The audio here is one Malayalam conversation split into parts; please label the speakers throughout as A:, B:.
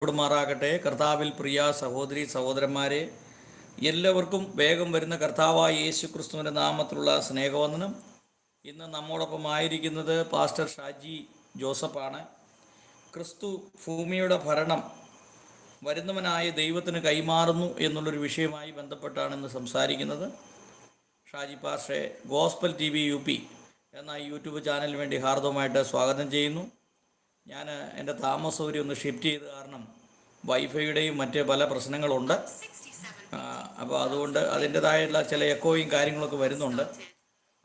A: ടുമാറാകട്ടെ. കർത്താവിൽ പ്രിയ സഹോദരി സഹോദരന്മാരെ, എല്ലാവർക്കും വേഗം വരുന്ന കർത്താവായ യേശു ക്രിസ്തുവിൻ്റെ നാമത്തിലുള്ള സ്നേഹവന്ദനം. ഇന്ന് നമ്മോടൊപ്പം ആയിരിക്കുന്നത് പാസ്റ്റർ ഷാജി ജോസഫാണ്. ക്രിസ്തു ഭൂമിയുടെ ഭരണം വരുന്നവനായ ദൈവത്തിന് കൈമാറുന്നു എന്നുള്ളൊരു വിഷയവുമായി ബന്ധപ്പെട്ടാണ് ഇന്ന് സംസാരിക്കുന്നത്. ഷാജി പാസ്റ്ററെ ഗോസ്പൽ TV UP എന്ന യൂട്യൂബ് ചാനലിന് വേണ്ടി ഹാർദവമായിട്ട് സ്വാഗതം ചെയ്യുന്നു. ഞാൻ എൻ്റെ താമസസൗകര്യം ഒന്ന് ഷിഫ്റ്റ് ചെയ്ത് കാരണം വൈഫൈയുടെയും മറ്റ് പല പ്രശ്നങ്ങളുണ്ട്. അപ്പോൾ അതുകൊണ്ട് അതിൻ്റെതായുള്ള ചില എക്കോയും കാര്യങ്ങളൊക്കെ വരുന്നുണ്ട്.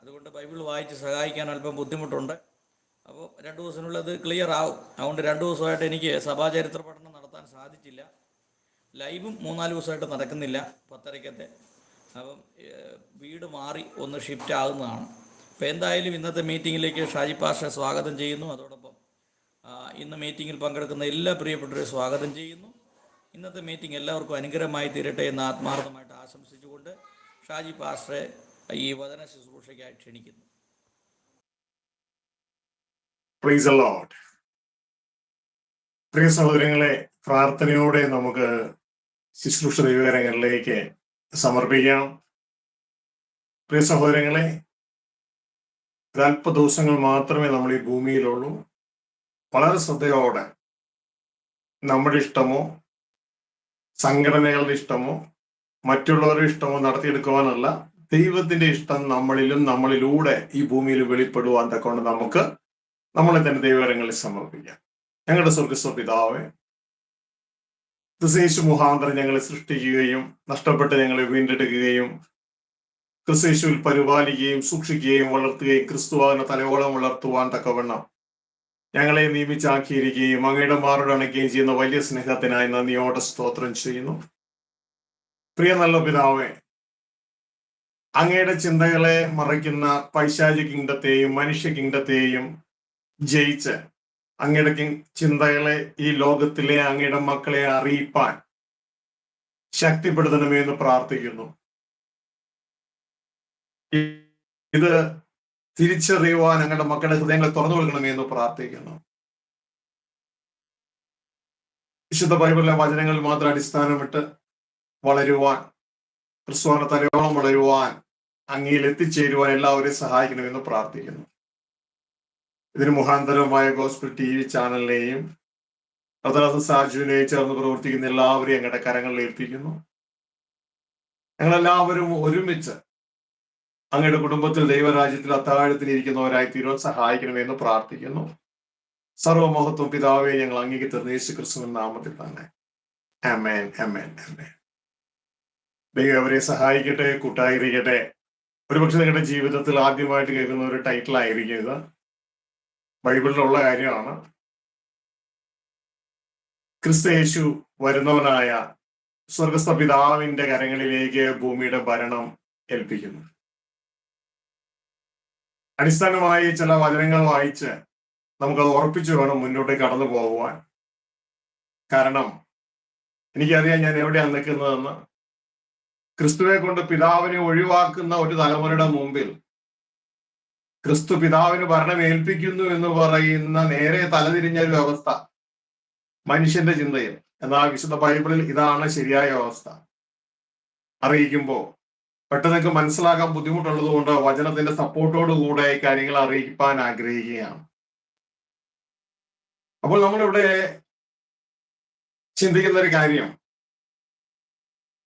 A: അതുകൊണ്ട് ബൈബിൾ വായിച്ച് സഹായിക്കാൻ അല്പം ബുദ്ധിമുട്ടുണ്ട്. അപ്പോൾ 2 ദിവസത്തിനുള്ളിൽ അത് ക്ലിയർ ആവും. അതുകൊണ്ട് 2 ദിവസമായിട്ട് എനിക്ക് സഭാചരിത്ര പഠനം നടത്താൻ സാധിച്ചില്ല. ലൈവും 3-4 ദിവസമായിട്ട് നടക്കുന്നില്ല 10:30. അപ്പം വീട് മാറി ഒന്ന് ഷിഫ്റ്റ് ആകുന്നതാണ്. അപ്പോൾ എന്തായാലും ഇന്നത്തെ മീറ്റിങ്ങിലേക്ക് ഷാജി പാസ്റ്ററെ സ്വാഗതം ചെയ്യുന്നു. അതോടൊപ്പം ഇന്ന് മീറ്റിങ്ങിൽ പങ്കെടുക്കുന്ന എല്ലാ പ്രിയപ്പെട്ടവരെയും സ്വാഗതം ചെയ്യുന്നു. ഇന്നത്തെ മീറ്റിംഗ് എല്ലാവർക്കും അനുഗ്രഹമായി തീരട്ടെ എന്ന് ആത്മാർത്ഥമായിട്ട് ആശംസിച്ചുകൊണ്ട് ഷാജി പാസ്റ്ററെ ഈ വചന ശുശ്രൂഷയ്ക്കായി ക്ഷണിക്കുന്നു.
B: Praise the Lord. പ്രിയ സഹോദരങ്ങളെ, പ്രാർത്ഥനയോടെ നമുക്ക് ശുശ്രൂഷ ദൈവകരങ്ങളിലേക്ക് സമർപ്പിക്കാം. പ്രിയ സഹോദരങ്ങളെ, അല്പ ദിവസങ്ങൾ മാത്രമേ നമ്മൾ ഈ ഭൂമിയിലുള്ളൂ. വളരെ ശ്രദ്ധയോടെ നമ്മുടെ ഇഷ്ടമോ സംഘടനകളുടെ ഇഷ്ടമോ മറ്റുള്ളവരുടെ ഇഷ്ടമോ നടത്തിയെടുക്കുവാനല്ല, ദൈവത്തിന്റെ ഇഷ്ടം നമ്മളിലും നമ്മളിലൂടെ ഈ ഭൂമിയിൽ വെളിപ്പെടുവാൻ തക്കൊണ്ട് നമുക്ക് നമ്മളെ തന്നെ ദൈവകരങ്ങളിൽ സമർപ്പിക്കാം. ഞങ്ങളുടെ സ്വർഗ്ഗസ്ഥ പിതാവേ, ക്രിസ്തു മുഖാന്തരം ഞങ്ങളെ സൃഷ്ടിക്കുകയും നഷ്ടപ്പെട്ട് ഞങ്ങളെ വീണ്ടെടുക്കുകയും ക്രിസ്തുവിൽ പരിപാലിക്കുകയും സൂക്ഷിക്കുകയും വളർത്തുകയും ക്രിസ്തുവാകുന്ന തലയോളം വളർത്തുവാൻ തക്കവണ്ണം ഞങ്ങളെ നിയമിച്ചാക്കിയിരിക്കുകയും അങ്ങയുടെ മാറോട് അണയ്ക്കുകയും ചെയ്യുന്ന വലിയ സ്നേഹത്തിനായി നന്ദിയോടെ സ്തോത്രം ചെയ്യുന്നു. പ്രിയ നല്ല പിതാവേ, അങ്ങയുടെ ചിന്തകളെ മറയ്ക്കുന്ന പൈശാചിക കിങ്ഡത്തെയും മനുഷ്യ കിങ്ഡത്തെയും ജയിച്ച് അങ്ങയുടെ ചിന്തകളെ ഈ ലോകത്തിലെ അങ്ങയുടെ മക്കളെ അറിയിപ്പാൻ ശക്തിപ്പെടുത്തണമേ എന്ന് പ്രാർത്ഥിക്കുന്നു. ഇത് തിരിച്ചറിയുവാൻ ഞങ്ങളുടെ മക്കളുടെ ഹൃദയങ്ങളെ തുറന്നു കൊടുക്കണമേ എന്ന് പ്രാർത്ഥിക്കുന്നു. വിശുദ്ധ ബൈബിളിലെ വചനങ്ങളിൽ മാത്രം അടിസ്ഥാനമിട്ട് വളരുവാൻ, ക്രിസ്തുവിന്റെ തലയോളം വളരുവാൻ, അങ്ങയിൽ എത്തിച്ചേരുവാൻ എല്ലാവരെയും സഹായിക്കണമെന്ന് പ്രാർത്ഥിക്കുന്നു. ഇതിന് മുഖാന്തരമായ ഗോസ്പൽ TV ചാനലിനെയും സാജുവിനെയും ചേർന്ന് പ്രവർത്തിക്കുന്ന എല്ലാവരെയും ഞങ്ങളുടെ കരങ്ങളിൽ ഏൽപ്പിക്കുന്നു. ഞങ്ങളെല്ലാവരും ഒരുമിച്ച് അങ്ങയുടെ കുടുംബത്തിൽ ദൈവരാജ്യത്തിൽ അത്താഴത്തിൽ ഇരിക്കുന്നവരായി തീരുവാൻ സഹായിക്കണമെന്ന് പ്രാർത്ഥിക്കുന്നു. സർവമഹത്വം പിതാവേ ഞങ്ങൾ അങ്ങേക്ക് തരുന്ന യേശു ക്രിസ്തുവിന്റെ നാമത്തിൽ തന്നെ. ആമേൻ, ആമേൻ, ആമേൻ. ദൈവം അവരെ സഹായിക്കട്ടെ, കൂട്ടായിരിക്കട്ടെ. ഒരുപക്ഷെ നിങ്ങളുടെ ജീവിതത്തിൽ ആദ്യമായിട്ട് കേൾക്കുന്ന ഒരു ടൈറ്റിൽ ആയിരിക്കും ഇത്. ബൈബിളിലുള്ള കാര്യമാണ്. ക്രിസ്തു യേശു വരുന്നവനായ സ്വർഗസ്ഥ പിതാവിന്റെ കരങ്ങളിലേക്ക് ഭൂമിയുടെ ഭരണം ഏൽപ്പിക്കുന്നു. അടിസ്ഥാനമായി ചില വചനങ്ങൾ വായിച്ച് നമുക്കത് ഉറപ്പിച്ചു വേണം മുന്നോട്ട് കടന്നു പോകുവാൻ. കാരണം എനിക്കറിയാം ഞാൻ എവിടെയാണ് നിൽക്കുന്നതെന്ന്. ക്രിസ്തുവെ കൊണ്ട് പിതാവിനെ ഒഴിവാക്കുന്ന ഒരു തലമുറയുടെ മുമ്പിൽ ക്രിസ്തു പിതാവിന് ഭരണം ഏൽപ്പിക്കുന്നു എന്ന് പറയുന്ന നേരെ തലതിരിഞ്ഞ ഒരു അവസ്ഥ മനുഷ്യന്റെ ചിന്തയിൽ. എന്നാൽ വിശുദ്ധ ബൈബിളിൽ ഇതാണ് ശരിയായ അവസ്ഥ. അറിയിക്കുമ്പോൾ പെട്ടെന്നൊക്കെ മനസ്സിലാക്കാൻ ബുദ്ധിമുട്ടുള്ളത് കൊണ്ട് വചനത്തിന്റെ സപ്പോർട്ടോടുകൂടെ കാര്യങ്ങൾ അറിയിക്കാൻ ആഗ്രഹിക്കുകയാണ്. അപ്പോൾ നമ്മളിവിടെ ചിന്തിക്കുന്ന ഒരു കാര്യം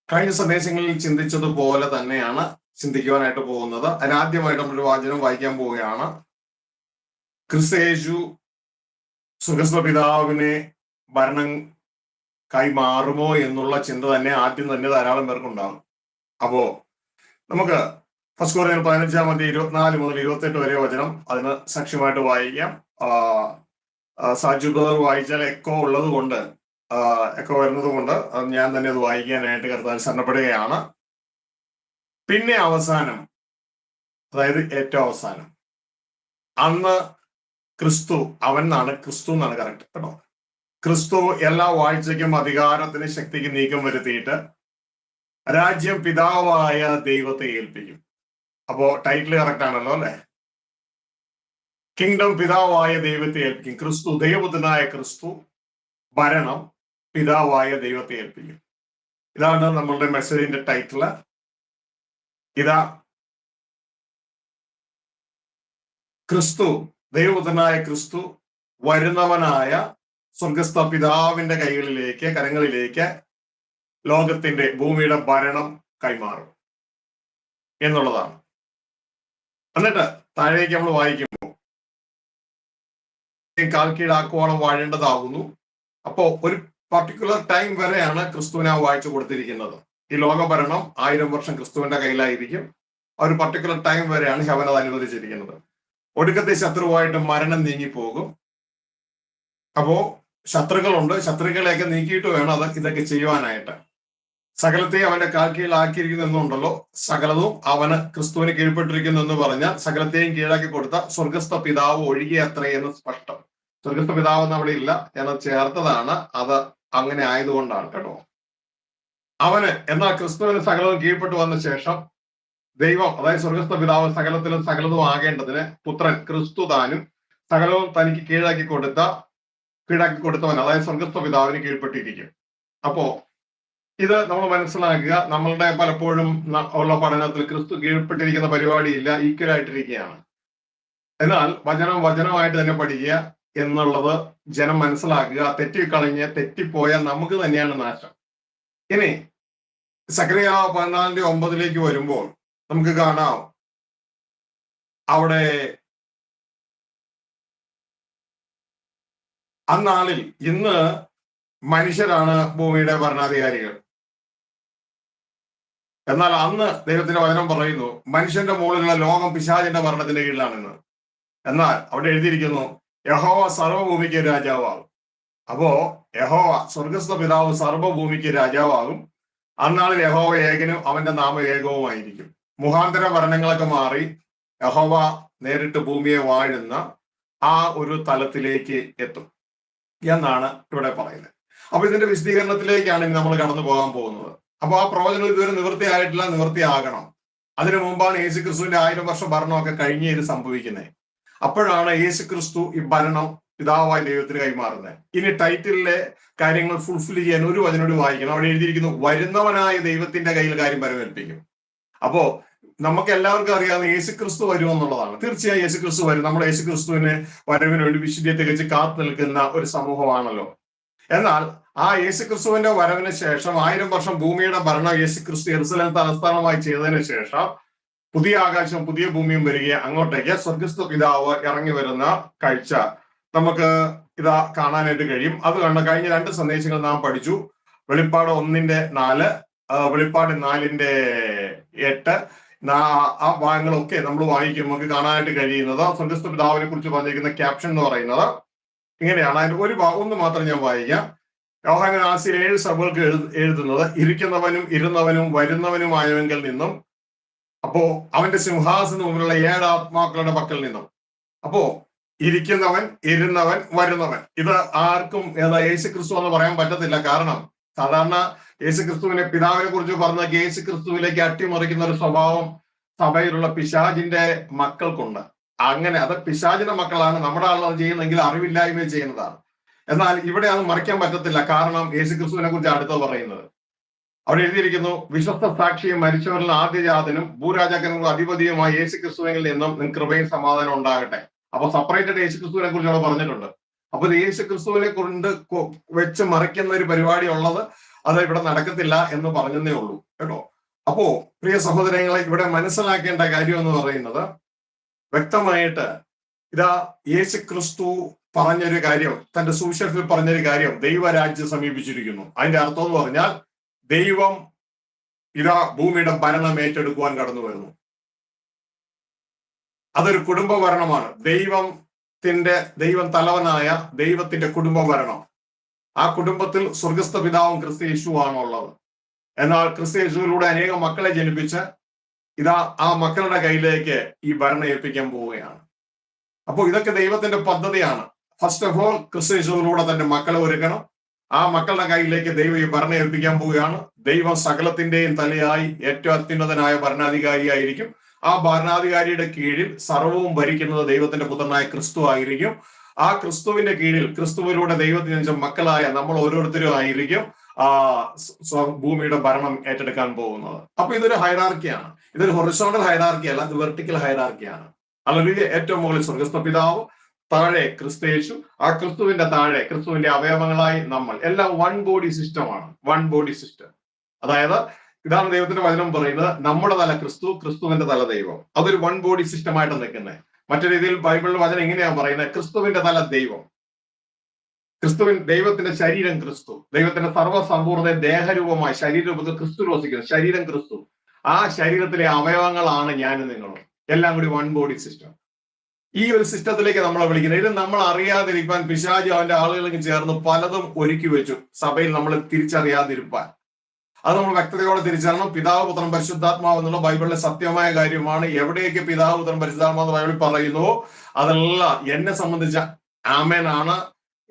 B: കഴിഞ്ഞ സന്ദേശങ്ങളിൽ ചിന്തിച്ചതുപോലെ തന്നെയാണ് ചിന്തിക്കുവാനായിട്ട് പോകുന്നത്. അതിനാദ്യമായിട്ട് നമ്മളൊരു വചനം വായിക്കാൻ പോവുകയാണ്. ക്രിസ്തു സ്വർഗ്ഗസ്ഥ പിതാവിനെ ഭരണം കൈമാറുമോ എന്നുള്ള ചിന്ത തന്നെ ആദ്യം തന്നെ ധാരാളം പേർക്കുണ്ടാകും. അപ്പോ നമുക്ക് 1 കൊരിന്ത്യർ 15-24 മുതൽ 28 വരെ വചനം അതിന് സാക്ഷ്യമായിട്ട് വായിക്കാം. സാജു ബ്രദർ വായിച്ചാൽ എക്കോ ഉള്ളത് കൊണ്ട് എക്കോ വരുന്നത് കൊണ്ട് ഞാൻ തന്നെ അത് വായിക്കാനായിട്ട് കർത്താവിൽ ശരണപ്പെടുകയാണ്. പിന്നെ അവസാനം, അതായത് ഏറ്റവും അവസാനം, അന്ന് ക്രിസ്തു, അവൻ എന്നാണ്, ക്രിസ്തു എന്നാണ് കറക്റ്റ് കേട്ടോ. ക്രിസ്തു എല്ലാ വാഴ്ചയ്ക്കും അധികാരത്തിന് ശക്തിക്ക് നീക്കം വരുത്തിയിട്ട് രാജ്യം പിതാവായ ദൈവത്തെ ഏൽപ്പിക്കും. അപ്പോ ടൈറ്റിൽ കറക്റ്റ് ആണല്ലോ അല്ലെ? കിങ്ഡം പിതാവായ ദൈവത്തെ ഏൽപ്പിക്കും. ക്രിസ്തു, ദൈവപുത്രനായ ക്രിസ്തു ഭരണം പിതാവായ ദൈവത്തെ ഏൽപ്പിക്കും. ഇതാണ് നമ്മളുടെ മെസ്സേജിന്റെ ടൈറ്റില്. ഇതാ ക്രിസ്തു, ദൈവപുത്രനായ ക്രിസ്തു വരുന്നവനായ സ്വർഗസ്ഥ പിതാവിന്റെ കരങ്ങളിലേക്ക് ലോകത്തിന്റെ, ഭൂമിയുടെ ഭരണം കൈമാറും എന്നുള്ളതാണ്. എന്നിട്ട് താഴേക്ക് നമ്മൾ വായിക്കുമ്പോൾ കാൽ കീഴാക്കുവോളം വാഴേണ്ടതാകുന്നു. അപ്പോ ഒരു പർട്ടിക്കുലർ ടൈം വരെയാണ് ക്രിസ്തുവിനെ വായിച്ചു കൊടുത്തിരിക്കുന്നത്. ഈ ലോകഭരണം 1000 വർഷം ക്രിസ്തുവിന്റെ കയ്യിലായിരിക്കും. ഒരു പർട്ടിക്കുലർ ടൈം വരെയാണ് ഹെവൻ അത് അനുവദിച്ചിരിക്കുന്നത്. ഒടുക്കത്തെ ശത്രുവായിട്ട് മരണം നീങ്ങിപ്പോകും. അപ്പോ ശത്രുക്കളുണ്ട്, ശത്രുക്കളെയൊക്കെ നീക്കിയിട്ട് വേണം ഇതൊക്കെ ചെയ്യുവാനായിട്ട്. സകലത്തെ അവന്റെ കാൽ കീഴിലാക്കിയിരിക്കുന്നു എന്നുണ്ടല്ലോ, സകലതും അവന് ക്രിസ്തുവിന് കീഴ്പ്പെട്ടിരിക്കുന്നു എന്ന് പറഞ്ഞാൽ സകലത്തെയും കീഴാക്കി കൊടുത്ത സ്വർഗസ്ഥ പിതാവ് ഒഴികെ അത്രയെന്ന് സ്പഷ്ടം. സ്വർഗസ്ഥ പിതാവ് എന്ന് അവിടെ ഇല്ല എന്ന് ചേർത്തതാണ്. അത് അങ്ങനെ ആയതുകൊണ്ടാണ് കേട്ടോ. എന്നാൽ ക്രിസ്തുവിന് സകലവും കീഴ്പ്പെട്ട് വന്ന ശേഷം ദൈവം, അതായത് സ്വർഗസ്ഥ പിതാവ് സകലത്തിലും സകലതും ആകേണ്ടതിന് പുത്രൻ ക്രിസ്തു താനും സകലവും തനിക്ക് കീഴാക്കി കൊടുത്തവൻ, അതായത് സ്വർഗസ്ഥ പിതാവിന് കീഴ്പ്പെട്ടിരിക്കും. അപ്പോ ഇത് നമ്മൾ മനസ്സിലാക്കുക. നമ്മളുടെ പലപ്പോഴും ഉള്ള പഠനത്തിൽ ക്രിസ്തു കീഴ്പ്പെട്ടിരിക്കുന്ന പരിപാടിയില്ല, ഈക്വൽ ആയിട്ടിരിക്കുകയാണ്. എന്നാൽ വചനമായിട്ട് തന്നെ പഠിക്കുക എന്നുള്ളത് ജനം മനസ്സിലാക്കുക. തെറ്റിപ്പോയാൽ നമുക്ക് തന്നെയാണ് നാശം. ഇനി സക്കറിയ 14:9 വരുമ്പോൾ നമുക്ക് കാണാം, അവിടെ അന്നാളിൽ, ഇന്ന് മനുഷ്യരാണ് ഭൂമിയുടെ ഭരണാധികാരികൾ. എന്നാൽ അന്ന് ദൈവത്തിന്റെ വചനം പറയുന്നു മനുഷ്യന്റെ മുകളിലുള്ള ലോകം പിശാചിന്റെ ഭരണത്തിന്റെ കീഴിലാണെന്ന്. എന്നാൽ അവിടെ എഴുതിയിരിക്കുന്നു യഹോവ സർവ്വഭൂമിക്ക് രാജാവാകും. അപ്പോ യഹോവ സ്വർഗസ്ഥ പിതാവ് സർവ്വഭൂമിക്ക് രാജാവാകും. അന്നാളിൽ യഹോവ ഏകനും അവന്റെ നാമം ഏകവുമായിരിക്കും. മുഖാന്തര ഭരണങ്ങളൊക്കെ മാറി യഹോവ നേരിട്ട് ഭൂമിയെ വാഴുന്ന ആ ഒരു തലത്തിലേക്ക് എത്തും എന്നാണ് ഇവിടെ പറയുന്നത്. അപ്പൊ ഇതിന്റെ വിശദീകരണത്തിലേക്കാണ് നമ്മൾ കടന്നു പോകാൻ പോകുന്നത്. അപ്പൊ ആ പ്രവചനം ഇതുവരെ നിവൃത്തിയായിട്ടില്ല, നിവൃത്തിയാകണം. അതിനു മുമ്പാണ് യേശു ക്രിസ്തുവിന്റെ 1000 വർഷ ഭരണമൊക്കെ കഴിഞ്ഞ് ഇത് സംഭവിക്കുന്നത്. അപ്പോഴാണ് യേശു ക്രിസ്തു ഈ ഭരണം പിതാവായ ദൈവത്തിന് കൈമാറുന്നത്. ഇനി ടൈറ്റിലെ കാര്യങ്ങൾ ഫുൾഫിൽ ചെയ്യാൻ ഒരു വചനോട് വായിക്കണം. അവിടെ എഴുതിയിരിക്കുന്നു വരുന്നവനായ ദൈവത്തിന്റെ കയ്യിൽ കാര്യം പരമേൽപ്പിക്കും. അപ്പോ നമുക്ക് എല്ലാവർക്കും അറിയാവുന്ന യേശു ക്രിസ്തു വരുമെന്നുള്ളതാണ്. തീർച്ചയായും യേശു ക്രിസ്തു വരും. നമ്മൾ യേശു ക്രിസ്തുവിന് വരവിന് വേണ്ടി വിശുദ്ധിയെ തികച്ച് കാത്തു നിൽക്കുന്ന ഒരു സമൂഹമാണല്ലോ. എന്നാൽ ആ യേശു ക്രിസ്തുവിന്റെ വരവിന് ശേഷം 1000 വർഷം ഭൂമിയുടെ ഭരണം യേശു ക്രിസ്തു യെരുശലേം തലസ്ഥാനമായി ചെയ്തതിന് ശേഷം പുതിയ ആകാശവും പുതിയ ഭൂമിയും വരികയും അങ്ങോട്ടേക്ക് സ്വർഗസ്ഥ പിതാവ് ഇറങ്ങി വരുന്ന കാഴ്ച നമുക്ക് ഇതാ കാണാനായിട്ട് കഴിയും. അത് കണ്ട കഴിഞ്ഞ 2 സന്ദേശങ്ങൾ നാം പഠിച്ചു. വെളിപ്പാട് 1:4, വെളിപ്പാട് 4:8 ആ ഭാഗങ്ങളൊക്കെ നമ്മൾ വായിക്കും. നമുക്ക് കാണാനായിട്ട് കഴിയുന്നത് സ്വർഗസ്ഥ പിതാവിനെ കുറിച്ച് പറഞ്ഞിരിക്കുന്ന ക്യാപ്ഷൻ എന്ന് പറയുന്നത് ഇങ്ങനെയാണ്. അതിന്റെ ഒന്ന് മാത്രം ഞാൻ വായിക്കാം. യോഹന്നാൻ 7 സഭകൾക്ക് എഴുതുന്നത് ഇരിക്കുന്നവനും ഇരുന്നവനും വരുന്നവനുമായവങ്കിൽ നിന്നും, അപ്പോ അവന്റെ സിംഹാസന മുമ്പിലുള്ള 7 ആത്മാക്കളുടെ പക്കൽ നിന്നും. അപ്പോ ഇരിക്കുന്നവൻ, ഇരുന്നവൻ, വരുന്നവൻ, ഇത് ആർക്കും യേശു ക്രിസ്തു എന്ന് പറയാൻ പറ്റത്തില്ല. കാരണം സാധാരണ യേശു ക്രിസ്തുവിനെ പിതാവിനെ കുറിച്ച് പറഞ്ഞ യേശു ക്രിസ്തുവിലേക്ക് അട്ടിമറിക്കുന്ന ഒരു സ്വഭാവം സഭയിലുള്ള പിശാചിന്റെ മക്കൾക്കുണ്ട്. അങ്ങനെ അത് പിശാചിന്റെ മക്കളാണ്. നമ്മുടെ ആളുകൾ ചെയ്യുന്നെങ്കിൽ അറിവില്ലായ്മ ചെയ്യുന്നതാണ്. എന്നാൽ ഇവിടെ അത് മറിക്കാൻ പറ്റത്തില്ല. കാരണം യേശു ക്രിസ്തുവിനെ കുറിച്ച് അടുത്ത് പറയുന്നത് അവിടെ എഴുതിയിരിക്കുന്നു വിശ്വസ്ത സാക്ഷിയും മരിച്ചവരിൽ ആദ്യജാതനും ഭൂരാജാക്കന്മാരുടെ അധിപതിയുമായ യേശു ക്രിസ്തുവിൽ നിന്നും നിങ്ങൾക്ക് കൃപയും സമാധാനം ഉണ്ടാകട്ടെ. അപ്പൊ സെപ്പറേറ്റഡ് യേശു ക്രിസ്തുവിനെ കുറിച്ച് അവിടെ പറഞ്ഞിട്ടുണ്ട്. അപ്പൊ യേശു ക്രിസ്തുവിനെ കൊണ്ട് വെച്ച് മറിക്കുന്ന ഒരു പരിപാടി ഉള്ളത് അത് ഇവിടെ നടക്കത്തില്ല എന്ന് പറഞ്ഞതേ ഉള്ളൂ കേട്ടോ. അപ്പോ പ്രിയ സഹോദരങ്ങളെ, ഇവിടെ മനസ്സിലാക്കേണ്ട കാര്യം എന്ന് പറയുന്നത് വ്യക്തമായിട്ട് ഇതാ യേശു ക്രിസ്തു പറഞ്ഞൊരു കാര്യം, തന്റെ സുവിശേഷത്തിൽ പറഞ്ഞൊരു കാര്യം, ദൈവരാജ്യം സമീപിച്ചിരിക്കുന്നു. അതിന്റെ അർത്ഥം എന്ന് പറഞ്ഞാൽ ദൈവം ഇതാ ഭൂമിയുടെ ഭരണം ഏറ്റെടുക്കുവാൻ കടന്നു വരുന്നു. അതൊരു കുടുംബ ഭരണമാണ്. ദൈവം തലവനായ ദൈവത്തിന്റെ കുടുംബ ഭരണം. ആ കുടുംബത്തിൽ സ്വർഗസ്ഥ പിതാവും ക്രിസ്തു യേശുവാണുള്ളത്. എന്നാൽ ക്രിസ്തു യേശുവിലൂടെ അനേകം മക്കളെ ജനിപ്പിച്ച് ഇതാ ആ മക്കളുടെ കയ്യിലേക്ക് ഈ ഭരണം ഏൽപ്പിക്കാൻ പോവുകയാണ്. അപ്പോൾ ഇതൊക്കെ ദൈവത്തിന്റെ പദ്ധതിയാണ്. ഫസ്റ്റ് ഓഫ് ഓൾ ക്രിസ്തു യേശുവിലൂടെ തന്റെ മക്കളെ ഒരുക്കണം. ആ മക്കളുടെ കയ്യിലേക്ക് ദൈവം ഈ ഭരണം ഏൽപ്പിക്കാൻ പോവുകയാണ്. ദൈവം സകലത്തിന്റെയും തലയായി ഏറ്റവും അത്യുന്നതനായ ഭരണാധികാരിയായിരിക്കും. ആ ഭരണാധികാരിയുടെ കീഴിൽ സർവവും ഭരിക്കുന്നത് ദൈവത്തിന്റെ പുത്രനായ ക്രിസ്തു ആയിരിക്കും. ആ ക്രിസ്തുവിന്റെ കീഴിൽ ക്രിസ്തുവിലൂടെ ദൈവത്തിന് ജനിച്ച മക്കളായ നമ്മൾ ഓരോരുത്തരും ആയിരിക്കും ഭൂമിയുടെ ഭരണം ഏറ്റെടുക്കാൻ പോകുന്നത്. അപ്പൊ ഇതൊരു ഹൈറാർക്കിയാണ്. ഇതൊരു ഹൊറിസോണ്ടൽ ഹൈറാർക്കി അല്ല, ഇത് വെർട്ടിക്കൽ ഹൈറാർക്കിയാണ്. അല്ലെങ്കിൽ ഏറ്റവും മുകളിൽ സ്വർഗസ്ഥ പിതാവ്, താഴെ ക്രിസ്തയേശു, ആ ക്രിസ്തുവിന്റെ താഴെ ക്രിസ്തുവിന്റെ അവയവങ്ങളായി നമ്മൾ എല്ലാം വൺ ബോഡി സിസ്റ്റമാണ്. One body system. അതായത് ഇതാണ് ദൈവത്തിന്റെ വചനം പറയുന്നത്, നമ്മുടെ തല ക്രിസ്തു, ക്രിസ്തുവിന്റെ തല ദൈവം. അതൊരു വൺ ബോഡി സിസ്റ്റമായിട്ട് നിൽക്കുന്നത്. മറ്റു രീതിയിൽ ബൈബിളിൽ വചനം എങ്ങനെയാണ് പറയുന്നത്? ക്രിസ്തുവിന്റെ തല ദൈവം, ദൈവത്തിന്റെ ശരീരം ക്രിസ്തു, ദൈവത്തിന്റെ സർവ്വസമ്പൂർണ്ണ ദേഹരൂപമായി ശരീരരൂപത്തിൽ ക്രിസ്തു വസിക്കുന്നു. ശരീരം ക്രിസ്തു, ആ ശരീരത്തിലെ അവയവങ്ങളാണ് ഞാനും നിങ്ങളും. എല്ലാം കൂടി വൺ ബോഡി സിസ്റ്റം. ഈ ഒരു സിസ്റ്റത്തിലേക്ക് നമ്മളെ വിളിക്കുന്നത്. ഇത് നമ്മൾ അറിയാതിരിക്കാൻ പിശാചി അവന്റെ ആളുകൾക്ക് ചേർന്ന് പലതും ഒരുക്കി വെച്ചു സഭയിൽ നമ്മൾ തിരിച്ചറിയാതിരിക്കാൻ. അത് നമ്മൾ വ്യക്തതയോടെ തിരിച്ചറിയണം. പിതാവ്, പുത്രൻ, പരിശുദ്ധാത്മാവ് എന്നുള്ള ബൈബിളിലെ സത്യമായ കാര്യമാണ്. എവിടെയൊക്കെ പിതാവ്, പുത്രൻ, പരിശുദ്ധാത്മാവ് ബൈബിളിൽ പറയുന്നുവോ അതെല്ലാം എന്നെ സംബന്ധിച്ച ആമേനാണ്.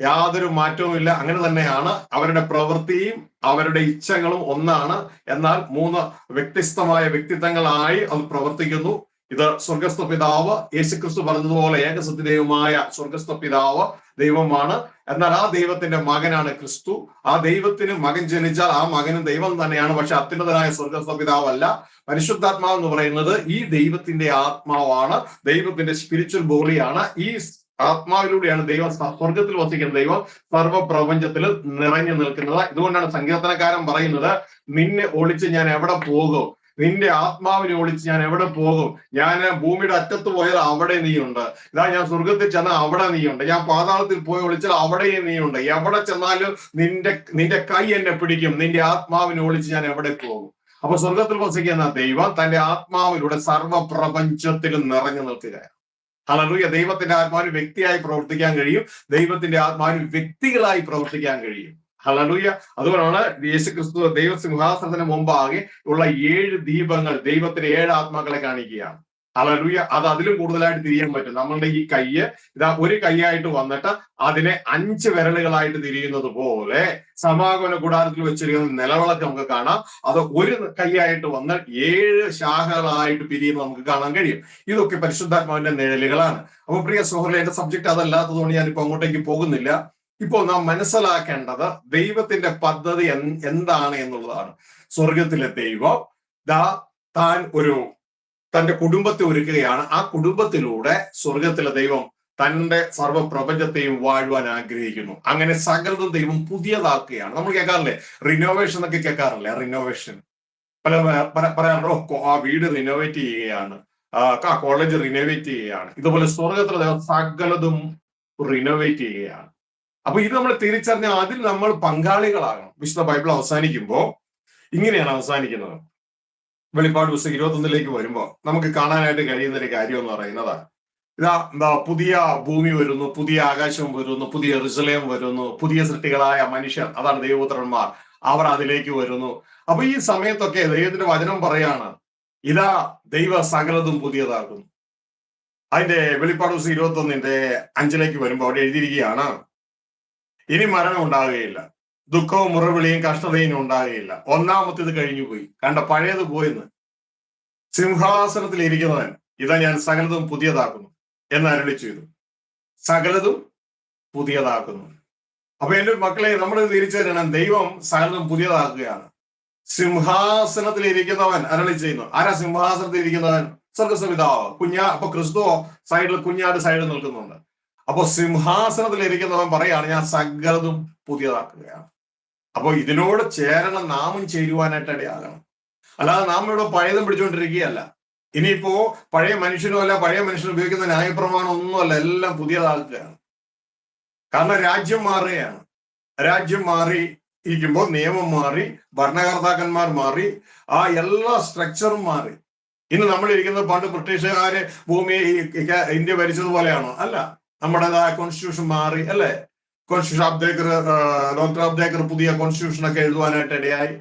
B: യാതൊരു മാറ്റവും ഇല്ല. അങ്ങനെ തന്നെയാണ്. അവരുടെ പ്രവൃത്തിയും അവരുടെ ഇച്ഛകളും ഒന്നാണ്. എന്നാൽ മൂന്ന് വ്യത്യസ്തമായ വ്യക്തിത്വങ്ങളായി അത് പ്രവർത്തിക്കുന്നു. ഇത് സ്വർഗസ്ഥ പിതാവ്, യേശുക്രിസ്തു പറഞ്ഞതുപോലെ ഏകസത്യദൈവമായ സ്വർഗസ്ഥ പിതാവ് ദൈവമാണ്. എന്നാൽ ആ ദൈവത്തിന്റെ മകനാണ് ക്രിസ്തു. ആ ദൈവത്തിന് മകൻ ജനിച്ചാൽ ആ മകനും ദൈവം തന്നെയാണ്. പക്ഷെ അത്യുന്നതനായ സ്വർഗസ്ഥ പിതാവല്ല. പരിശുദ്ധാത്മാവ് എന്ന് പറയുന്നത് ഈ ദൈവത്തിന്റെ ആത്മാവാണ്, ദൈവത്തിന്റെ സ്പിരിച്വൽ ബോഡിയാണ്. ഈ ആത്മാവിലൂടെയാണ് ദൈവം സ്വർഗത്തിൽ വസിക്കുന്ന ദൈവം സർവ്വപ്രപഞ്ചത്തിൽ നിറഞ്ഞു നിൽക്കുന്നത്. ഇതുകൊണ്ടാണ് സങ്കീർത്തനക്കാരൻ പറയുന്നത്, നിന്നെ ഒളിച്ച് ഞാൻ എവിടെ പോകും? നിന്റെ ആത്മാവിനെ ഒളിച്ച് ഞാൻ എവിടെ പോകും? ഞാൻ ഭൂമിയുടെ അറ്റത്ത് പോയാൽ അവിടെ നീയുണ്ട്. ഇതാ ഞാൻ സ്വർഗത്തിൽ ചെന്നാൽ അവിടെ നീയുണ്ട്. ഞാൻ പാതാളത്തിൽ പോയി ഒളിച്ചാൽ അവിടെയും നീയുണ്ട്. എവിടെ ചെന്നാലും നിന്റെ കൈ എന്നെ പിടിക്കും. നിന്റെ ആത്മാവിനെ ഒളിച്ച് ഞാൻ എവിടെ പോകും? അപ്പൊ സ്വർഗത്തിൽ വസിക്കുന്ന ദൈവം തന്റെ ആത്മാവിലൂടെ സർവ്വപ്രപഞ്ചത്തിലും നിറഞ്ഞു നിൽക്കുകയാണ്. ഹല്ലേലൂയ. ദൈവത്തിന്റെ ആത്മാവിന് വ്യക്തിയായി പ്രവർത്തിക്കാൻ കഴിയും, ദൈവത്തിന്റെ ആത്മാവിന് വ്യക്തികളായി പ്രവർത്തിക്കാൻ കഴിയും. ഹല്ലേലൂയ. അതുകൊണ്ടാണ് യേശുക്രിസ്തു ദൈവസിംഹാസനത്തിന് മുമ്പാകെ ഉള്ള 7 ദീപങ്ങൾ ദൈവത്തിന്റെ 7 ആത്മാക്കളെ കാണിക്കുകയാണ്. ഹല്ലേലൂയ. അത് അതിലും കൂടുതലായിട്ട് തിരിയാൻ പറ്റും. നമ്മളുടെ ഈ കയ്യ് ഇതാ ഒരു കൈയായിട്ട് വന്നിട്ട് അതിനെ 5 വിരലുകളായിട്ട് തിരിയുന്നത് പോലെ സമാഗമന കൂടാരത്തിൽ വെച്ചിരിക്കുന്ന നിലവിളക്ക് നമുക്ക് കാണാം. അത് ഒരു കൈയായിട്ട് വന്ന് 7 ശാഖകളായിട്ട് പിരിയുന്നത് നമുക്ക് കാണാൻ കഴിയും. ഇതൊക്കെ പരിശുദ്ധാത്മാവിന്റെ നിഴലുകളാണ്. അപ്പൊ പ്രിയ സുഹൃത്തുക്കളെ, എന്റെ സബ്ജക്ട് അതല്ലാത്തതുകൊണ്ട് ഞാനിപ്പോ അങ്ങോട്ടേക്ക് പോകുന്നില്ല. ഇപ്പോൾ നാം മനസ്സിലാക്കേണ്ടത് ദൈവത്തിന്റെ പദ്ധതി എന്താണ് എന്നുള്ളതാണ്. സ്വർഗത്തിലെ ദൈവം തന്റെ കുടുംബത്തെ ഒരുക്കുകയാണ്. ആ കുടുംബത്തിലൂടെ സ്വർഗത്തിലെ ദൈവം തന്റെ സർവ്വപ്രപഞ്ചത്തെയും വാഴുവാൻ ആഗ്രഹിക്കുന്നു. അങ്ങനെ സകലതും ദൈവം പുതിയതാക്കുകയാണ്. നമ്മൾ കേൾക്കാറില്ലേ, റിനോവേഷൻ എന്നൊക്കെ കേൾക്കാറില്ലേ? റിനോവേഷൻ പറയാറുണ്ടോ? ആ വീട് റിനോവേറ്റ് ചെയ്യുകയാണ്, ആ കോളേജ് റിനോവേറ്റ് ചെയ്യുകയാണ്. ഇതുപോലെ സ്വർഗത്തിലെ ദൈവം സകലതും റിനോവേറ്റ് ചെയ്യുകയാണ്. അപ്പൊ ഇത് നമ്മൾ തിരിച്ചറിഞ്ഞാൽ അതിൽ നമ്മൾ പങ്കാളികളാകണം. വിശുദ്ധ ബൈബിൾ അവസാനിക്കുമ്പോൾ ഇങ്ങനെയാണ് അവസാനിക്കുന്നത്. വെളിപ്പാട് പുസ്തകം 21 വരുമ്പോൾ നമുക്ക് കാണാനായിട്ട് കഴിയുന്ന ഒരു കാര്യം എന്ന് പറയുന്നത്, എന്താ പുതിയ ഭൂമി വരുന്നു, പുതിയ ആകാശം വരുന്നു, പുതിയ യെരൂശലേം വരുന്നു, പുതിയ സൃഷ്ടികളായ മനുഷ്യർ, അതാണ് ദൈവപുത്രന്മാർ, അവർ അതിലേക്ക് വരുന്നു. അപ്പൊ ഈ സമയത്തൊക്കെ ദൈവത്തിന്റെ വചനം പറയാണ്, ഇതാ ദൈവ സകലതും പുതിയതാകുന്നു. അതിന്റെ വെളിപ്പാട് പുസ്തകം 21:5 വരുമ്പോൾ അവിടെ എഴുതിയിരിക്കുകയാണ്, ഇനി മരണം ഉണ്ടാകുകയില്ല, ദുഃഖവും മുറവിളിയും കഷ്ടതയും ഉണ്ടാകുകയില്ല. ഒന്നാമത്തേത് കഴിഞ്ഞുപോയി, കണ്ട പഴയത് പോയെന്ന്. സിംഹാസനത്തിൽ ഇരിക്കുന്നവൻ ഇതാ ഞാൻ സകലതും പുതിയതാക്കുന്നു എന്ന് അരുളി ചെയ്തു. സകലതും പുതിയതാക്കുന്നു. അപ്പൊ എന്റെ മക്കളെ, നമ്മൾ തിരിച്ചറിയണം, ദൈവം സകലതും പുതിയതാക്കുകയാണ്. സിംഹാസനത്തിൽ ഇരിക്കുന്നവൻ അരുളി ചെയ്യുന്നു. ആരാ സിംഹാസനത്തിൽ ഇരിക്കുന്നവൻ? സ്വർഗസ്വപിതാവ്. അപ്പൊ ക്രിസ്തുവോ സൈഡിൽ, കുഞ്ഞാട് സൈഡിൽ നിൽക്കുന്നുണ്ട്. അപ്പൊ സിംഹാസനത്തിൽ ഇരിക്കുന്നവൻ പറയാണ്, ഞാൻ സകലതും പുതിയതാക്കുകയാണ്. അപ്പൊ ഇതിനോട് ചേരണം, നാമും ചേരുവാനായിട്ട് ഇടയാകണം. അല്ലാതെ നാം ഇവിടെ പഴയതും പിടിച്ചുകൊണ്ടിരിക്കുകയല്ല. ഇനിയിപ്പോ പഴയ മനുഷ്യനും അല്ല, പഴയ മനുഷ്യൻ ഉപയോഗിക്കുന്ന ന്യായപ്രമാണം ഒന്നുമല്ല, എല്ലാം പുതിയതാക്കുകയാണ്. കാരണം രാജ്യം മാറുകയാണ്. രാജ്യം മാറി ഇരിക്കുമ്പോൾ നിയമം മാറി, ഭരണകർത്താക്കന്മാർ മാറി, ആ എല്ലാ സ്ട്രക്ചറും മാറി. ഇന്ന് നമ്മൾ ഇരിക്കുന്നത് പണ്ട് ബ്രിട്ടീഷുകാര് ഭൂമി ഇന്ത്യ ഭരിച്ചതുപോലെയാണോ? അല്ല. നമ്മുടേതായ കോൺസ്റ്റിറ്റ്യൂഷൻ മാറി, അല്ലെ? കോൺസ്റ്റിറ്റ്യൂഷൻ ഡോക്ടർ അബ്ദേക്കർ പുതിയ കോൺസ്റ്റിറ്റ്യൂഷൻ ഒക്കെ എഴുതുവാനായിട്ട് ഇടയായി.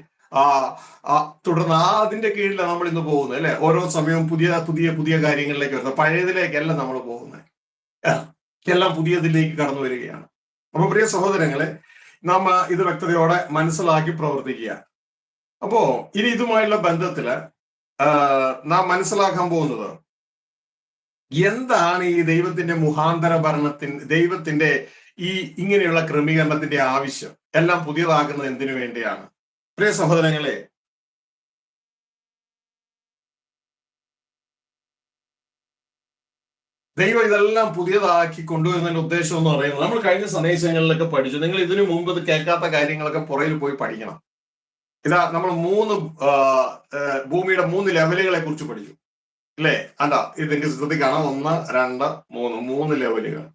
B: തുടർന്ന് അതിന്റെ കീഴിലാണ് നമ്മൾ ഇന്ന് പോകുന്നത്, അല്ലെ? ഓരോ സമയവും പുതിയ പുതിയ പുതിയ കാര്യങ്ങളിലേക്ക് വരുന്നത്. പഴയതിലേക്കല്ല നമ്മൾ പോകുന്നത്, എല്ലാം പുതിയതിലേക്ക് കടന്നു വരികയാണ്. അപ്പൊ പ്രിയ സഹോദരങ്ങളെ, നാം ഇത് വ്യക്തതയോടെ മനസ്സിലാക്കി പ്രവർത്തിക്കുക. അപ്പോ ഇനി ഇതുമായുള്ള ബന്ധത്തില് നാം മനസ്സിലാക്കാൻ പോകുന്നത്, എന്താണ് ഈ ദൈവത്തിന്റെ മുഖാന്തര ദൈവത്തിന്റെ ഈ ഇങ്ങനെയുള്ള ക്രമീകരണത്തിന്റെ ആവശ്യം? എല്ലാം പുതിയതാക്കുന്നത് എന്തിനു വേണ്ടിയാണ്? പ്രിയ സഹോദരങ്ങളെ, ദൈവം ഇതെല്ലാം പുതിയതാക്കി കൊണ്ടുവരുന്നതിന്റെ ഉദ്ദേശം എന്ന് പറയുന്നത്, നമ്മൾ കഴിഞ്ഞ സന്ദേശങ്ങളിലൊക്കെ പഠിച്ചു. നിങ്ങൾ ഇതിനു മുമ്പ് ഇത് കേൾക്കാത്ത കാര്യങ്ങളൊക്കെ പുറകിൽ പോയി പഠിക്കണം. ഇതാ നമ്മൾ ഭൂമിയുടെ 3 ലെവലുകളെ കുറിച്ച് പഠിച്ചു, അല്ലേ? അല്ല, ഇതിന്റെ ശ്രദ്ധിക്കണം. 1, 2, 3 ലെവലുകൾ.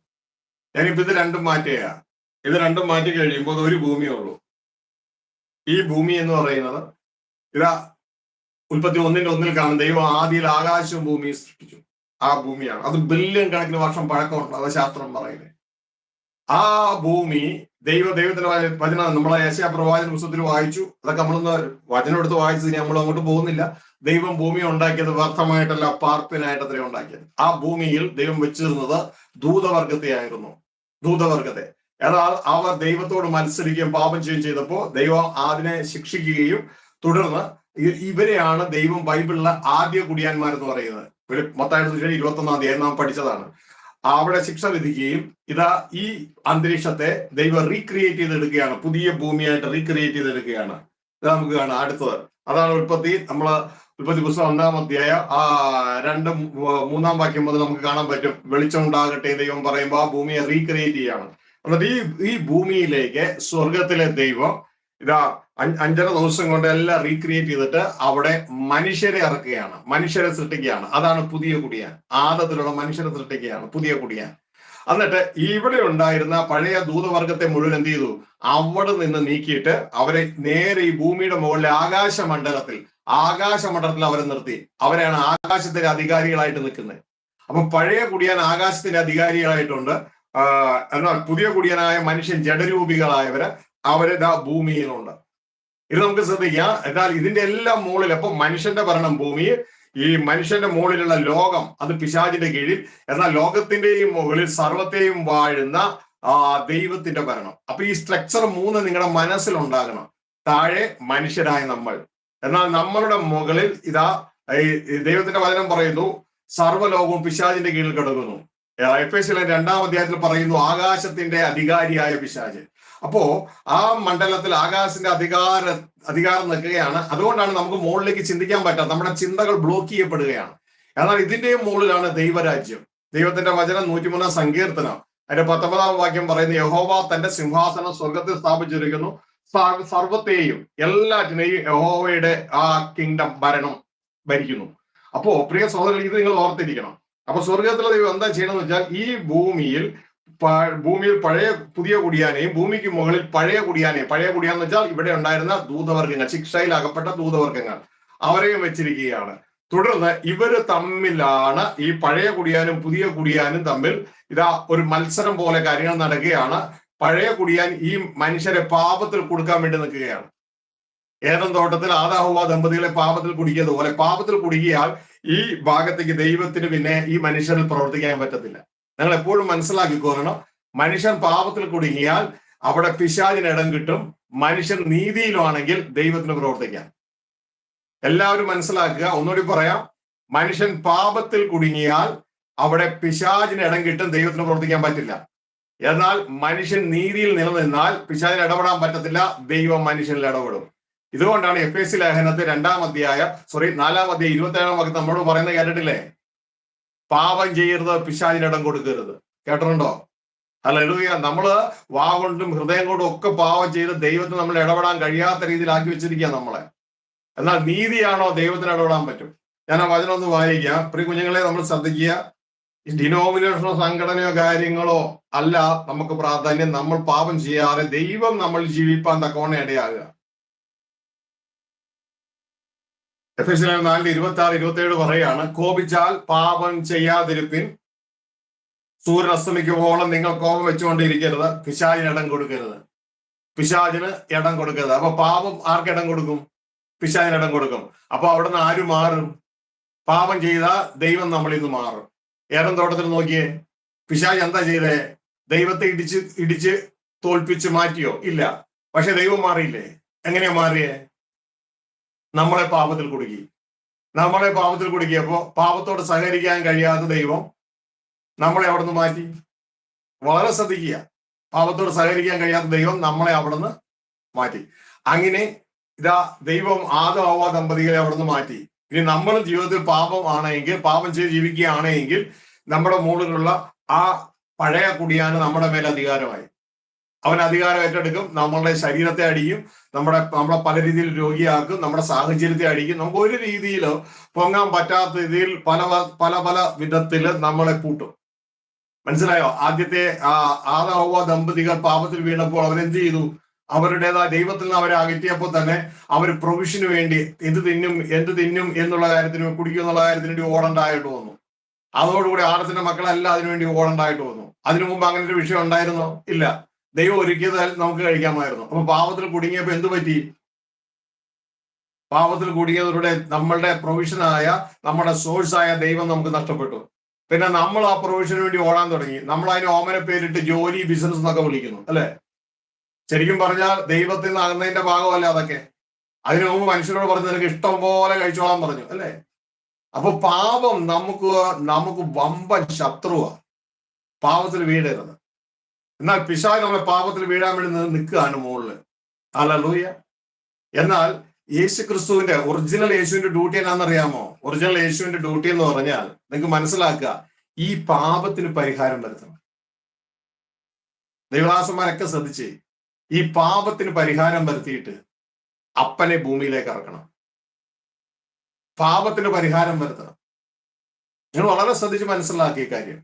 B: ഞാനിപ്പോ ഇത് രണ്ടും മാറ്റി കഴിയുമ്പോൾ ഒരു ഭൂമിയേ ഉള്ളൂ. ഈ ഭൂമി എന്ന് പറയുന്നത് ഇതാ ഉൽപ്പത്തി 1:1 കാണും. ദൈവം ആദിയിൽ ആകാശവും ഭൂമിയും സൃഷ്ടിച്ചു. ആ ഭൂമിയാണ്. അത് ബില്യൺ കണക്കിന് വർഷം പഴക്കമുണ്ട്. അത് ശാസ്ത്രം പറയുന്നത്. ആ ഭൂമി ദൈവത്തിന്റെ വചനം നമ്മളെ യെശയ്യാ പ്രവാചന പുസ്തകത്തിൽ വായിച്ചു. അതൊക്കെ നമ്മളൊന്ന് വചനം എടുത്ത് വായിച്ചത് നമ്മൾ അങ്ങോട്ട് പോകുന്നില്ല. ദൈവം ഭൂമിയെ ഉണ്ടാക്കിയത് വ്യർത്ഥമായിട്ടല്ല, പാർപ്പിനായിട്ട് അത്രയും ഉണ്ടാക്കിയത്. ആ ഭൂമിയിൽ ദൈവം വെച്ചിരുന്നത് ദൂതവർഗത്തെ. എന്നാൽ അവർ ദൈവത്തോട് മത്സരിക്കുകയും പാപം ചെയ്യുകയും ചെയ്തപ്പോൾ ദൈവം അതിനെ ശിക്ഷിക്കുകയും തുടർന്ന് ഇവരെയാണ് ദൈവം ബൈബിളിലെ ആദ്യ കുടിയാന്മാരെന്ന് പറയുന്നത്. മത്തായി 21 നാം പഠിച്ചതാണ്. അവിടെ ശിക്ഷ വിധിക്കുകയും ഇതാ ഈ അന്തരീക്ഷത്തെ ദൈവം റീക്രിയേറ്റ് ചെയ്തെടുക്കുകയാണ്, പുതിയ ഭൂമിയായിട്ട് റീക്രിയേറ്റ് ചെയ്തെടുക്കുകയാണ്. ഇത് നമുക്ക് കാണാം. അടുത്തത് അതാണ് ഉൽപ്പത്തി പുസ്തകം 1-ാം അധ്യായം 2-3 വാക്യം മുതൽ നമുക്ക് കാണാൻ പറ്റും. വെളിച്ചം ഉണ്ടാകട്ടെ ദൈവം പറയുമ്പോൾ ആ ഭൂമിയെ റീക്രിയേറ്റ് ചെയ്യാണ്. എന്നിട്ട് ഈ ഭൂമിയിലേക്ക് സ്വർഗത്തിലെ ദൈവം ഇതാ 5.5 ദിവസം കൊണ്ട് എല്ലാം റീക്രിയേറ്റ് ചെയ്തിട്ട് അവിടെ മനുഷ്യരെ ഇറക്കുകയാണ്, മനുഷ്യരെ സൃഷ്ടിക്കുകയാണ്. അതാണ് പുതിയ കുടിയാൻ. ആദത്തിലുള്ള മനുഷ്യരെ സൃഷ്ടിക്കുകയാണ്, പുതിയ കുടിയാൻ. എന്നിട്ട് ഇവിടെ ഉണ്ടായിരുന്ന പഴയ ദൂതവർഗത്തെ മുഴുവൻ എന്ത് ചെയ്തു? അവിടെ നിന്ന് നീക്കിയിട്ട് അവരെ നേരെ ഈ ഭൂമിയുടെ മുകളിലെ ആകാശമണ്ഡലത്തിൽ അവരെ നിർത്തി. അവരെയാണ് ആകാശത്തിന്റെ അധികാരികളായിട്ട് നിൽക്കുന്നത്. അപ്പൊ പഴയ കുടിയാൻ ആകാശത്തിന്റെ അധികാരികളായിട്ടുണ്ട്. എന്നാൽ പുതിയ കുടിയനായ മനുഷ്യൻ ജഡരൂപികളായവര് അവരിതാ ഭൂമിയിലുണ്ട്. ഇത് നമുക്ക് ശ്രദ്ധിക്കാം. എന്നാൽ ഇതിന്റെ എല്ലാം മുകളിൽ, അപ്പൊ മനുഷ്യന്റെ ഭരണം ഭൂമി, ഈ മനുഷ്യന്റെ മുകളിലുള്ള ലോകം അത് പിശാചിന്റെ കീഴിൽ, എന്നാൽ ലോകത്തിന്റെയും മുകളിൽ സർവത്തെയും വാഴുന്ന ദൈവത്തിന്റെ ഭരണം. അപ്പൊ ഈ സ്ട്രക്ചർ 3 നിങ്ങളുടെ മനസ്സിലുണ്ടാകണം. താഴെ മനുഷ്യരായ നമ്മൾ, എന്നാൽ നമ്മളുടെ മുകളിൽ ഇതാ ദൈവത്തിന്റെ വചനം പറയുന്നു സർവ്വലോകവും പിശാചിന്റെ കീഴിൽ കിടക്കുന്നു. എഫേസ്യരിലെ 2-ാം അധ്യായത്തിൽ പറയുന്നു ആകാശത്തിന്റെ അധികാരിയായ പിശാച്. അപ്പോ ആ മണ്ഡലത്തിൽ ആകാശത്തിന്റെ അധികാരം നിൽക്കുകയാണ്. അതുകൊണ്ടാണ് നമുക്ക് മുകളിലേക്ക് ചിന്തിക്കാൻ പറ്റാത്ത, നമ്മുടെ ചിന്തകൾ ബ്ലോക്ക് ചെയ്യപ്പെടുകയാണ്. എന്നാൽ ഇതിന്റെയും മുകളിലാണ് ദൈവരാജ്യം. ദൈവത്തിന്റെ വചനം 103-ാം സങ്കീർത്തനം അതിന്റെ 19-ാം വാക്യം പറയുന്നു യഹോവ തന്റെ സിംഹാസനം സ്വർഗത്തിൽ സ്ഥാപിച്ചിരിക്കുന്നു, സർവത്തെയും എല്ലാറ്റിനെയും യഹോവയുടെ ആ കിങ്ഡം ഭരിക്കുന്നു. അപ്പോ പ്രിയ സഹോദരൻ, ഇത് നിങ്ങൾ ഓർത്തിരിക്കണം. അപ്പൊ സ്വർഗത്തിലെ ദൈവം എന്താ ചെയ്യണമെന്ന് വെച്ചാൽ ഈ ഭൂമിയിൽ പഴയ പുതിയ കുടിയാനെയും ഭൂമിക്ക് മുകളിൽ പഴയ കുടിയാന്ന് വെച്ചാൽ ഇവിടെ ഉണ്ടായിരുന്ന ദൂതവർഗങ്ങൾ, ശിക്ഷയിൽ അകപ്പെട്ട ദൂതവർഗങ്ങൾ, അവരെയും വെച്ചിരിക്കുകയാണ്. തുടർന്ന് ഇവര് തമ്മിലാണ്, ഈ പഴയ കുടിയാനും പുതിയ കുടിയാനും തമ്മിൽ ഇതാ ഒരു മത്സരം പോലെ കാര്യങ്ങൾ നടക്കുകയാണ്. പഴയ കുടിയാൻ ഈ മനുഷ്യരെ പാപത്തിൽ കൊടുക്കാൻ വേണ്ടി നിൽക്കുകയാണ്. ഏദൻ തോട്ടത്തിൽ ആദാഹവ്വ ദമ്പതികളെ പാപത്തിൽ കുടിക്കിയതുപോലെ പാപത്തിൽ കുടുക്കിയാൽ ഈ ഭാഗത്തേക്ക് ദൈവത്തിന് പിന്നെ ഈ മനുഷ്യരിൽ പ്രവർത്തിക്കാൻ പറ്റത്തില്ല. നിങ്ങൾ എപ്പോഴും മനസ്സിലാക്കിക്കോരണം, മനുഷ്യൻ പാപത്തിൽ കുടുങ്ങിയാൽ അവിടെ പിശാചിന് ഇടം കിട്ടും. മനുഷ്യൻ നീതിയിലാണെങ്കിൽ ദൈവത്തിന് പ്രവർത്തിക്കാം. എല്ലാവരും മനസ്സിലാക്കുക. ഒന്നുകൂടി പറയാം, മനുഷ്യൻ പാപത്തിൽ കുടുങ്ങിയാൽ അവിടെ പിശാചിന് ഇടം കിട്ടും, ദൈവത്തിന് പ്രവർത്തിക്കാൻ പറ്റില്ല. എന്നാൽ മനുഷ്യൻ നീതിയിൽ നിലനിന്നാൽ പിശാചിന് ഇടപെടാൻ പറ്റത്തില്ല, ദൈവം മനുഷ്യനിൽ ഇടപെടും. ഇതുകൊണ്ടാണ് എഫേസ്യ ലേഖനത്തിൽ 4-ാം അധ്യായം 27-ാം വാക്യം നമ്മളോട് പറയുന്നത് കേട്ടിട്ടില്ലേ? പാപം ചെയ്യരുത്, പിശാചിന് ഇടം കൊടുക്കരുത്. കേട്ടിട്ടുണ്ടോ? ഹല്ലേലൂയ. നമ്മള് വാ കൊണ്ടും ഹൃദയം കൊണ്ടും ഒക്കെ പാപം ചെയ്ത് ദൈവത്തിന് നമ്മൾ ഇടപെടാൻ കഴിയാത്ത രീതിയിലാക്കി വെച്ചിരിക്കുക നമ്മളെ. എന്നാൽ നീതിയാണോ ദൈവത്തിന് ഇടപെടാൻ പറ്റും. ഞാൻ ആ വചനം ഒന്ന് വായിക്കാം. പ്രിയ കുഞ്ഞുങ്ങളെ, നമ്മൾ ശ്രദ്ധിക്കുക. ഡിനോമിനേഷനോ സംഘടനയോ കാര്യങ്ങളോ അല്ല നമുക്ക് പ്രാധാന്യം. നമ്മൾ പാപം ചെയ്യാതെ ദൈവം നമ്മൾ ജീവിപ്പാൻ തക്കവണ്ണം ഇടയാകുക. എഫേസ്യർ 4:26-27 പറയാണ്, കോപിച്ചാൽ പാപം ചെയ്യാതിരിപ്പിൻ, സൂര്യൻ അസ്തമിക്കുമ്പോളം നിങ്ങൾ കോപം വെച്ചുകൊണ്ടിരിക്കരുത്, പിശാചിന് ഇടം കൊടുക്കരുത്. അപ്പൊ പാപം ആർക്കിടം കൊടുക്കും? പിശാചിന് ഇടം കൊടുക്കും. അപ്പൊ അവിടുന്ന് ആര് മാറും? പാപം ചെയ്താൽ ദൈവം നമ്മളിൽ നിന്ന് മാറും. ഏദൻ തോട്ടത്തിൽ നോക്കിയേ, പിശാച് എന്താ ചെയ്തേ? ദൈവത്തെ ഇടിച്ച് തോൽപ്പിച്ച് മാറ്റിയോ? ഇല്ല. പക്ഷെ ദൈവം മാറിയില്ലേ? എങ്ങനെയാ മാറിയേ? നമ്മളെ പാപത്തിൽ കുടുക്കിയപ്പോ പാപത്തോട് സഹകരിക്കാൻ കഴിയാത്ത ദൈവം നമ്മളെ അവിടുന്ന് മാറ്റി. വളരെ ശ്രദ്ധിക്കുക. പാപത്തോട് സഹകരിക്കാൻ കഴിയാത്ത ദൈവം നമ്മളെ അവിടുന്ന് മാറ്റി. അങ്ങനെ ഇതാ ദൈവം ആദം ഹവ്വ ദമ്പതികളെ അവിടുന്ന് മാറ്റി. ഇനി നമ്മൾ ജീവിതത്തിൽ പാപം ചെയ്ത് ജീവിക്കുകയാണെങ്കിൽ നമ്മുടെ മുകളിലുള്ള ആ പഴയ കുടിയാന് നമ്മുടെ മേൽ അധികാരമായി. അവൻ അധികാരം ഏറ്റെടുക്കും. നമ്മളുടെ ശരീരത്തെ അടിക്കും, നമ്മളെ പല രീതിയിൽ രോഗിയാക്കും, നമ്മുടെ സാഹചര്യത്തെ അടിക്കും. നമുക്ക് ഒരു രീതിയിലോ പൊങ്ങാൻ പറ്റാത്ത രീതിയിൽ പല പല പല വിധത്തിൽ നമ്മളെ പൂട്ടും. മനസ്സിലായോ? ആദ്യത്തെ ആദം ഹവ്വ ദമ്പതികൾ പാപത്തിൽ വീണപ്പോൾ അവരെന്ത് ചെയ്തു? അവരുടേതായ ദൈവത്തിൽ നിന്ന് അവരെ അകറ്റിയപ്പോൾ തന്നെ അവർ പ്രൊവിഷന് വേണ്ടി എന്ത് തിന്നും എന്നുള്ള കാര്യത്തിന്, കുടിക്കും എന്നുള്ള കാര്യത്തിന് വേണ്ടി ഓടണ്ടായിട്ട് വന്നു. അതോടുകൂടി ആദത്തിന്റെ മക്കളെല്ലാം അതിനുവേണ്ടി ഓടണ്ടായിട്ട് വന്നു. അതിനു മുമ്പ് അങ്ങനെ ഒരു വിഷയം ഉണ്ടായിരുന്നോ? ഇല്ല. ദൈവം ഒരുക്കിയത് നമുക്ക് കഴിക്കാമായിരുന്നു. അപ്പൊ പാപത്തിൽ കുടുങ്ങിയപ്പോ എന്തു പറ്റി? പാപത്തിൽ കുടുങ്ങിയവരുടെ നമ്മളുടെ പ്രൊവിഷനായ, നമ്മുടെ സോഴ്സായ ദൈവം നമുക്ക് നഷ്ടപ്പെട്ടു. പിന്നെ നമ്മൾ ആ പ്രൊവിഷന് വേണ്ടി ഓടാൻ തുടങ്ങി. നമ്മൾ അതിന് ഓമന പേരിട്ട് ജോലി, ബിസിനസ് എന്നൊക്കെ വിളിക്കുന്നു, അല്ലെ? ശരിക്കും പറഞ്ഞാൽ ദൈവത്തിൽ നിന്ന് അകന്നതിന്റെ ഭാഗമല്ല അതൊക്കെ. അതിനു മുമ്പ് മനുഷ്യരോട് പറഞ്ഞു നിനക്ക് ഇഷ്ടം പോലെ കഴിച്ചോളാൻ പറഞ്ഞു, അല്ലെ? അപ്പൊ പാപം നമുക്ക് വമ്പൻ ശത്രുവാ. പാപത്തിൽ വീഴരുത്. എന്നാൽ പിശാച് നമ്മളെ പാപത്തിൽ വീഴാൻ വേണ്ടി നിൽക്കുകയാണ് മുകളില്. ഹല്ലേലൂയ. എന്നാൽ യേശുക്രിസ്തുവിന്റെ യേശുവിന്റെ ഡ്യൂട്ടി എന്നാണെന്നറിയാമോ? ഒറിജിനൽ യേശുവിന്റെ ഡ്യൂട്ടി എന്ന് പറഞ്ഞാൽ നിങ്ങൾക്ക് മനസ്സിലാക്കുക, ഈ പാപത്തിന് പരിഹാരം വരുത്തണം. ദൈവദാസന്മാരൊക്കെ ശ്രദ്ധിച്ചേ, ഈ പാപത്തിന് പരിഹാരം വരുത്തിയിട്ട് അപ്പനെ ഭൂമിയിലേക്ക് ഇറക്കണം. പാപത്തിന് പരിഹാരം വരുത്തണം. നിങ്ങൾ വളരെ ശ്രദ്ധിച്ച് മനസ്സിലാക്കിയ കാര്യം.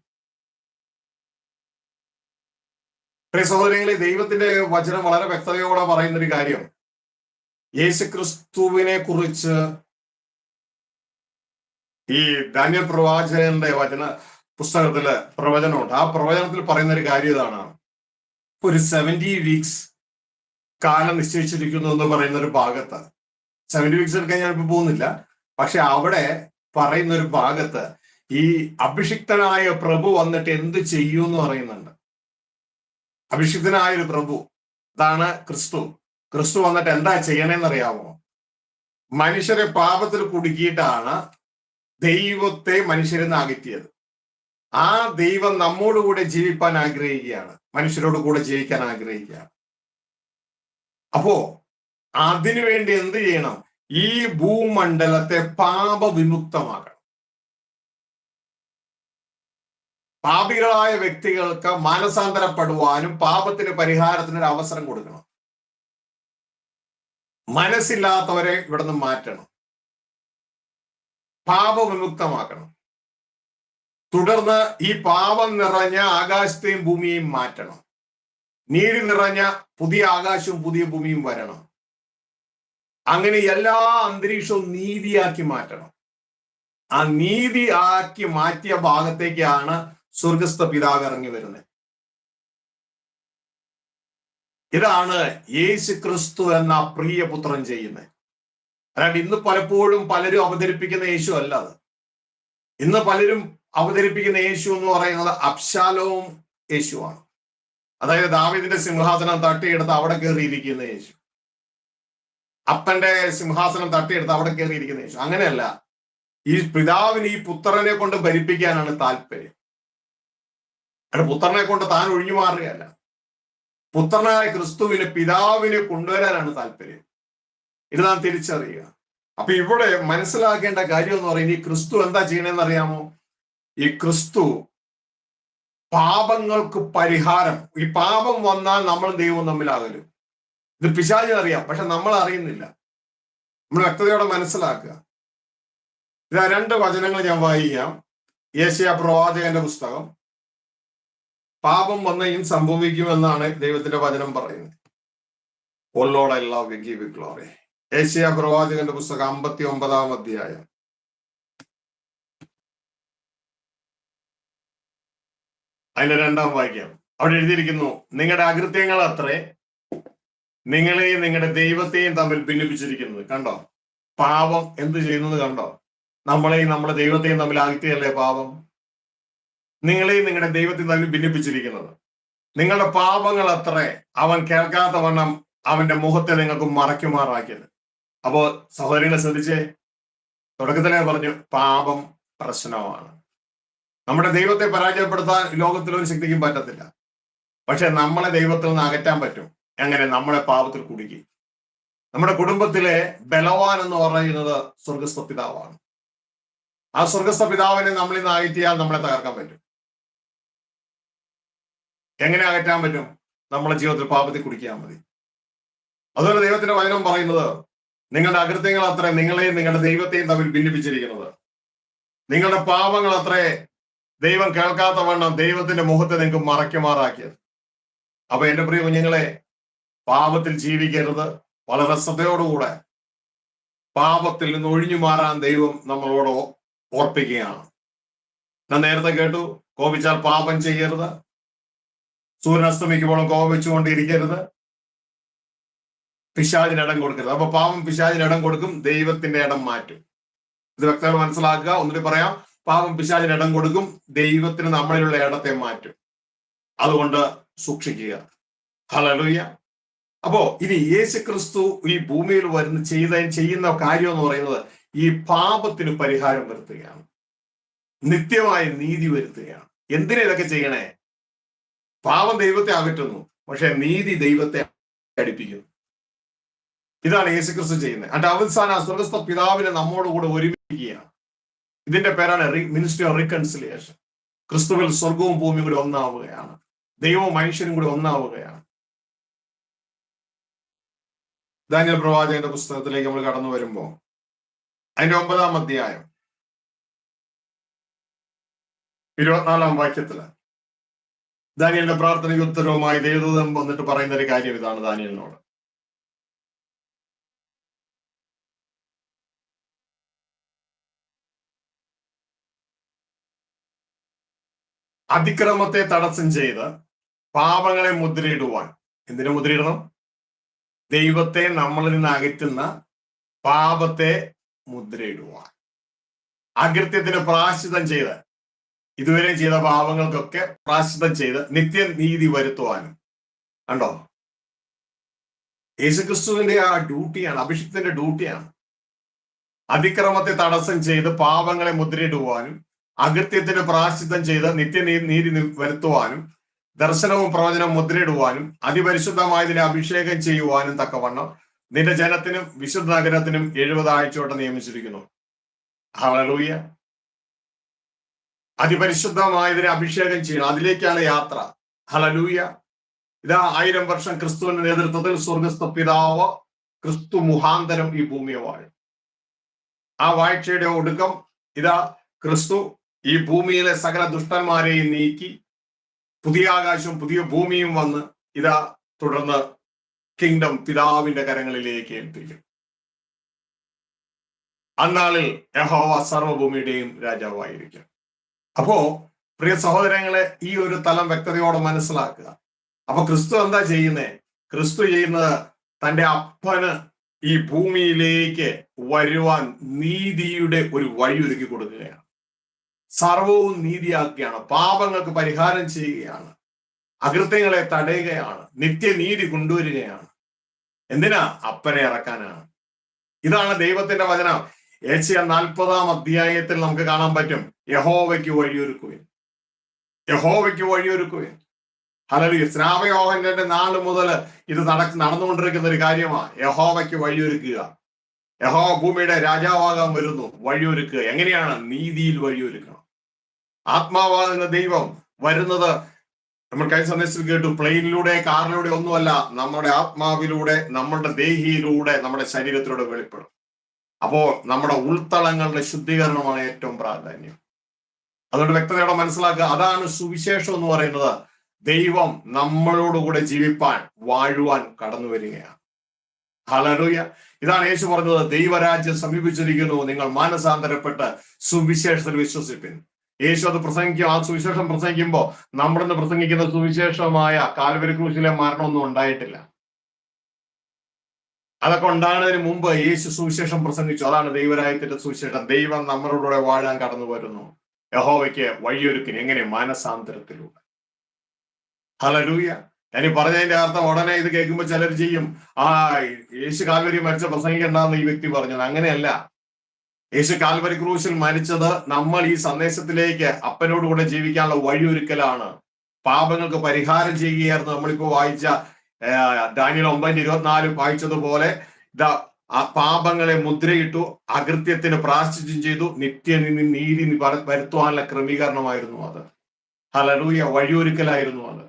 B: പ്രിയ സഹോദരങ്ങളെ, ദൈവത്തിന്റെ വചനം വളരെ വ്യക്തതയോടെ പറയുന്ന ഒരു കാര്യം, യേശുക്രിസ്തുവിനെ കുറിച്ച് ഈ ദാനിയേൽ പ്രവാചകന്റെ പുസ്തകത്തില് പ്രവചനമുണ്ട്. ആ പ്രവചനത്തിൽ പറയുന്ന ഒരു കാര്യം ഇതാണ്: ഒരു 70 വീക്സ് കാലം നിശ്ചയിച്ചിരിക്കുന്നു എന്ന് പറയുന്ന ഒരു ഭാഗത്ത്, 70 വീക്സ് എടുക്കാൻ ഞാനിപ്പോ പോകുന്നില്ല, പക്ഷെ അവിടെ പറയുന്ന ഒരു ഭാഗത്ത് ഈ അഭിഷിക്തനായ പ്രഭു വന്നിട്ട് എന്ത് ചെയ്യൂ എന്ന് പറയുന്നുണ്ട്. അഭിഷിക്തനായ ഒരു പ്രഭു, അതാണ് ക്രിസ്തു വന്നിട്ട് എന്താ ചെയ്യണേന്നറിയാമോ? മനുഷ്യരെ പാപത്തിൽ കുടുക്കിയിട്ടാണ് ദൈവത്തെ മനുഷ്യരിൽ നിന്ന് അകറ്റിയത്. ആ ദൈവം നമ്മോടുകൂടെ ജീവിപ്പാൻ ആഗ്രഹിക്കുകയാണ്, മനുഷ്യരോട് കൂടെ ജീവിക്കാൻ ആഗ്രഹിക്കുകയാണ്. അപ്പോ അതിനുവേണ്ടി എന്ത് ചെയ്യണം? ഈ ഭൂമണ്ഡലത്തെ പാപവിമുക്തമാക്കണം. പാപികളായ വ്യക്തികൾക്ക് മാനസാന്തരപ്പെടുവാനും പാപത്തിന് പരിഹാരത്തിന് ഒരു അവസരം കൊടുക്കണം. മനസ്സില്ലാത്തവരെ ഇവിടുന്ന് മാറ്റണം, പാപവിമുക്തമാക്കണം. തുടർന്ന് ഈ പാപം നിറഞ്ഞ ആകാശത്തെയും ഭൂമിയെയും മാറ്റണം. നീതി നിറഞ്ഞ പുതിയ ആകാശവും പുതിയ ഭൂമിയും വരണം. അങ്ങനെ എല്ലാ അന്തരീക്ഷവും നീതിയാക്കി മാറ്റണം. ആ നീതി ആക്കി മാറ്റിയ ഭാഗത്തേക്കാണ് സ്വർഗസ്ഥ പിതാവ് ഇറങ്ങി വരുന്നത്. ഇതാണ് യേശു ക്രിസ്തു എന്ന പ്രിയപുത്രൻ ചെയ്യുന്നത്. അല്ലാണ്ട് ഇന്ന് പലപ്പോഴും പലരും അവതരിപ്പിക്കുന്ന യേശു അല്ല അത്. ഇന്ന് പലരും അവതരിപ്പിക്കുന്ന യേശു എന്ന് പറയുന്നത് അബ്ശാലോം യേശുവാണ്. അതായത് ദാവീദിന്റെ സിംഹാസനം തട്ടിയെടുത്ത് അവിടെ കയറിയിരിക്കുന്ന യേശു, അപ്പന്റെ സിംഹാസനം തട്ടിയെടുത്ത് അവിടെ കയറിയിരിക്കുന്ന യേശു. അങ്ങനെയല്ല. ഈ പിതാവിന് ഈ പുത്രനെ കൊണ്ട് ഭരിപ്പിക്കാനാണ് താല്പര്യം. അവിടെ പുത്രനെ കൊണ്ട് താൻ ഒഴിഞ്ഞു മാറുകയല്ല. പുത്രനായ ക്രിസ്തുവിന് പിതാവിനെ കൊണ്ടുവരാനാണ് താല്പര്യം. ഇത് നാം തിരിച്ചറിയുക. അപ്പൊ ഇവിടെ മനസ്സിലാക്കേണ്ട കാര്യം എന്ന് പറയുന്നത്, ഈ ക്രിസ്തു എന്താ ചെയ്യണമെന്ന് അറിയാമോ? ഈ ക്രിസ്തു പാപങ്ങൾക്ക് പരിഹാരം. ഈ പാപം വന്നാൽ നമ്മൾ ദൈവവും തമ്മിലാകലും. ഇത് പിശാചിന് അറിയാം, പക്ഷെ നമ്മൾ അറിയുന്നില്ല. നമ്മൾ വ്യക്തതയോടെ മനസ്സിലാക്കുക. ഇതാ 2 വചനങ്ങൾ ഞാൻ വായിക്കാം. യെശയ്യാ പ്രവാചകന്റെ പുസ്തകം. പാപം വന്നെയും സംഭവിക്കുമെന്നാണ് ദൈവത്തിന്റെ വചനം പറയുന്നത്. O Lord, I love you, give you glory. യെശയ്യാ പ്രവാചകന്റെ പുസ്തകം 59-ാം അധ്യായം. അതിന്റെ 2-ാം വാക്യം. അവിടെ എഴുതിയിരിക്കുന്നു, നിങ്ങളുടെ അകൃത്യങ്ങൾ അത്രേ നിങ്ങളെയും നിങ്ങളുടെ ദൈവത്തെയും തമ്മിൽ ഭിന്നിപ്പിച്ചിരിക്കുന്നത്. കണ്ടോ? പാപം എന്ത് ചെയ്യുന്നത് കണ്ടോ? നമ്മളെയും നമ്മുടെ ദൈവത്തെയും തമ്മിൽ അകറ്റിയല്ലേ പാപം? നിങ്ങളെയും നിങ്ങളുടെ ദൈവത്തെയും തമ്മിൽ ഭിന്നിപ്പിച്ചിരിക്കുന്നത്. നിങ്ങളുടെ പാപങ്ങൾ അത്രേ അവൻ കേൾക്കാത്ത വണ്ണം അവന്റെ മുഖത്തെ നിങ്ങൾക്ക് മറയ്ക്കുമാറാക്കിയത്. അപ്പോ സഹോദരങ്ങളെ ശ്രദ്ധിച്ചേ, തുടക്കത്തിലേ പറഞ്ഞു പാപം പ്രശ്നമാണ്. നമ്മുടെ ദൈവത്തെ പരാജയപ്പെടുത്താൻ ലോകത്തിൽ ഒരു ശക്തിക്കും പറ്റത്തില്ല. പക്ഷെ നമ്മളെ ദൈവത്തിൽ നിന്ന് അകറ്റാൻ പറ്റും. എങ്ങനെ? നമ്മളെ പാപത്തിൽ കുടുക്കി. നമ്മുടെ കുടുംബത്തിലെ ബലവാൻ എന്ന് പറയുന്നത് സ്വർഗസ്ഥ പിതാവാണ്. ആ സ്വർഗസ്ഥ പിതാവിനെ നമ്മളിൽ നിന്ന് അകറ്റിയാൽ നമ്മളെ തകർക്കാൻ പറ്റും. എങ്ങനെ അകറ്റാൻ പറ്റും? നമ്മളെ ജീവിതത്തിൽ പാപത്തിൽ കുടിക്കാൻ മതി. അതുപോലെ ദൈവത്തിന്റെ വചനം പറയുന്നത്, നിങ്ങളുടെ അകൃത്യങ്ങൾ അത്രേ നിങ്ങളെയും നിങ്ങളുടെ ദൈവത്തെയും തമ്മിൽ ഭിന്നിപ്പിച്ചിരിക്കുന്നത്. നിങ്ങളുടെ പാപങ്ങൾ അത്രേ ദൈവം കേൾക്കാത്ത വണ്ണം ദൈവത്തിന്റെ മുഖത്തെ നിങ്ങൾക്ക് മറയ്ക്കുമാറാക്കിയത്. അപ്പൊ എന്റെ പ്രിയ കുഞ്ഞുങ്ങളെ, പാപത്തിൽ ജീവിക്കരുത്. വളരെ ശ്രദ്ധയോടുകൂടെ പാപത്തിൽ നിന്ന് ഒഴിഞ്ഞു മാറാൻ ദൈവം നമ്മളോട് ഓർപ്പിക്കുകയാണ്. ഞാൻ നേരത്തെ കേട്ടു, കോപിച്ചാൽ പാപം ചെയ്യരുത്, സൂര്യൻ അസ്തമിക്കുമ്പോഴും കോപിച്ചുകൊണ്ടിരിക്കരുത്, പിശാചിന് ഇടം കൊടുക്കരുത്. അപ്പൊ പാപം പിശാചിന് ഇടം കൊടുക്കും, ദൈവത്തിന്റെ ഇടം മാറ്റും. ഇത് വ്യക്തമായി മനസ്സിലാക്കുക. ഒന്നിട്ട് പറയാം, പാപം പിശാചിന് ഇടം കൊടുക്കും, ദൈവത്തിന് നമ്മളിലുള്ള ഇടത്തെ മാറ്റും. അതുകൊണ്ട് സൂക്ഷിക്കുക. ഹല്ലേലൂയ. അപ്പോ ഇനി യേശു ക്രിസ്തു ഈ ഭൂമിയിൽ ചെയ്യുന്ന കാര്യം എന്ന് പറയുന്നത് ഈ പാപത്തിന് പരിഹാരം വരുത്തുകയാണ്, നിത്യമായ നീതി വരുത്തുകയാണ്. എന്തിനാ ഇതൊക്കെ ചെയ്യണേ? പാപം ദൈവത്തെ അകറ്റുന്നു, പക്ഷെ നീതി ദൈവത്തെ അടുപ്പിക്കുന്നു. ഇതാണ് യേശു ക്രിസ്തു ചെയ്യുന്നത്. അതിന്റെ അവസാന സ്വർഗസ്ഥ പിതാവിനെ നമ്മോടുകൂടെ ഒരുമിപ്പിക്കുകയാണ്. ഇതിന്റെ പേരാണ് മിനിസ്ട്രി ഓഫ് റീകൺസിലിയേഷൻ. ക്രിസ്തുവിൽ സ്വർഗവും ഭൂമിയും കൂടി ഒന്നാവുകയാണ്, ദൈവവും മനുഷ്യനും കൂടി ഒന്നാവുകയാണ്. ദാനിയേൽ പ്രവാചകന്റെ പുസ്തകത്തിലേക്ക് നമ്മൾ കടന്നു വരുമ്പോൾ അതിന്റെ 9-ാം അധ്യായം 24-ാം വാക്യത്തില് ദാനിയേലിന്റെ പ്രാർത്ഥനയ്ക്ക് ഉത്തരവുമായി ദേവദൂതൻ വന്നിട്ട് പറയുന്ന ഒരു കാര്യം ഇതാണ് ദാനിയേലിനോട്. അതിക്രമത്തെ തടസ്സം ചെയ്ത് പാപങ്ങളെ മുദ്രയിടുവാൻ. എന്തിനു മുദ്രയിടണം? ദൈവത്തെ നമ്മളിൽ നിന്ന് അകറ്റുന്ന പാപത്തെ മുദ്രയിടുവാൻ. അകൃത്യത്തിന് പ്രായശ്ചിത്തം ചെയ്ത്, ഇതുവരെ ചെയ്ത പാപങ്ങൾക്കൊക്കെ പ്രായശ്ചിത്തം ചെയ്ത് നിത്യനീതി വരുത്തുവാനും. കണ്ടോ? യേശുക്രിസ്തുവിന്റെ ആ ഡ്യൂട്ടിയാണ്, അഭിഷിക്തന്റെ ഡ്യൂട്ടിയാണ്. അതിക്രമത്തെ തടസ്സം ചെയ്ത് പാപങ്ങളെ മുദ്രയിടുവാനും, അകൃത്യത്തിന് പ്രായശ്ചിത്തം ചെയ്ത് നിത്യനീതി വരുത്തുവാനും, ദർശനവും പ്രവചനവും മുദ്രയിടുവാനും, അതിപരിശുദ്ധമായതിനെ അഭിഷേകം ചെയ്യുവാനും തക്കവണ്ണം നിന്റെ ജനത്തിനും വിശുദ്ധ നഗരത്തിനും 70 ആഴ്ചയോടെ നിയമിച്ചിരിക്കുന്നു. ഹല്ലേലൂയ. അതിപരിശുദ്ധമായതിനെ അഭിഷേകം ചെയ്യണം, അതിലേക്കാണ് യാത്ര. ഹല്ലേലൂയ. ഇതാ 1000 വർഷം ക്രിസ്തുവിന്റെ നേതൃത്വത്തിൽ സ്വർഗസ്ഥ പിതാവ് ക്രിസ്തു മുഖാന്തരം ഈ ഭൂമിയെ വാഴും. ആ വാഴ്ചയുടെ ഒടുക്കം ഇതാ ക്രിസ്തു ഈ ഭൂമിയിലെ സകല ദുഷ്ടന്മാരെയും നീക്കി പുതിയ ആകാശവും പുതിയ ഭൂമിയും വന്ന് ഇതാ തുടർന്ന് കിങ്ഡം പിതാവിന്റെ കരങ്ങളിലേക്ക് ഏൽപ്പിക്കും. അന്നാളിൽ യഹോവ സർവ്വഭൂമിയുടെയും രാജാവായിരിക്കും. അപ്പോ പ്രിയ സഹോദരങ്ങളെ, ഈ ഒരു തലം വ്യക്തതയോടെ മനസ്സിലാക്കുക. അപ്പൊ ക്രിസ്തു എന്താ ചെയ്യുന്നേ? ക്രിസ്തു ചെയ്യുന്നത് തന്റെ അപ്പന് ഈ ഭൂമിയിലേക്ക് വരുവാൻ നീതിയുടെ ഒരു വഴി ഒരുക്കി കൊടുക്കുകയാണ്. സർവവും നീതിയാക്കുകയാണ്, പാപങ്ങൾക്ക് പരിഹാരം ചെയ്യുകയാണ്, അകൃത്യങ്ങളെ തടയുകയാണ്, നിത്യനീതി കൊണ്ടുവരികയാണ്. എന്തിനാ? അപ്പനെ ഇറക്കാനാണ്. ഇതാണ് ദൈവത്തിന്റെ വചനം. ഏശയ്യാ 40-ാം അധ്യായത്തിൽ നമുക്ക് കാണാൻ പറ്റും, യഹോവയ്ക്ക് വഴിയൊരുക്കുവിൻ, യഹോവയ്ക്ക് വഴിയൊരുക്കുവിൻ. ഹല്ലേലൂയ. സ്നാപയോഹന്നാന്റെ നാൾ മുതൽ ഇത് നടന്നുകൊണ്ടിരിക്കുന്ന ഒരു കാര്യമാണ്. യഹോവയ്ക്ക് വഴിയൊരുക്കുക. യഹോവ ഭൂമിയുടെ രാജാവാകാൻ വരുന്നു, വഴിയൊരുക്കുക. എങ്ങനെയാണ്? നീതിയിൽ വഴിയൊരുക്കണം. ആത്മാവാകുന്ന ദൈവം വരുന്നത് നമ്മൾ കഴിഞ്ഞ സന്ദേശത്തിൽ കേട്ടു, പ്ലെയിനിലൂടെ കാറിലൂടെ ഒന്നുമല്ല, നമ്മുടെ ആത്മാവിലൂടെ, നമ്മുടെ ദേഹിയിലൂടെ, നമ്മുടെ ശരീരത്തിലൂടെ വെളിപ്പെടും. അപ്പോ നമ്മുടെ ഉൾത്തളങ്ങളുടെ ശുദ്ധീകരണമാണ് ഏറ്റവും പ്രാധാന്യം. അതുകൊണ്ട് വ്യക്തതയോടെ മനസ്സിലാക്കുക. അതാണ് സുവിശേഷം എന്ന് പറയുന്നത്. ദൈവം നമ്മളോടുകൂടെ ജീവിപ്പാൻ, വാഴുവാൻ കടന്നു വരികയാണ്. ഹല്ലേലൂയ. ഇതാണ് യേശു പറഞ്ഞത്, ദൈവരാജ്യം സമീപിച്ചിരിക്കുന്നു, നിങ്ങൾ മാനസാന്തരപ്പെട്ട് സുവിശേഷത്തിൽ വിശ്വസിപ്പിൻ. യേശു അത് പ്രസംഗിക്കും. ആ സുവിശേഷം പ്രസംഗിക്കുമ്പോൾ നമ്മളിന്ന് പ്രസംഗിക്കുന്ന സുവിശേഷമായ കാൽവരി ക്രൂശിലെ മരണമൊന്നും ഉണ്ടായിട്ടില്ല. അതൊക്കെ ഉണ്ടാകുന്നതിന് മുമ്പ് യേശു സുവിശേഷം പ്രസംഗിച്ചു. അതാണ് ദൈവരാജ്യത്തിന്റെ സുവിശേഷം. ദൈവം നമ്മളോടുകൂടെ വാഴാൻ കടന്നു വരുന്നു. യഹോവയ്ക്ക് വഴിയൊരുക്കിന്. എങ്ങനെ? മാനസാന്തരത്തിലൂടെ. ഹല്ലേലൂയ. ഞാനീ പറഞ്ഞതിന്റെ അർത്ഥം ഉടനെ ഇത് കേൾക്കുമ്പോൾ ചിലർ ചെയ്യും, യേശു കാൽവരി മരിച്ച പ്രസംഗിക്കണ്ടെന്ന് ഈ വ്യക്തി പറഞ്ഞത്. അങ്ങനെയല്ല. യേശു കാൽവരി ക്രൂശിൽ മരിച്ചത് നമ്മൾ ഈ സന്ദേശത്തിലേക്ക് അപ്പനോടുകൂടെ ജീവിക്കാനുള്ള വഴിയൊരുക്കലാണ്. പാപങ്ങൾക്ക് പരിഹാരം ചെയ്യുകയായിരുന്നു. നമ്മളിപ്പോ വായിച്ച ദാനിയേൽ 9:24 വായിച്ചതുപോലെ ഇതാ ആ പാപങ്ങളെ മുദ്രയിട്ടു, അകൃത്യത്തിന് പ്രായശ്ചിത്തം ചെയ്തു, നീതി വരുത്തുവാനുള്ള ക്രമീകരണമായിരുന്നു അത്. ഹല്ലേലൂയ, വഴിയൊരുക്കലായിരുന്നു അത്.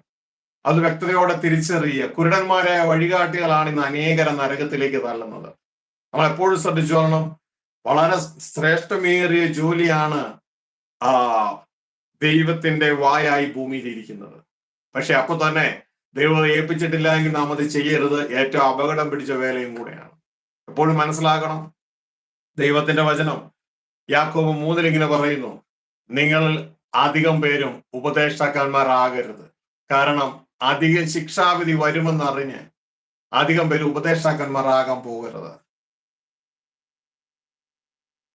B: അത് വ്യക്തതയോടെ തിരിച്ചറിയുക. കുരുടന്മാരായ വഴികാട്ടികളാണ് ഇന്ന് അനേകരെ നരകത്തിലേക്ക് തള്ളുന്നത്. നമ്മൾ എപ്പോഴും ശ്രദ്ധിച്ചോളണം. വളരെ ശ്രേഷ്ഠമേറിയ ജോലിയാണ് ആ ദൈവത്തിന്റെ വായായി ഭൂമിയിൽ ഇരിക്കുന്നത്. പക്ഷെ അപ്പൊ തന്നെ ദൈവം ഏൽപ്പിച്ചിട്ടില്ല എങ്കിൽ നാം അത് ചെയ്യരുത്. ഏറ്റവും അപകടം പിടിച്ച വേലയും കൂടെയാണ്. എപ്പോഴും മനസ്സിലാക്കണം, ദൈവത്തിന്റെ വചനം യാക്കോബ് 3 ഇങ്ങനെ പറയുന്നു, നിങ്ങൾ അധികം പേരും ഉപദേഷ്ടാക്കന്മാരാകരുത്. കാരണം അധിക ശിക്ഷാവിധി വരുമെന്നറിഞ്ഞ് അധികം പേര് ഉപദേഷ്ടാക്കന്മാരാകാൻ പോകരുത്.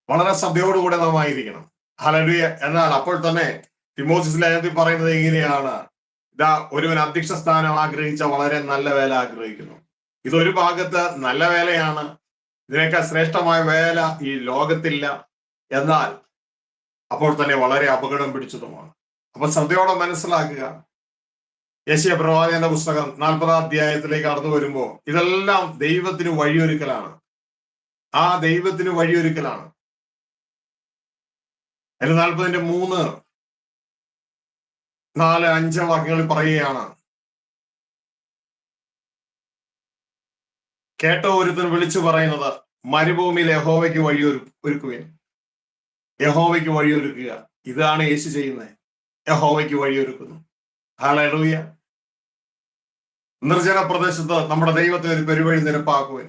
B: വളരെ ശ്രദ്ധയോടുകൂടെ നാം ആയിരിക്കണം. ഹല്ലേലൂയ. എന്നാൽ അപ്പോൾ തന്നെ തിമോഥെയോസിലെ ലേഖനത്തിൽ പറയുന്നത് ഇങ്ങനെയാണ്, ഇതാ ഒരുവൻ അധ്യക്ഷ സ്ഥാനം ആഗ്രഹിച്ച വളരെ നല്ല വേല ആഗ്രഹിക്കുന്നു. ഇതൊരു ഭാഗത്ത് നല്ല വേലയാണ്, ഇതിനേക്കാൾ ശ്രേഷ്ഠമായ വേല ഈ ലോകത്തില്ല. എന്നാൽ അപ്പോൾ തന്നെ വളരെ അപകടം പിടിച്ചതുമാണ്. അപ്പൊ ശ്രദ്ധയോടെ മനസ്സിലാക്കുക. യെശയ്യാ പ്രവാചകന്റെ പുസ്തകം 40-ാം അധ്യായത്തിലേക്ക് കടന്നു വരുമ്പോ ഇതെല്ലാം ദൈവത്തിന് വഴിയൊരുക്കലാണ്. ആ ദൈവത്തിന് വഴിയൊരുക്കലാണ്. അതിൽ 40-ന്റെ 3, 4, 5 വാക്യങ്ങളിൽ പറയുകയാണ്, കേട്ടോ ഒരുത്തൻ വിളിച്ചു പറയുന്നത്, മരുഭൂമിയിൽ യഹോവയ്ക്ക് ഒരുക്കുവിൻ. യഹോവയ്ക്ക് വഴിയൊരുക്കുക. ഇതാണ് യേശു ചെയ്യുന്നത്. യഹോവയ്ക്ക് വഴിയൊരുക്കുന്നു. ഹല്ലേലൂയ. നിർജ്ജന പ്രദേശത്ത് നമ്മുടെ ദൈവത്തിന് ഒരു പെരുവഴി നിരപ്പാക്കുവിൻ.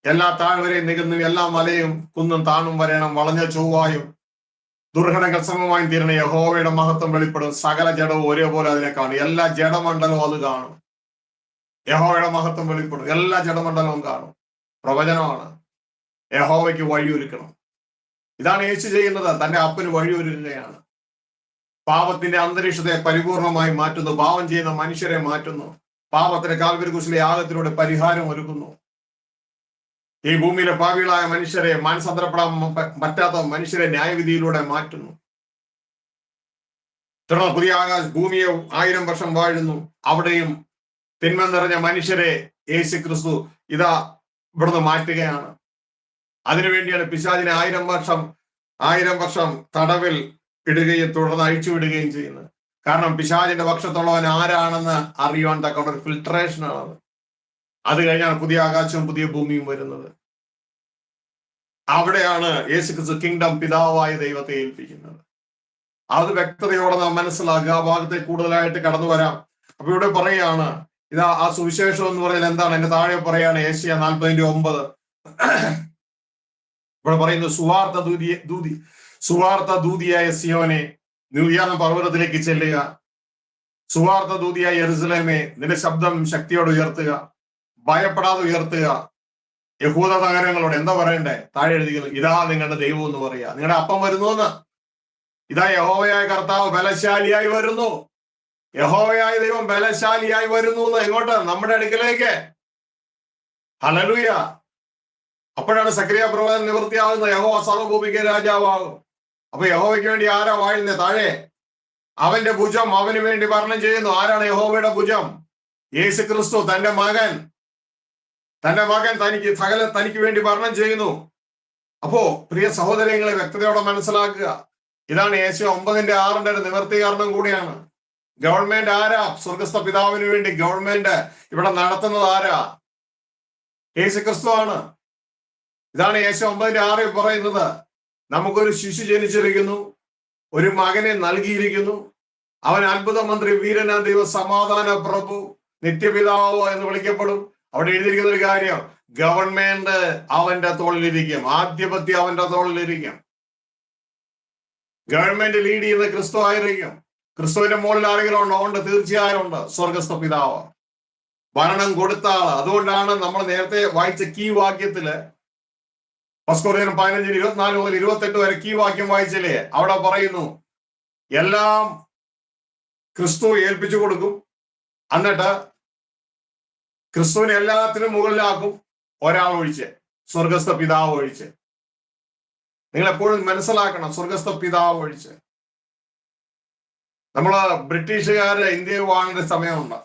B: എല്ലാ താഴ്വരയും നികന്നും എല്ലാ മലയും കുന്നും താണും വരേണം. വളഞ്ഞ ചൊവ്വായും ദുർഘടങ്ങൾ സമമായും തീരണ. യഹോവയുടെ മഹത്വം വെളിപ്പെടും. സകല ജഡവും ഒരേപോലെ അതിനെ കാണും. എല്ലാ ജഡമണ്ഡലവും അത് കാണും. യഹോവയുടെ മഹത്വം വെളിപ്പെടും. എല്ലാ ജഡമണ്ഡലവും കാണും. പ്രവചനമാണ്. യഹോവയ്ക്ക് വഴിയൊരുക്കണം. ഇതാണ് യേശു ചെയ്യുന്നത്. തന്റെ അപ്പന് വഴിയൊരുക്കുകയാണ്. പാപത്തിന്റെ അന്തരീക്ഷത്തെ പരിപൂർണമായി മാറ്റുന്നു. പാപം ചെയ്യുന്ന മനുഷ്യരെ മാറ്റുന്നു. പാപത്തിന് കാൽവരി ക്രൂശിലെ യാഗത്തിലൂടെ പരിഹാരം ഒരുക്കുന്നു. ഈ ഭൂമിയിലെ പാപികളായ മനുഷ്യരെ, മാനസാന്തരപ്പെടാൻ പറ്റാത്ത മനുഷ്യരെ ന്യായവിധിയിലൂടെ മാറ്റുന്നു. തുടർന്ന് പുതിയ ഭൂമിയെ 1000 വർഷം വാഴുന്നു. അവിടെയും തിന്മ നിറഞ്ഞ മനുഷ്യരെ യേശു ക്രിസ്തു ഇതാ ഇവിടുന്ന് മാറ്റുകയാണ്. അതിനുവേണ്ടിയാണ് പിശാചിനെ 1000 വർഷം തടവിൽ ഇടുകയും തുടർന്ന് അഴിച്ചുവിടുകയും ചെയ്യുന്നത്. കാരണം പിശാചിന്റെ പക്ഷത്തുള്ളവൻ ആരാണെന്ന് അറിയുവാൻ തക്ക ഒരു ഫിൽട്രേഷൻ ആണ്. അത് കഴിഞ്ഞാണ് പുതിയ ആകാശവും പുതിയ ഭൂമിയും വരുന്നത്. അവിടെയാണ് യേശു ക്രിസ്തു കിങ്ഡം പിതാവായ ദൈവത്തെ ഏൽപ്പിക്കുന്നത്. അത് വ്യക്തതയോടെ നാം മനസ്സിലാക്കുക. ആ ഭാഗത്തെ കൂടുതലായിട്ട് കടന്നു വരാം. അപ്പൊ ഇവിടെ പറയുകയാണ്, ഇതാ ആ സുവിശേഷം എന്ന് പറയുന്നത് എന്താണ്? എന്റെ താഴെ പറയാണ് യെശയ്യാ 40:9. ഇവിടെ പറയുന്നു, സുവാർത്ത ദൂതിയായ സിയോനെ, നീ ഉയർന്ന പർവ്വതത്തിലേക്ക് ചെല്ലുക. സുവാർത്ത ദൂതിയായ യെരൂശലേമേ, നിന്റെ ശബ്ദം ശക്തിയോടെ ഉയർത്തുക, ഭയപ്പെടാതെ ഉയർത്തുക. യഹൂദ നഗരങ്ങളോട് എന്താ പറയണ്ടേ? താഴെ എഴുതിക്കുന്നു, ഇതാ നിങ്ങളുടെ ദൈവം എന്ന് പറയാ. നിങ്ങളുടെ അപ്പം വരുന്നു എന്ന്. ഇതാ യഹോവയായ കർത്താവ് ബലശാലിയായി വരുന്നു. യഹോവയായ ദൈവം ബലശാലിയായി വരുന്നു എന്ന്. എങ്ങോട്ട്? നമ്മുടെ അടുക്കലേക്ക്. ഹല്ലേലൂയ. അപ്പോഴാണ് സക്രിയ പ്രവചനം നിവൃത്തിയാകുന്നത്. യഹോവ സർവ്വഭൂമിക്ക് രാജാവാകും. അപ്പൊ യഹോവയ്ക്ക് വേണ്ടി ആരാ വാഴുന്നത്? താഴെ അവന്റെ ഭുജം അവന് വേണ്ടി വർണ്ണം ചെയ്യുന്നു. ആരാണ് യഹോവയുടെ ഭുജം? യേശു ക്രിസ്തു. തന്റെ മകൻ തനിക്ക് വേണ്ടി വർണ്ണം ചെയ്യുന്നു. അപ്പോ പ്രിയ സഹോദരങ്ങളെ, വ്യക്തതയോടെ മനസ്സിലാക്കുക. ഇതാണ് യേശു 9:6 നിവർത്തീകരണം കൂടിയാണ്. ഗവൺമെന്റ് ആരാ? സ്വർഗസ്ഥ പിതാവിന് വേണ്ടി ഗവൺമെന്റ് ഇവിടെ നടത്തുന്നത് ആരാ? യേശു ക്രിസ്തു ആണ്. ഇതാണ് യേശു 9:6 പറയുന്നത്. നമുക്കൊരു ശിശു ജനിച്ചിരിക്കുന്നു, ഒരു മകനെ നൽകിയിരിക്കുന്നു. അവൻ അത്ഭുത മന്ത്രി, വീരനാ ദൈവ, സമാധാന പ്രഭു, നിത്യപിതാവ് എന്ന് വിളിക്കപ്പെടും. അവിടെ എഴുതിയിരിക്കുന്ന ഒരു കാര്യം, ഗവൺമെന്റ് അവന്റെ തോളിലിരിക്കും, ആധിപത്യം അവന്റെ തോളിലിരിക്കും. ഗവൺമെന്റ് ലീഡ് ചെയ്യുന്ന ക്രിസ്തു ആയിരിക്കും. ക്രിസ്തുവിന്റെ മുകളിൽ ആരെങ്കിലും ഉണ്ടോ? ഉണ്ട്, തീർച്ചയായും ഉണ്ട്. സ്വർഗസ്ഥ പിതാവ് ഭരണം കൊടുത്ത ആള്. അതുകൊണ്ടാണ് നമ്മൾ നേരത്തെ വായിച്ച കീ വാക്യത്തില് 1 Corinthians 15:24 മുതൽ 28 വരെ കീ വാക്യം വായിച്ചില്ലേ? അവിടെ പറയുന്നു, എല്ലാം ക്രിസ്തു ഏൽപ്പിച്ചു കൊടുക്കും. എന്നിട്ട് ക്രിസ്തുവിനെ എല്ലാത്തിനും മുകളിലാക്കും, ഒരാൾ ഒഴിച്ച്, സ്വർഗസ്ഥ പിതാവ് ഒഴിച്ച്. നിങ്ങൾ എപ്പോഴും മനസ്സിലാക്കണം, സ്വർഗസ്ഥ പിതാവ് ഒഴിച്ച്. നമ്മള് ബ്രിട്ടീഷുകാര് ഇന്ത്യയിൽ വാങ്ങുന്ന സമയമുണ്ട്.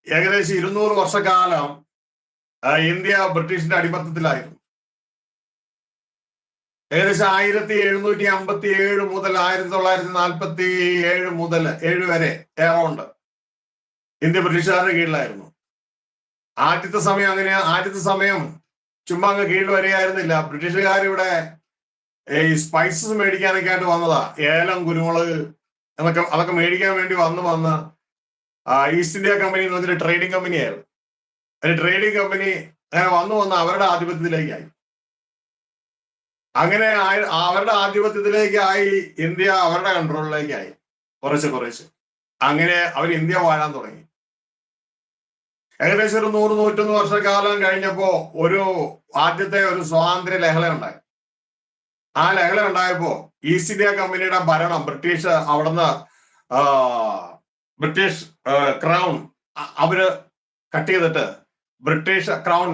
B: ഏകദേശം 200 വർഷക്കാലം ഇന്ത്യ ബ്രിട്ടീഷിന്റെ അടിമത്തത്തിലായിരുന്നു. ഏകദേശം 1757 മുതൽ 1947 മുതൽ 7 വരെ ഏറോണ്ട് ഇന്ത്യ ബ്രിട്ടീഷുകാരുടെ കീഴിലായിരുന്നു. ആദ്യത്തെ സമയം ചുമ്മാ അങ്ങ് കീഴിൽ വരികയായിരുന്നില്ല. ബ്രിട്ടീഷുകാർ ഇവിടെ ഈ സ്പൈസസ് മേടിക്കാനൊക്കെ ആയിട്ട് വന്നതാ. ഏലം, കുരുമുളക് അതൊക്കെ മേടിക്കാൻ വേണ്ടി വന്ന് ഈസ്റ്റ് ഇന്ത്യ കമ്പനി എന്ന് പറഞ്ഞൊരു ട്രേഡിംഗ് കമ്പനിയായിരുന്നു. ഒരു ട്രേഡിംഗ് കമ്പനി അങ്ങനെ വന്ന് അവരുടെ ആധിപത്യത്തിലേക്കായി. അങ്ങനെ അവരുടെ ആധിപത്യത്തിലേക്കായി ഇന്ത്യ അവരുടെ കൺട്രോളിലേക്കായി കുറച്ച്. അങ്ങനെ അവർ ഇന്ത്യ വാഴാൻ തുടങ്ങി. ഏകദേശം ഒരു 100-101 വർഷക്കാലം കഴിഞ്ഞപ്പോ ആദ്യത്തെ ഒരു സ്വാതന്ത്ര്യ ലഹള ഉണ്ടായി. ആ ലഹള ഉണ്ടായപ്പോ ഈസ്റ്റ് ഇന്ത്യ കമ്പനിയുടെ ഭരണം അവിടുന്ന് ബ്രിട്ടീഷ് ക്രൗൺ അവര് കട്ട് ചെയ്തിട്ട് ബ്രിട്ടീഷ് ക്രൗൺ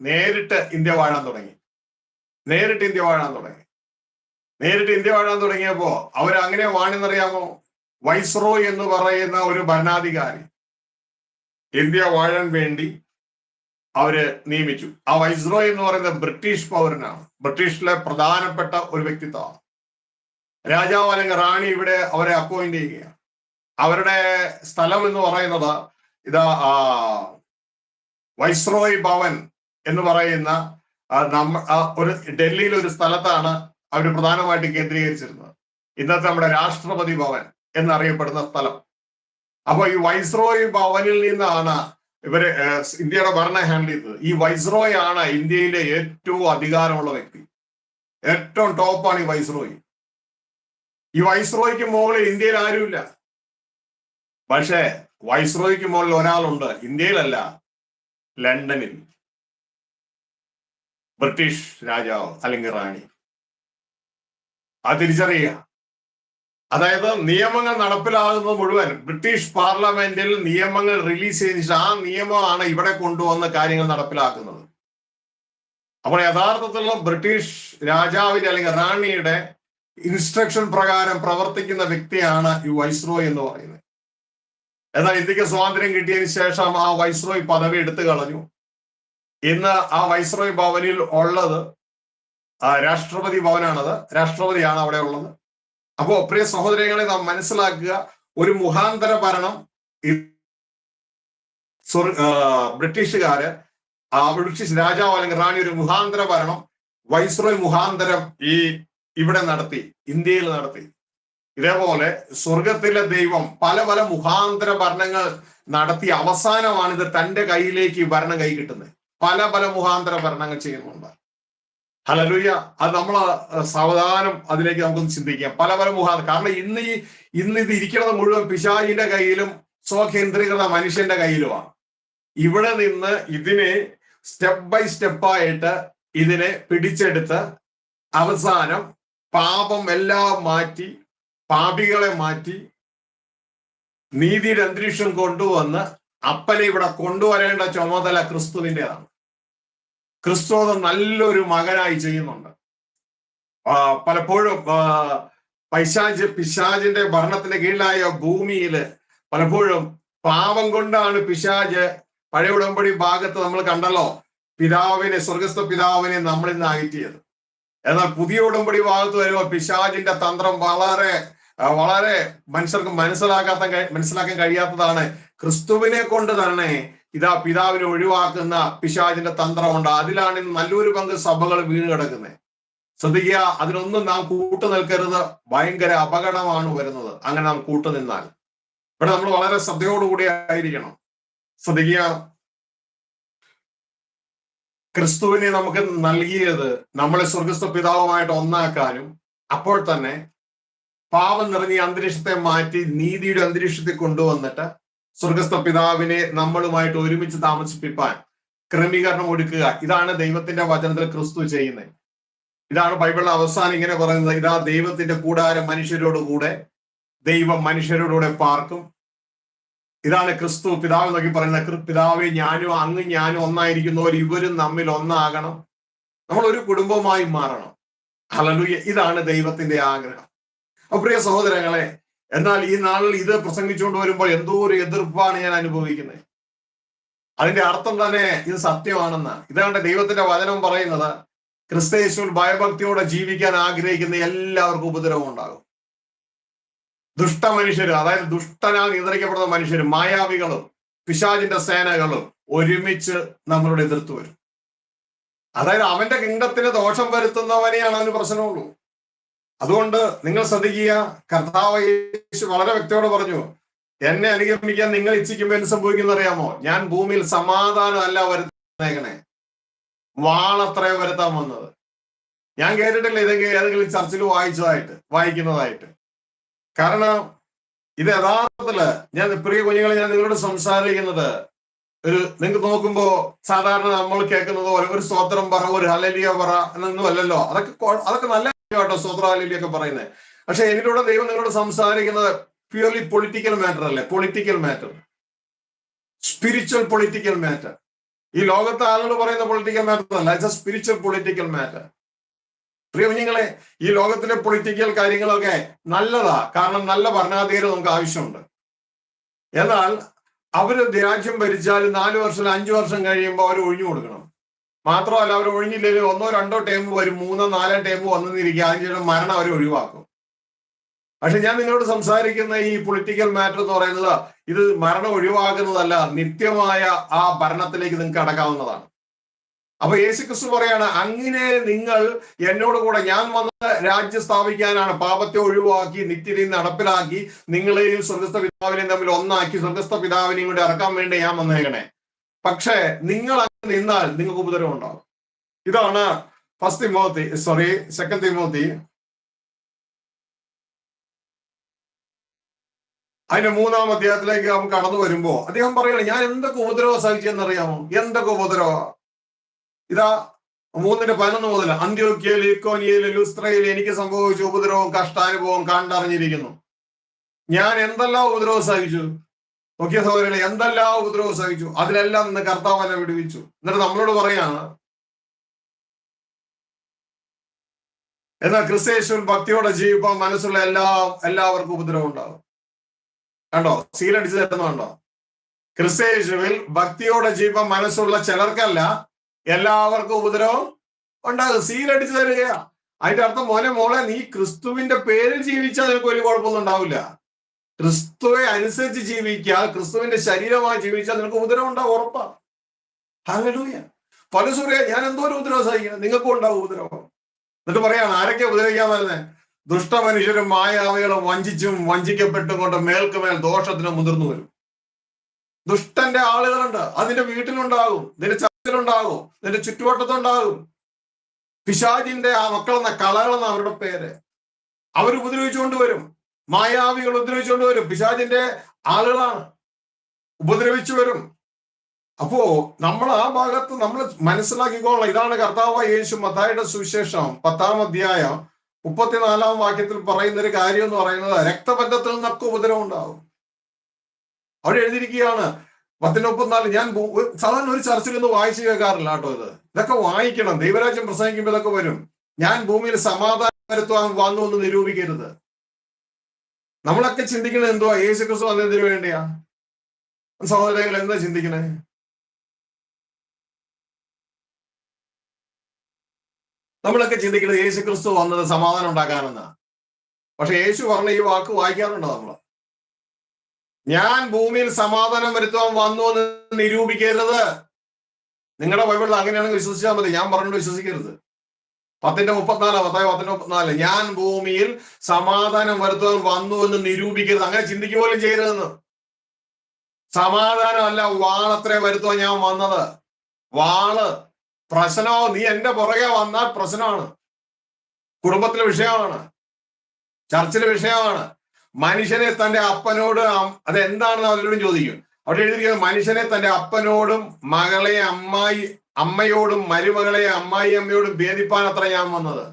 B: നേരിട്ട് ഇന്ത്യ വാഴാൻ തുടങ്ങി. നേരിട്ട് ഇന്ത്യ വാഴാൻ തുടങ്ങിയപ്പോ അങ്ങനെ വാണെന്നറിയാമോ? വൈസ്രോയ് എന്ന് പറയുന്ന ഒരു ഭരണാധികാരി ഇന്ത്യ വാഴാൻ വേണ്ടി അവര് നിയമിച്ചു. ആ വൈസ്രോയ് എന്ന് പറയുന്നത് ബ്രിട്ടീഷ് പൗരനാണ്, ബ്രിട്ടീഷിലെ പ്രധാനപ്പെട്ട ഒരു വ്യക്തിത്വമാണ്. രാജാവ് അല്ലെങ്കിൽ റാണി ഇവിടെ അവരെ അപ്പോയിന്റ് ചെയ്യുകയാണ്. അവരുടെ സ്ഥലം എന്ന് പറയുന്നത് വൈസ്രോയ് ഭവൻ എന്ന് പറയുന്ന ഒരു ഡൽഹിയിൽ ഒരു സ്ഥലത്താണ് അവർ പ്രധാനമായിട്ട് കേന്ദ്രീകരിച്ചിരുന്നത്. ഇന്നത്തെ നമ്മുടെ രാഷ്ട്രപതി ഭവൻ എന്നറിയപ്പെടുന്ന സ്ഥലം. അപ്പൊ ഈ വൈസ്രോയ് ഭവനിൽ നിന്നാണ് ഇവര് ഇന്ത്യയുടെ ഭരണം ഹാൻഡിൽ ചെയ്തത്. ഈ വൈസ്രോയ് ആണ് ഇന്ത്യയിലെ ഏറ്റവും അധികാരമുള്ള വ്യക്തി. ഏറ്റവും ടോപ്പാണ് ഈ വൈസ്രോയ്. ഈ വൈസ്രോയ്ക്ക് മുകളിൽ ഇന്ത്യയിൽ ആരുമില്ല. പക്ഷേ വൈസ്രോയ്ക്ക് മുകളിൽ ഒരാളുണ്ട്, ഇന്ത്യയിലല്ല, ലണ്ടനിൽ. ബ്രിട്ടീഷ് രാജാവ് അല്ലെങ്കിൽ റാണി. അത് തിരിച്ചറിയുക. അതായത് നിയമങ്ങൾ നടപ്പിലാകുന്നത് മുഴുവൻ ബ്രിട്ടീഷ് പാർലമെന്റിൽ നിയമങ്ങൾ റിലീസ് ചെയ്തിട്ട് ആ നിയമമാണ് ഇവിടെ കൊണ്ടുവന്ന് കാര്യങ്ങൾ നടപ്പിലാക്കുന്നത്. അപ്പോൾ യഥാർത്ഥത്തിലുള്ള ബ്രിട്ടീഷ് രാജാവിന്റെ അല്ലെങ്കിൽ റാണിയുടെ ഇൻസ്ട്രക്ഷൻ പ്രകാരം പ്രവർത്തിക്കുന്ന വ്യക്തിയാണ് ഈ വൈസ്രോയ് എന്ന് പറയുന്നത്. എന്നാൽ ഇന്ത്യക്ക് സ്വാതന്ത്ര്യം കിട്ടിയതിന് ശേഷം ആ വൈസ്രോയ് പദവി എടുത്തു കളഞ്ഞു. ഇന്ന് ആ വൈസ്രോയ് ഭവനിൽ ഉള്ളത് രാഷ്ട്രപതി ഭവനാണത്. രാഷ്ട്രപതിയാണ് അവിടെ ഉള്ളത്. അപ്പോ പ്രിയ സഹോദരങ്ങളെ, നാം മനസ്സിലാക്കുക, ഒരു മുഖാന്തര ഭരണം ബ്രിട്ടീഷുകാര് ബ്രിട്ടീഷ് രാജാവ് അല്ലെങ്കിൽ റാണി ഒരു മുഖാന്തര ഭരണം വൈസ്രോയ് മുഖാന്തരം ഇവിടെ നടത്തി, ഇന്ത്യയിൽ നടത്തി. ഇതേപോലെ സ്വർഗത്തിലെ ദൈവം പല മുഖാന്തര ഭരണങ്ങൾ നടത്തി അവസാനമാണ് ഇത് തന്റെ കയ്യിലേക്ക് ഭരണം കൈ കിട്ടുന്നത്. പല മുഖാന്തര ഭരണങ്ങൾ ചെയ്യുന്നുണ്ട്. ഹല്ലേലൂയ. അത് നമ്മൾ സാവധാനം അതിലേക്ക് നമുക്കൊന്ന് ചിന്തിക്കാം. പല മുഖാന്തരം. കാരണം ഇന്ന് ഇത് ഇരിക്കുന്നത് മുഴുവൻ പിശാചിന്റെ കയ്യിലും സ്വകേന്ദ്രീകൃത മനുഷ്യന്റെ കയ്യിലുമാണ്. ഇവിടെ നിന്ന് ഇതിനെ സ്റ്റെപ്പ് ബൈ സ്റ്റെപ്പായിട്ട് ഇതിനെ പിടിച്ചെടുത്ത് അവസാനം പാപം എല്ലാം മാറ്റി, പാപികളെ മാറ്റി, നീതിയുടെ അന്തരീക്ഷം കൊണ്ടുവന്ന് അപ്പനെ ഇവിടെ കൊണ്ടുവരേണ്ട ചുമതല ക്രിസ്തുവിൻ്റെതാണ്. ക്രിസ്തു അത് നല്ലൊരു മകനായി ചെയ്യുന്നുണ്ട്. പലപ്പോഴും പിശാചിന്റെ ഭരണത്തിന്റെ കീഴിലായ ഭൂമിയില് പലപ്പോഴും പാപം കൊണ്ടാണ് പിശാച് പഴയ ഉടമ്പടി ഭാഗത്ത് നമ്മൾ കണ്ടല്ലോ, സ്വർഗസ്ഥ പിതാവിനെ നമ്മളിൽ നിന്ന് അകറ്റിയത്. എന്നാൽ പുതിയ ഉടമ്പടി ഭാഗത്ത് വരുമ്പോൾ പിശാചിന്റെ തന്ത്രം വളരെ മനുഷ്യർക്ക് മനസ്സിലാക്കാൻ കഴിയാത്തതാണ്. ക്രിസ്തുവിനെ കൊണ്ട് തന്നെ പിതാവിനെ ഒഴിവാക്കുന്ന പിശാചിന്റെ തന്ത്രമുണ്ട്. അതിലാണ് ഇന്ന് നല്ലൊരു പങ്ക് സഭകൾ വീണ് കിടക്കുന്നത്. ശ്രദ്ധിക്കുക, അതിനൊന്നും നാം കൂട്ടുനിൽക്കരുത്. ഭയങ്കര അപകടമാണ് വരുന്നത് അങ്ങനെ നാം കൂട്ടുനിന്നാൽ. ഇവിടെ നമ്മൾ വളരെ ശ്രദ്ധയോടുകൂടി ആയിരിക്കണം. ശ്രദ്ധിക്കുക, ക്രിസ്തുവിനെ നമുക്ക് നൽകിയത് നമ്മളെ സ്വർഗസ്ഥ പിതാവുമായിട്ട് ഒന്നാക്കാനും അപ്പോൾ തന്നെ പാപം നിറഞ്ഞ അന്തരീക്ഷത്തെ മാറ്റി നീതിയുടെ അന്തരീക്ഷത്തെ കൊണ്ടുവന്നിട്ട് സ്വർഗസ്ഥ പിതാവിനെ നമ്മളുമായിട്ട് ഒരുമിച്ച് താമസിപ്പിക്കാൻ ക്രമീകരണം ഒരുക്കുക. ഇതാണ് ദൈവത്തിന്റെ വചനത്തിൽ ക്രിസ്തു ചെയ്യുന്നത്. ഇതാണ് ബൈബിളിലെ അവസാനം ഇങ്ങനെ പറയുന്നത്, ഇതാ ദൈവത്തിന്റെ കൂടാരം മനുഷ്യരോടുകൂടെ, ദൈവം മനുഷ്യരോടുകൂടെ പാർക്കും. ഇതാണ് ക്രിസ്തു പിതാവ് നോക്കി പറയുന്നത്, പിതാവെ ഞാനും അങ്ങ് ഞാനും ഒന്നായിരിക്കുന്നവർ ഇവരും നമ്മിൽ ഒന്നാകണം. നമ്മൾ ഒരു കുടുംബമായി മാറണം. ഹല്ലേലൂയ. ഇതാണ് ദൈവത്തിന്റെ ആഗ്രഹം. പ്രിയ സഹോദരങ്ങളെ, എന്നാൽ ഈ നാളിൽ ഇത് പ്രസംഗിച്ചുകൊണ്ട് വരുമ്പോൾ എന്തോ ഒരു എതിർപ്പാണ് ഞാൻ അനുഭവിക്കുന്നത്. അതിന്റെ അർത്ഥം തന്നെ ഇത് സത്യമാണെന്നാണ്. ഇതാണ് ദൈവത്തിന്റെ വചനം പറയുന്നത്. ക്രിസ്തയേശുവിൽ ഭയഭക്തിയോടെ ജീവിക്കാൻ ആഗ്രഹിക്കുന്ന എല്ലാവർക്കും ഉപദ്രവം ഉണ്ടാകും. ദുഷ്ട മനുഷ്യര്, അതായത് ദുഷ്ടനാൽ നിയന്ത്രിക്കപ്പെടുന്ന മനുഷ്യര്, മായാവികളും പിശാചിന്റെ സേനകളും ഒരുമിച്ച് നമ്മളോട് എതിർത്ത് വരും. അതായത് അവന്റെ കിങ്ഡത്തിന് ദോഷം വരുത്തുന്നവനെയാണ് അവന് പ്രശ്നമുള്ളൂ. അതുകൊണ്ട് നിങ്ങൾ ശ്രദ്ധിക്കുക, കർത്താവ് യേശു വളരെ വ്യക്തയോടെ പറഞ്ഞു, എന്നെ അനുഗമിക്കാൻ നിങ്ങൾ ഇച്ഛിക്കുമ്പോൾ എന്ത് സംഭവിക്കുന്ന അറിയാമോ? ഞാൻ ഭൂമിയിൽ സമാധാനം അല്ല വരുത്തേക്കണേ, വാളത്രേ വരുത്താൻ വന്നത്. ഞാൻ കേട്ടിട്ടില്ല ഏതെങ്കിലും ചർച്ചിൽ വായിക്കുന്നതായിട്ട്. കാരണം ഇത് യഥാർത്ഥത്തില് ഞാൻ പ്രിയ കുഞ്ഞുങ്ങളെ ഞാൻ നിങ്ങളോട് സംസാരിക്കുന്നത് നിങ്ങൾക്ക് നോക്കുമ്പോ സാധാരണ നമ്മൾ കേൾക്കുന്നത് പോലെ ഒരു സ്തോത്രം പറ, ഒരു ഹല്ലേലൂയ പറ എന്നൊന്നും അല്ലല്ലോ. അതൊക്കെ നല്ല കേട്ടോ, സ്തോത്ര ഹല്ലേലൂയ ഒക്കെ പറയുന്നത്. പക്ഷെ എന്നിലൂടെ ദൈവം നിങ്ങളോട് സംസാരിക്കുന്നത് പ്യൂർലി പൊളിറ്റിക്കൽ മാറ്റർ അല്ലേ, political matter, spiritual political matter. ഈ ലോകത്തെ ആളുകൾ പറയുന്ന പൊളിറ്റിക്കൽ മാറ്റർ അല്ല, it's a spiritual political matter. പ്രിയ കുഞ്ഞുങ്ങളെ, ഈ ലോകത്തിലെ പൊളിറ്റിക്കൽ കാര്യങ്ങളൊക്കെ നല്ലതാ, കാരണം നല്ല ഭരണാധികാരി നമുക്ക് ആവശ്യമുണ്ട്. എന്നാൽ അവര് രാജ്യം ഭരിച്ചാൽ 4 വർഷം 5 വർഷം കഴിയുമ്പോൾ അവർ ഒഴിഞ്ഞു കൊടുക്കണം. മാത്രമല്ല, അവർ ഒഴിഞ്ഞില്ലെങ്കിൽ 1 or 2 ടൈം വരും, 3 or 4 ടൈം വന്നിരിക്കുക, അതിന് മരണം അവർ ഒഴിവാക്കും. പക്ഷെ ഞാൻ നിങ്ങളോട് സംസാരിക്കുന്ന ഈ പൊളിറ്റിക്കൽ മാറ്റർ എന്ന് പറയുന്നത് ഇത് മരണം ഒഴിവാക്കുന്നതല്ല, നിത്യമായ ആ ഭരണത്തിലേക്ക് നിങ്ങൾക്ക് അടക്കാവുന്നതാണ്. അപ്പൊ യേശുക്രിസ്തു പറയാണ്, അങ്ങനെ നിങ്ങൾ എന്നോട് കൂടെ, ഞാൻ വന്ന് രാജ്യം സ്ഥാപിക്കാനാണ്, പാപത്തെ ഒഴിവാക്കി നിത്യതയിൽ നടപ്പിലാക്കി നിങ്ങളെയും സ്വർഗസ്ഥ പിതാവിനെയും തമ്മിൽ ഒന്നാക്കി സ്വർഗസ്ഥ പിതാവിനെയും കൂടി ഇറക്കാൻ വേണ്ടി ഞാൻ വന്നേക്കണേ. പക്ഷെ നിങ്ങൾ അങ്ങനെ നിന്നാൽ നിങ്ങൾക്ക് ഉപദ്രവം ഉണ്ടാവും. ഇതാണ് 2 തിമോത്തി അതിന്റെ 3-ാം അധ്യായത്തിലേക്ക് നമുക്ക് കടന്നു വരുമ്പോ അദ്ദേഹം പറയണേ, ഞാൻ എന്തൊക്കെ ഉപദ്രവം സഹിച്ചെന്നറിയാമോ? എന്തൊക്കെ ഉപദ്രവ! ഇതാ 3:11 മുതൽ, അന്ത്യോക്യയിൽ, ഇക്കോനിയയിൽ, ലുസ്ത്രയിൽ എനിക്ക് സംഭവിച്ച ഉപദ്രവവും കഷ്ടാനുഭവം കണ്ടറിഞ്ഞിരിക്കുന്നു. ഞാൻ എന്തെല്ലാം ഉപദ്രവം സഹിച്ചു നോക്കിയ സഹോദരങ്ങളെ, എന്തെല്ലാം ഉപദ്രവം സഹിച്ചു, അതിലെല്ലാം നിന്ന് കർത്താവ് എന്നെ വിടുവിച്ചു. എന്നിട്ട് നമ്മളോട് പറയാണ്, എന്നാൽ ക്രിസ്തയേശുവിൽ ഭക്തിയോടെ ജീവിക്കാൻ മനസ്സുള്ള എല്ലാവർക്കും ഉപദ്രവം ഉണ്ടാകും. കണ്ടോ, സീലടിച്ച് തരുന്നുണ്ടോ? ക്രിസ്തയേശുവിൽ ഭക്തിയോടെ ജീവിക്കാൻ മനസ്സുള്ള ചിലർക്കല്ല, എല്ലാവർക്കും ഉപദ്രവം ഉണ്ടാകും. സീലടിച്ചു തരിക. അതിന്റെ അർത്ഥം, മോളെ നീ ക്രിസ്തുവിന്റെ പേരിൽ ജീവിച്ചാൽ നിനക്ക് വലിയ കുഴപ്പമൊന്നും ഉണ്ടാവില്ല. ക്രിസ്തുവെ അനുസരിച്ച് ജീവിക്കുക, ക്രിസ്തുവിന്റെ ശരീരമായി ജീവിച്ചാൽ നിനക്ക് ഉപദ്രവം ഉണ്ടാവും, ഉറപ്പാ. ഹല്ലേലൂയ. പൗലോസ് ഞാൻ എന്തോരം ഉപദ്രവം സഹിക്കണം, നിങ്ങൾക്കും ഉണ്ടാവും ഉപദ്രവം. എന്നിട്ട് പറയാണ്, ആരൊക്കെ ഉപദ്രവിക്കാൻ വരുന്നത്? ദുഷ്ടമനുഷ്യരും മായാവികളും വഞ്ചിച്ചും വഞ്ചിക്കപ്പെട്ടും കൊണ്ട് മേൽക്കുമേൽ ദോഷത്തിന് മുതിർന്നു വരും. ദുഷ്ടന്റെ ആളുകളുണ്ട്, അതിന്റെ വീട്ടിലുണ്ടാകും, നിന്റെ ചർച്ചിലുണ്ടാകും, നിന്റെ ചുറ്റുവട്ടത്തുണ്ടാകും. പിശാചിന്റെ ആ മക്കളെന്ന കളകളെന്ന അവരുടെ പേര്. അവർ ഉപദ്രവിച്ചുകൊണ്ട് വരും, മായാവികൾ ഉപദ്രവിച്ചുകൊണ്ട് വരും. പിശാചിന്റെ ആളുകളാണ്, ഉപദ്രവിച്ചു വരും. അപ്പോ നമ്മൾ ആ ഭാഗത്ത് നമ്മൾ മനസ്സിലാക്കിക്കോളാം. ഇതാണ് കർത്താവ് യേശു മത്തായിയുടെ സുവിശേഷം 10-ാം അധ്യായം 34-ാം വാക്യത്തിൽ പറയുന്ന ഒരു കാര്യം എന്ന് പറയുന്നത്, രക്തബന്ധത്തിൽ നിന്നൊക്കെ ഉപദ്രവം ഉണ്ടാകും. അവിടെ എഴുതിയിരിക്കുകയാണ് 10:34. ഞാൻ സാധാരണ ഒരു ചർച്ചിലൊന്നും വായിച്ചു കേൾക്കാറില്ല കേട്ടോ. ഇതൊക്കെ വായിക്കണം. ദൈവരാജ്യം പ്രസംഗിക്കുമ്പോൾ ഇതൊക്കെ വരും. ഞാൻ ഭൂമിയിൽ സമാധാനം വരുത്തുവാൻ വന്നു എന്ന് നിരൂപിക്കരുത്. നമ്മളൊക്കെ ചിന്തിക്കുന്നത് എന്തുവാ? യേശുക്രിസ്തു വന്നതിന് വേണ്ടിയാ? സഹോദരങ്ങൾ എന്താ ചിന്തിക്കണേ? നമ്മളൊക്കെ ചിന്തിക്കുന്നത് യേശുക്രിസ്തു വന്നത് സമാധാനം ഉണ്ടാക്കാനെന്നാ. പക്ഷെ യേശു പറഞ്ഞ ഈ വാക്ക് വായിക്കാറുണ്ടോ നമ്മൾ? ഞാൻ ഭൂമിയിൽ സമാധാനം വരുത്തുവാൻ വന്നു എന്ന് നിരൂപിക്കരുത്. നിങ്ങളുടെ ബൈബിളിൽ അങ്ങനെയാണെങ്കിൽ വിശ്വസിച്ചാൽ മതി, ഞാൻ പറഞ്ഞിട്ട് വിശ്വസിക്കരുത്. 10:34 ഞാൻ ഭൂമിയിൽ സമാധാനം വരുത്തുവാൻ വന്നു എന്ന് നിരൂപിക്കരുത്. അങ്ങനെ ചിന്തിക്കുക പോലും ചെയ്യരുതെന്ന്. സമാധാനം അല്ല, വാളത്രേ വരുത്തുവാൻ ഞാൻ വന്നത്. വാള് പ്രശ്നമോ, നീ എന്റെ പുറകെ വന്നാൽ പ്രശ്നമാണ്. കുടുംബത്തിലെ വിഷയമാണ്, ചർച്ചിലെ വിഷയമാണ്. മനുഷ്യനെ തന്റെ അപ്പനോട്, അതെന്താണെന്ന് അവരോടും ചോദിക്കും. അവിടെ എഴുതിയിരിക്കുന്നത്, മനുഷ്യനെ തന്റെ അപ്പനോടും മകളെ അമ്മയോടും മരുമകളെ അമ്മായിയമ്മയോടും ഭേദിപ്പാൻ അത്ര ഞാൻ വന്നത്.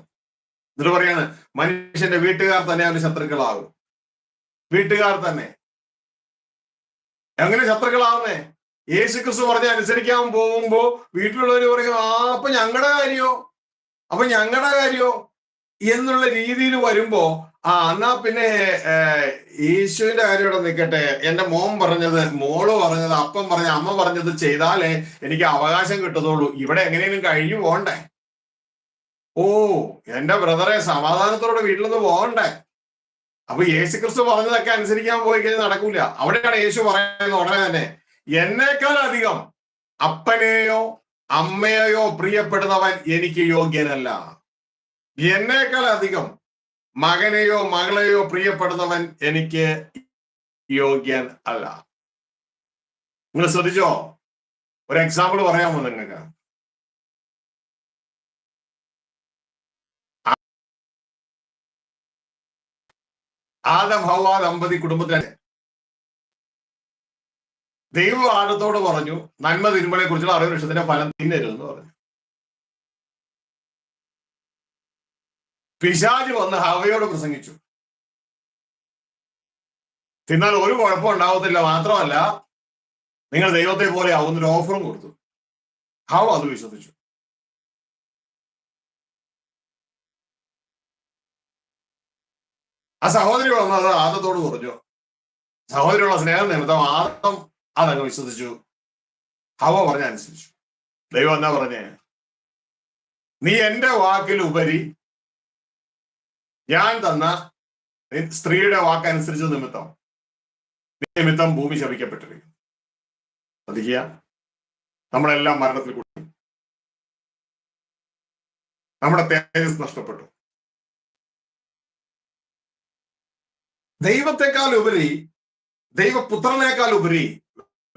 B: എന്നിട്ട് പറയാണ്, മനുഷ്യന്റെ വീട്ടുകാർ തന്നെ അവന് ശത്രുക്കളാകും. വീട്ടുകാർ തന്നെ എങ്ങനെ ശത്രുക്കളാവുന്നേ? യേശുക്രിസ്തു പറഞ്ഞ അനുസരിക്കാൻ പോകുമ്പോ വീട്ടിലുള്ളവര് പറയും, അപ്പൊ ഞങ്ങളുടെ കാര്യോ? എന്നുള്ള രീതിയിൽ വരുമ്പോ എന്നാ പിന്നെ യേശുവിന്റെ കാര്യം ഇവിടെ നിൽക്കട്ടെ. എന്റെ മോൻ പറഞ്ഞത്, മോള് പറഞ്ഞത്, അപ്പം പറഞ്ഞ, അമ്മ പറഞ്ഞത് ചെയ്താലേ എനിക്ക് അവകാശം കിട്ടത്തുള്ളൂ. ഇവിടെ എങ്ങനെയും കഴിഞ്ഞു പോകണ്ടേ? ഓ, എന്റെ ബ്രദറെ, സമാധാനത്തോടെ വീട്ടിൽ നിന്ന് പോകണ്ടേ? അപ്പൊ യേശു ക്രിസ്തു പറഞ്ഞതൊക്കെ അനുസരിക്കാൻ പോയി കഴിഞ്ഞാൽ നടക്കൂല. അവിടെയാണ് യേശു പറയുന്നത് ഉടനെ തന്നെ, എന്നേക്കാൾ അധികം അപ്പനെയോ അമ്മയെയോ പ്രിയപ്പെടുന്നവൻ എനിക്ക് യോഗ്യനല്ല. എന്നേക്കാൾ അധികം മകനെയോ മകളെയോ പ്രിയപ്പെടുന്നവൻ എനിക്ക് യോഗ്യൻ അല്ല. നിങ്ങൾ ശ്രദ്ധിച്ചോ? ഒരു എക്സാമ്പിൾ പറയാമോ നിങ്ങൾക്ക്? ആദം ഹവ്വ ദമ്പതി കുടുംബത്തിലെ ദൈവം ആദത്തോട് പറഞ്ഞു, നന്മ തിന്മകളെ കുറിച്ചുള്ള അറിവ് വൃക്ഷത്തിന്റെ ഫലം തിന്നരുതെന്ന് പറഞ്ഞു. പിശാച് വന്ന് ഹവ്വയോട് പ്രസംഗിച്ചു, തിന്നാൽ ഒരു കുഴപ്പം ഉണ്ടാവത്തില്ല, മാത്രമല്ല നിങ്ങൾ ദൈവത്തെ പോലെ ആവുന്നൊരു ഓഫറും കൊടുത്തു. ഹവ്വ അത് വിശ്വസിച്ചു. ആ സഹോദരി വന്നത് ആദത്തോട് പറഞ്ഞു. സഹോദരിയുള്ള സ്നേഹം നിമിത്തം ആദം അതങ്ങ് വിശ്വസിച്ചു. ഹവ്വ പറഞ്ഞ അനുസരിച്ചു. ദൈവം എന്നാ പറഞ്ഞേ? നീ എന്റെ വാക്കിൽ ഉപരി ഞാൻ തന്ന സ്ത്രീയുടെ വാക്കനുസരിച്ച നിമിത്തം ഭൂമി ശപിക്കപ്പെട്ടിരിക്കുന്നു. ശ്രദ്ധിക്കുക, നമ്മളെല്ലാം മരണത്തിൽ കൂടി, നമ്മുടെ തേജസ് നഷ്ടപ്പെട്ടു. ദൈവത്തെക്കാൾ ഉപരി, ദൈവപുത്രനേക്കാൾ ഉപരി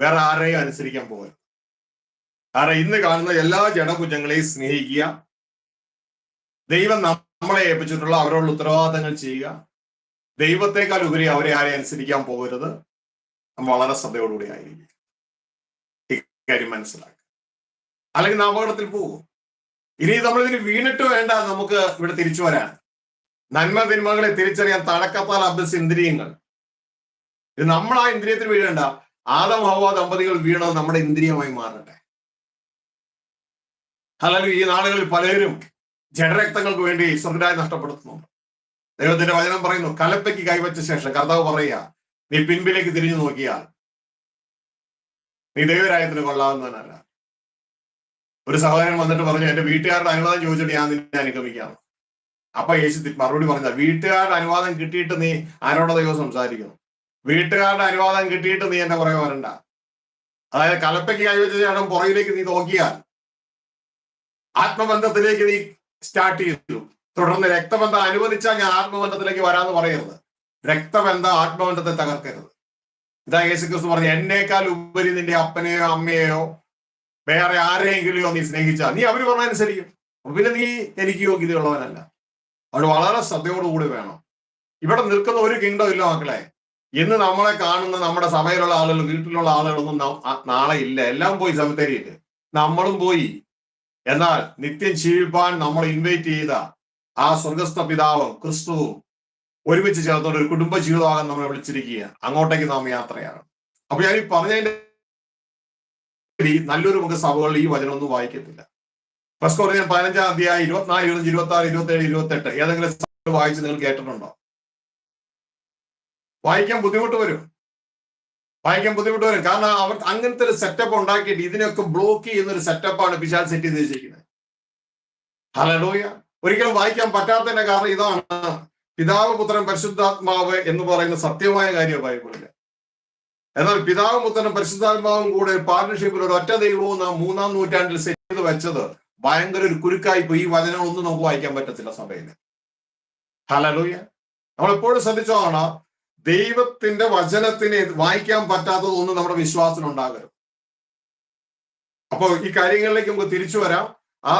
B: വേറെ ആരെയും അനുസരിക്കാൻ പോകരുത്. കാരണം ഇന്ന് കാണുന്ന എല്ലാ ജഡകുഞ്ഞങ്ങളെയും സ്നേഹിക്കുക, ദൈവം നമ്മളെ ഏൽപ്പിച്ചിട്ടുള്ള അവരോടുള്ള ഉത്തരവാദിത്തങ്ങൾ ചെയ്യുക, ദൈവത്തെക്കാൾ ഉപരി അവരെ ആരെ അനുസരിക്കാൻ പോകരുത്. നമ്മൾ വളരെ ശ്രദ്ധയോടുകൂടി ആയിരിക്കും. ഇക്കാര്യം മനസ്സിലാക്കുക, അല്ലെങ്കിൽ നാം അപകടത്തിൽ പോകും. ഇനി നമ്മളിതിന് വീണിട്ട് വേണ്ട നമുക്ക് ഇവിടെ തിരിച്ചു വരാൻ. നന്മ തിന്മകളെ തിരിച്ചറിയാൻ തഴക്കത്താൽ അഭ്യസിച്ച ഇന്ദ്രിയങ്ങൾ, ഇത് നമ്മൾ ആ ഇന്ദ്രിയത്തിൽ വീഴേണ്ട. ആദം ഹവ്വ ദമ്പതികൾ വീണത് നമ്മുടെ ഇന്ദ്രിയമായി മാറട്ടെ. അല്ലെങ്കിൽ ഈ നാളുകളിൽ പലരും ജഡരക്തങ്ങൾക്ക് വേണ്ടി സ്വർഗ്ഗരാജ്യം നഷ്ടപ്പെടുത്തുന്നുണ്ട്. ദൈവത്തിന്റെ വചനം പറയുന്നു, കലപ്പയ്ക്ക് കൈവച്ച ശേഷം കർത്താവ് പറയുക, നീ പിൻപിലേക്ക് തിരിഞ്ഞു നോക്കിയാൽ നീ ദൈവരാജ്യത്തിന് കൊള്ളാവുന്നവനല്ല. ഒരു സഹോദരൻ വന്നിട്ട് പറഞ്ഞു, എന്റെ വീട്ടുകാരുടെ അനുവാദം ചോദിച്ചിട്ട് ഞാൻ നിന്നെ അനുഗമിക്കാം. അപ്പൊ യേശു മറുപടി പറഞ്ഞ, വീട്ടുകാരുടെ അനുവാദം കിട്ടിയിട്ട് നീ ആരോടെ ദൈവം സംസാരിക്കുന്നു? വീട്ടുകാരുടെ അനുവാദം കിട്ടിയിട്ട് നീ എന്റെ പുറകെ വരണ്ട. അതായത് കലപ്പയ്ക്ക് കൈവച്ച ശേഷം പുറകിലേക്ക് നീ നോക്കിയാൽ ആത്മബന്ധത്തിലേക്ക് നീ സ്റ്റാർട്ട് ചെയ്തു, തുടർന്ന് രക്തബന്ധം അനുവദിച്ചാൽ ഞാൻ ആത്മബന്ധത്തിലേക്ക് വരാമെന്ന് പറയരുത്. രക്തബന്ധം ആത്മബന്ധത്തെ തകർക്കരുത്. ഇതാ യേശു ക്രിസ്തു പറഞ്ഞു, എന്നേക്കാൾ ഉപരി നിന്റെ അപ്പനെയോ അമ്മയെയോ വേറെ ആരെയെങ്കിലെയോ നീ സ്നേഹിച്ചാൽ നീ അവര് പറഞ്ഞനുസരിക്കും. പിന്നെ നീ എനിക്ക് യോഗ്യതയുള്ളവനല്ല. അവിടെ വളരെ ശ്രദ്ധയോടുകൂടി വേണം. ഇവിടെ നിൽക്കുന്ന ഒരു കിങ്ഡം ഇല്ല മക്കളെ. ഇന്ന് നമ്മളെ കാണുന്ന നമ്മുടെ സഭയിലുള്ള ആളുകൾ, വീട്ടിലുള്ള ആളുകളൊന്നും നാളെ ഇല്ല. എല്ലാം പോയി സമയത്തേരിയിട്ട് നമ്മളും പോയി. എന്നാൽ നിത്യം ജീവിപ്പാൻ നമ്മൾ ഇൻവൈറ്റ് ചെയ്ത ആ സ്വർഗസ്ഥ പിതാവും ക്രിസ്തുവും ഒരുമിച്ച് ചേർത്തോണ്ട് ഒരു കുടുംബ ജീവിതമാകാൻ നമ്മളെ വിളിച്ചിരിക്കുക. അങ്ങോട്ടേക്ക് നാം യാത്രയാണ്. അപ്പൊ ഞാൻ ഈ പറഞ്ഞതിന്റെ നല്ലൊരു മുഖ സഭകളിൽ ഈ വചനമൊന്നും വായിക്കത്തില്ല. ഫസ്റ്റ് കൊറിന്ത്യൻ 15-ാം അധ്യായം 24, 25, 26, 27, 28 ഏതെങ്കിലും വായിച്ച് നിങ്ങൾ കേട്ടിട്ടുണ്ടോ? വായിക്കാൻ ബുദ്ധിമുട്ട് വരും. കാരണം അവർ അങ്ങനത്തെ ഒരു സെറ്റപ്പ് ഉണ്ടാക്കിയിട്ട് ഇതിനൊക്കെ ബ്ലോക്ക് ചെയ്യുന്ന ഒരു സെറ്റപ്പാണ് പിശാച് സെറ്റ് ചെയ്ത് വെച്ചിരിക്കുന്നത്. ഹല്ലേലൂയ. ഒരിക്കലും വായിക്കാൻ പറ്റാത്തതിന്റെ കാരണം ഇതാണ്, പിതാവ് പുത്രൻ പരിശുദ്ധാത്മാവ് എന്ന് പറയുന്ന സത്യമായ കാര്യം ബൈബിളില്. എന്നാൽ പിതാവും പുത്രനും പരിശുദ്ധാത്മാവും കൂടെ പാർട്ണർഷിപ്പിൽ ഒരു ഒറ്റ ദൈവവും നാം 3-ാം നൂറ്റാണ്ടിൽ സെറ്റ് ചെയ്ത് വെച്ചത് ഭയങ്കര ഒരു കുരുക്കായിപ്പോയി. ഈ വചനങ്ങളൊന്നും നമുക്ക് വായിക്കാൻ പറ്റത്തില്ല സഭയില്. ഹല്ലേലൂയ. നമ്മളെപ്പോഴും ശ്രദ്ധിച്ചോളാണ്, ദൈവത്തിന്റെ വചനത്തിനെ വായിക്കാൻ പറ്റാത്തതൊന്നും നമ്മുടെ വിശ്വാസത്തിൽ ഉണ്ടാകരുത്. അപ്പോൾ ഈ കാര്യങ്ങളിലേക്ക് നമുക്ക് തിരിച്ചു വരാം. ആ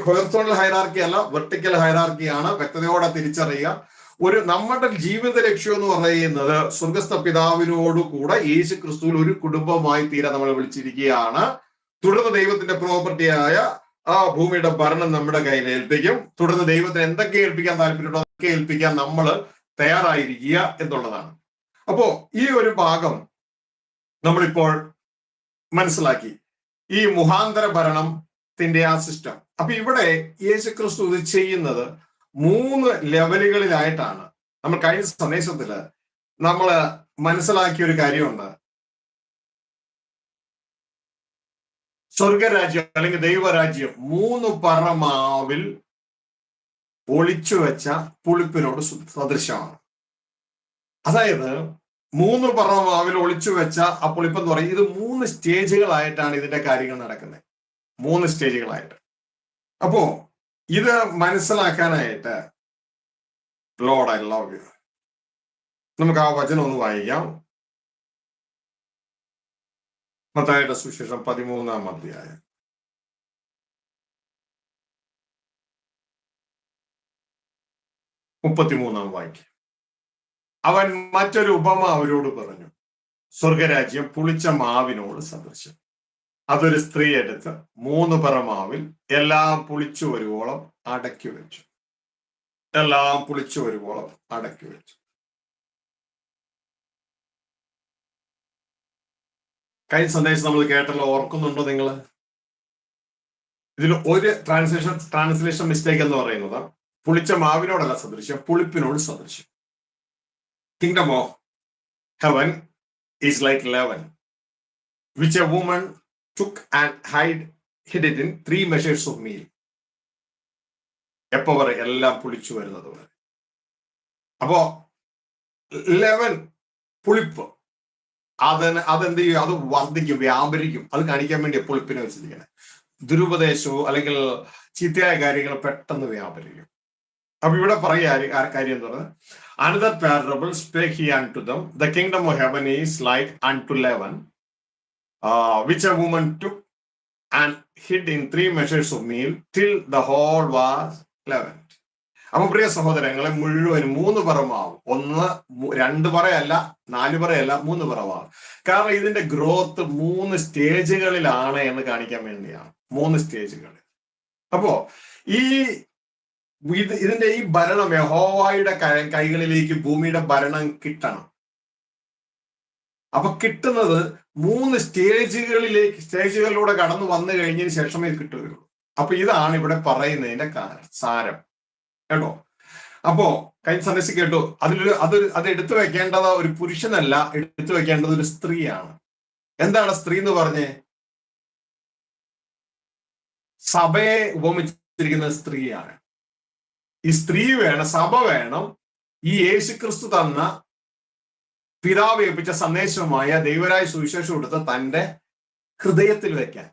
B: ഹൊറിസോണ്ടൽ ഹൈറാർക്കി അല്ല, വെർട്ടിക്കൽ ഹൈറാർക്കിയാണ്. വ്യക്തതയോടെ തിരിച്ചറിയുക. നമ്മുടെ ജീവിത ലക്ഷ്യം എന്ന് പറയുന്നത് സ്വർഗസ്ഥ പിതാവിനോട് കൂടെ യേശു ക്രിസ്തുവിൽ ഒരു കുടുംബമായി തീരാൻ നമ്മളെ വിളിച്ചിരിക്കുകയാണ്. തുടർന്ന് ദൈവത്തിന്റെ പ്രോപ്പർട്ടിയായ ആ ഭൂമിയുടെ ഭരണം നമ്മുടെ കയ്യിൽ ഏൽപ്പിക്കും. തുടർന്ന് ദൈവത്തിന് എന്തൊക്കെ ഏൽപ്പിക്കാൻ താല്പര്യമുണ്ടോ അതൊക്കെ ഏൽപ്പിക്കാൻ നമ്മൾ തയ്യാറായിരിക്കുക എന്നുള്ളതാണ്. അപ്പോ ഈ ഒരു ഭാഗം നമ്മളിപ്പോൾ മനസ്സിലാക്കി, ഈ മുഖാന്തര ഭരണത്തിന്റെ ആ സിസ്റ്റം. അപ്പൊ ഇവിടെ യേശു ക്രിസ്തു ഇത് ചെയ്യുന്നത് 3 ലെവലുകളിലായിട്ടാണ് നമ്മൾ കഴിഞ്ഞ സന്ദേശത്തില് നമ്മൾ മനസ്സിലാക്കിയ ഒരു കാര്യമുണ്ട്. സ്വർഗരാജ്യം അല്ലെങ്കിൽ ദൈവരാജ്യം 3 പറമാവിൽ ഒളിച്ചു വെച്ച പുളിപ്പിനോട് സദൃശമാണ്. അതായത് 3 പറമാവിൽ ഒളിച്ചു വെച്ച ആ പുളിപ്പ് എന്ന് പറയും. ഇത് 3 സ്റ്റേജുകളായിട്ടാണ് ഇതിന്റെ കാര്യങ്ങൾ നടക്കുന്നത്. 3 സ്റ്റേജുകളായിട്ട്. അപ്പോ ഇത് മനസ്സിലാക്കാനായിട്ട് ലോർഡ് ഐ ലവ് യു, നമുക്ക് ആ വചനം ഒന്ന് വായിക്കാം. മത്തായിയുടെ സുവിശേഷം 13-ാം അധ്യായം 33-ാം വാക്യം. അവൻ മറ്റൊരു ഉപമ അവരോട് പറഞ്ഞു, സ്വർഗരാജ്യം പുളിച്ച മാവിനോട് സദൃശം. അതൊരു സ്ത്രീ എടുത്ത് 3 പറമാവിൽ എല്ലാം പുളിച്ചു വരുവോളം അടക്കി വെച്ചു. എല്ലാം പുളിച്ചു വരുവോളം അടക്കി വെച്ചു. കഴിഞ്ഞ സന്ദേശം നമ്മൾ കേട്ടല്ലോ, ഓർക്കുന്നുണ്ടോ നിങ്ങൾ? ഇതിൽ ഒരു ട്രാൻസ്ലേഷൻ മിസ്റ്റേക്ക് എന്ന് പറയുന്നത് പുളിച്ച മാവിനോടല്ല സദൃശ്യം, പുളിപ്പിനോട് സദൃശ്യം. Kingdom of heaven is like leaven which a woman took and hid it in 3 measures of meal. എപ്പോ വരെ? എല്ലാം പുളിച്ചു വരുന്നത് വരെ. അപ്പോ ലെവൻ, പുളിപ്പ്, അതെന്ത് ചെയ്യും? അത് വർദ്ധിക്കും, വ്യാപരിക്കും. അത് കാണിക്കാൻ വേണ്ടി പുളിപ്പിനെ വെച്ചിരിക്കുന്നത്. ദുരുപദേശവും അല്ലെങ്കിൽ ചീത്തയായ കാര്യങ്ങൾ പെട്ടെന്ന് വ്യാപരിക്കും. അപ്പൊ ഇവിടെ പറയുക കാര്യം എന്ന് പറഞ്ഞത്, another parable spake he unto them, the kingdom of heaven is like unto leaven, which a woman took and hid in 3 measures of meal till the whole was leavened. അപ്പൊ പ്രിയ സഹോദരങ്ങളെ, മുഴുവനും 3 പറമാവും. 1, 2 പറയല്ല, 4 പറയല്ല, 3 പറമാവും. കാരണം ഇതിന്റെ ഗ്രോത്ത് 3 സ്റ്റേജുകളിലാണ് എന്ന് കാണിക്കാൻ വേണ്ടിയാണ്. 3 സ്റ്റേജുകളിൽ. അപ്പോ ഇതിന്റെ ഈ ഭരണം യഹോവയുടെ കൈകളിലേക്ക് ഭൂമിയുടെ ഭരണം കിട്ടണം. അപ്പൊ കിട്ടുന്നത് 3 സ്റ്റേജുകളിലൂടെ കടന്നു വന്നു കഴിഞ്ഞതിന് ശേഷമേ കിട്ടുകയുള്ളൂ. അപ്പൊ ഇതാണ് ഇവിടെ പറയുന്നതിന്റെ സാരം കേട്ടോ. അപ്പോ കഴിഞ്ഞ സന്ദേശം കേട്ടു, അത് എടുത്തു വെക്കേണ്ടത് ഒരു പുരുഷനല്ല, എടുത്തു വെക്കേണ്ടത് ഒരു സ്ത്രീയാണ്. എന്താണ് സ്ത്രീ എന്ന് പറഞ്ഞേ? സഭയെ ഉപമിച്ചിരിക്കുന്ന സ്ത്രീയാണ്. ഈ സ്ത്രീ വേണം, സഭ വേണം, ഈ യേശുക്രിസ്തു തന്ന പിതാവ് ഏൽപ്പിച്ച സന്ദേശമായ ദൈവരായ സുവിശേഷം എടുത്ത് തന്റെ ഹൃദയത്തിൽ വെക്കാൻ.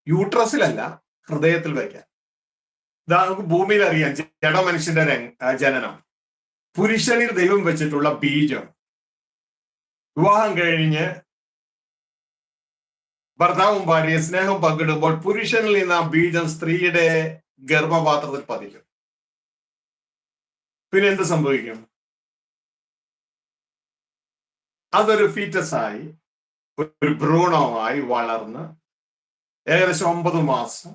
B: യൂട്രസിലല്ല, ഹൃദയത്തിൽ വെക്കാൻ. ഇതാ നമുക്ക് ഭൂമിയിൽ അറിയാം, ജഡമനുഷ്യന്റെ ജനനം, പുരുഷനിൽ ദൈവം വെച്ചിട്ടുള്ള ബീജം. വിവാഹം കഴിഞ്ഞ് ഭർത്താവും ഭാര്യയും സ്നേഹം പങ്കിടുമ്പോൾ പുരുഷനിൽ നിന്ന് ആ ബീജം സ്ത്രീയുടെ ഗർഭപാത്രത്തിൽ പതിക്കും. പിന്നെ എന്ത് സംഭവിക്കും? അതൊരു ഫീറ്റസായി, ഒരു ഭ്രൂണമായി വളർന്ന് ഏകദേശം 9 മാസം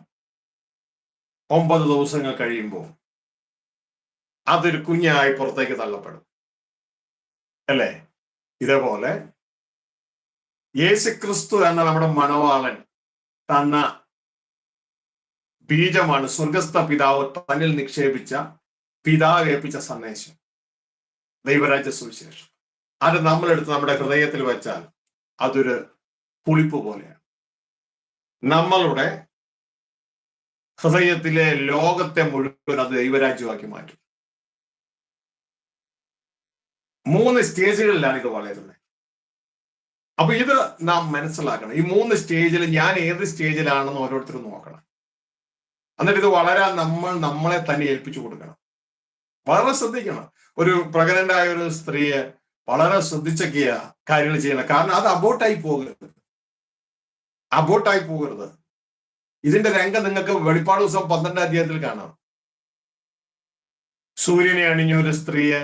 B: 9 ദിവസങ്ങൾ കഴിയുമ്പോൾ അതൊരു കുഞ്ഞായി പുറത്തേക്ക് തള്ളപ്പെടും. അല്ലേ? ഇതേപോലെ യേശുക്രിസ്തു എന്ന നമ്മുടെ മണവാളൻ തന്ന ബീജമാണ് സ്വർഗസ്ഥ പിതാവ് തന്നിൽ നിക്ഷേപിച്ച, പിതാവ് ഏൽപ്പിച്ച സന്ദേശം, ദൈവരാജ്യ സുവിശേഷം. അത് നമ്മളെടുത്ത് നമ്മുടെ ഹൃദയത്തിൽ വെച്ചാൽ അതൊരു പുളിപ്പ് പോലെയാണ്. നമ്മളുടെ ഹൃദയത്തിലെ ലോകത്തെ മുഴുവൻ അത് ദൈവരാജ്യമാക്കി മാറ്റും. 3 സ്റ്റേജുകളിലാണ് ഇത് വളരുന്നത്. അപ്പൊ ഇത് നാം മനസ്സിലാക്കണം. ഈ 3 സ്റ്റേജിൽ ഞാൻ ഏത് സ്റ്റേജിലാണെന്ന് ഓരോരുത്തരും നോക്കണം. എന്നിട്ട് ഇത് വളരാൻ നമ്മളെ തന്നെ ഏൽപ്പിച്ചു കൊടുക്കണം. വളരെ ശ്രദ്ധിക്കണം. ഒരു പ്രഗ്നന്റ് ആയ ഒരു സ്ത്രീയെ വളരെ ശ്രദ്ധിച്ചൊക്കെയ കാര്യങ്ങൾ ചെയ്യണം. കാരണം അത് അബോട്ടായി പോകരുത്. ഇതിന്റെ രംഗം നിങ്ങൾക്ക് വെളിപ്പാട് ദിവസം 12-ാം അധ്യായത്തിൽ കാണാം. സൂര്യനെ അണിഞ്ഞ ഒരു സ്ത്രീയെ,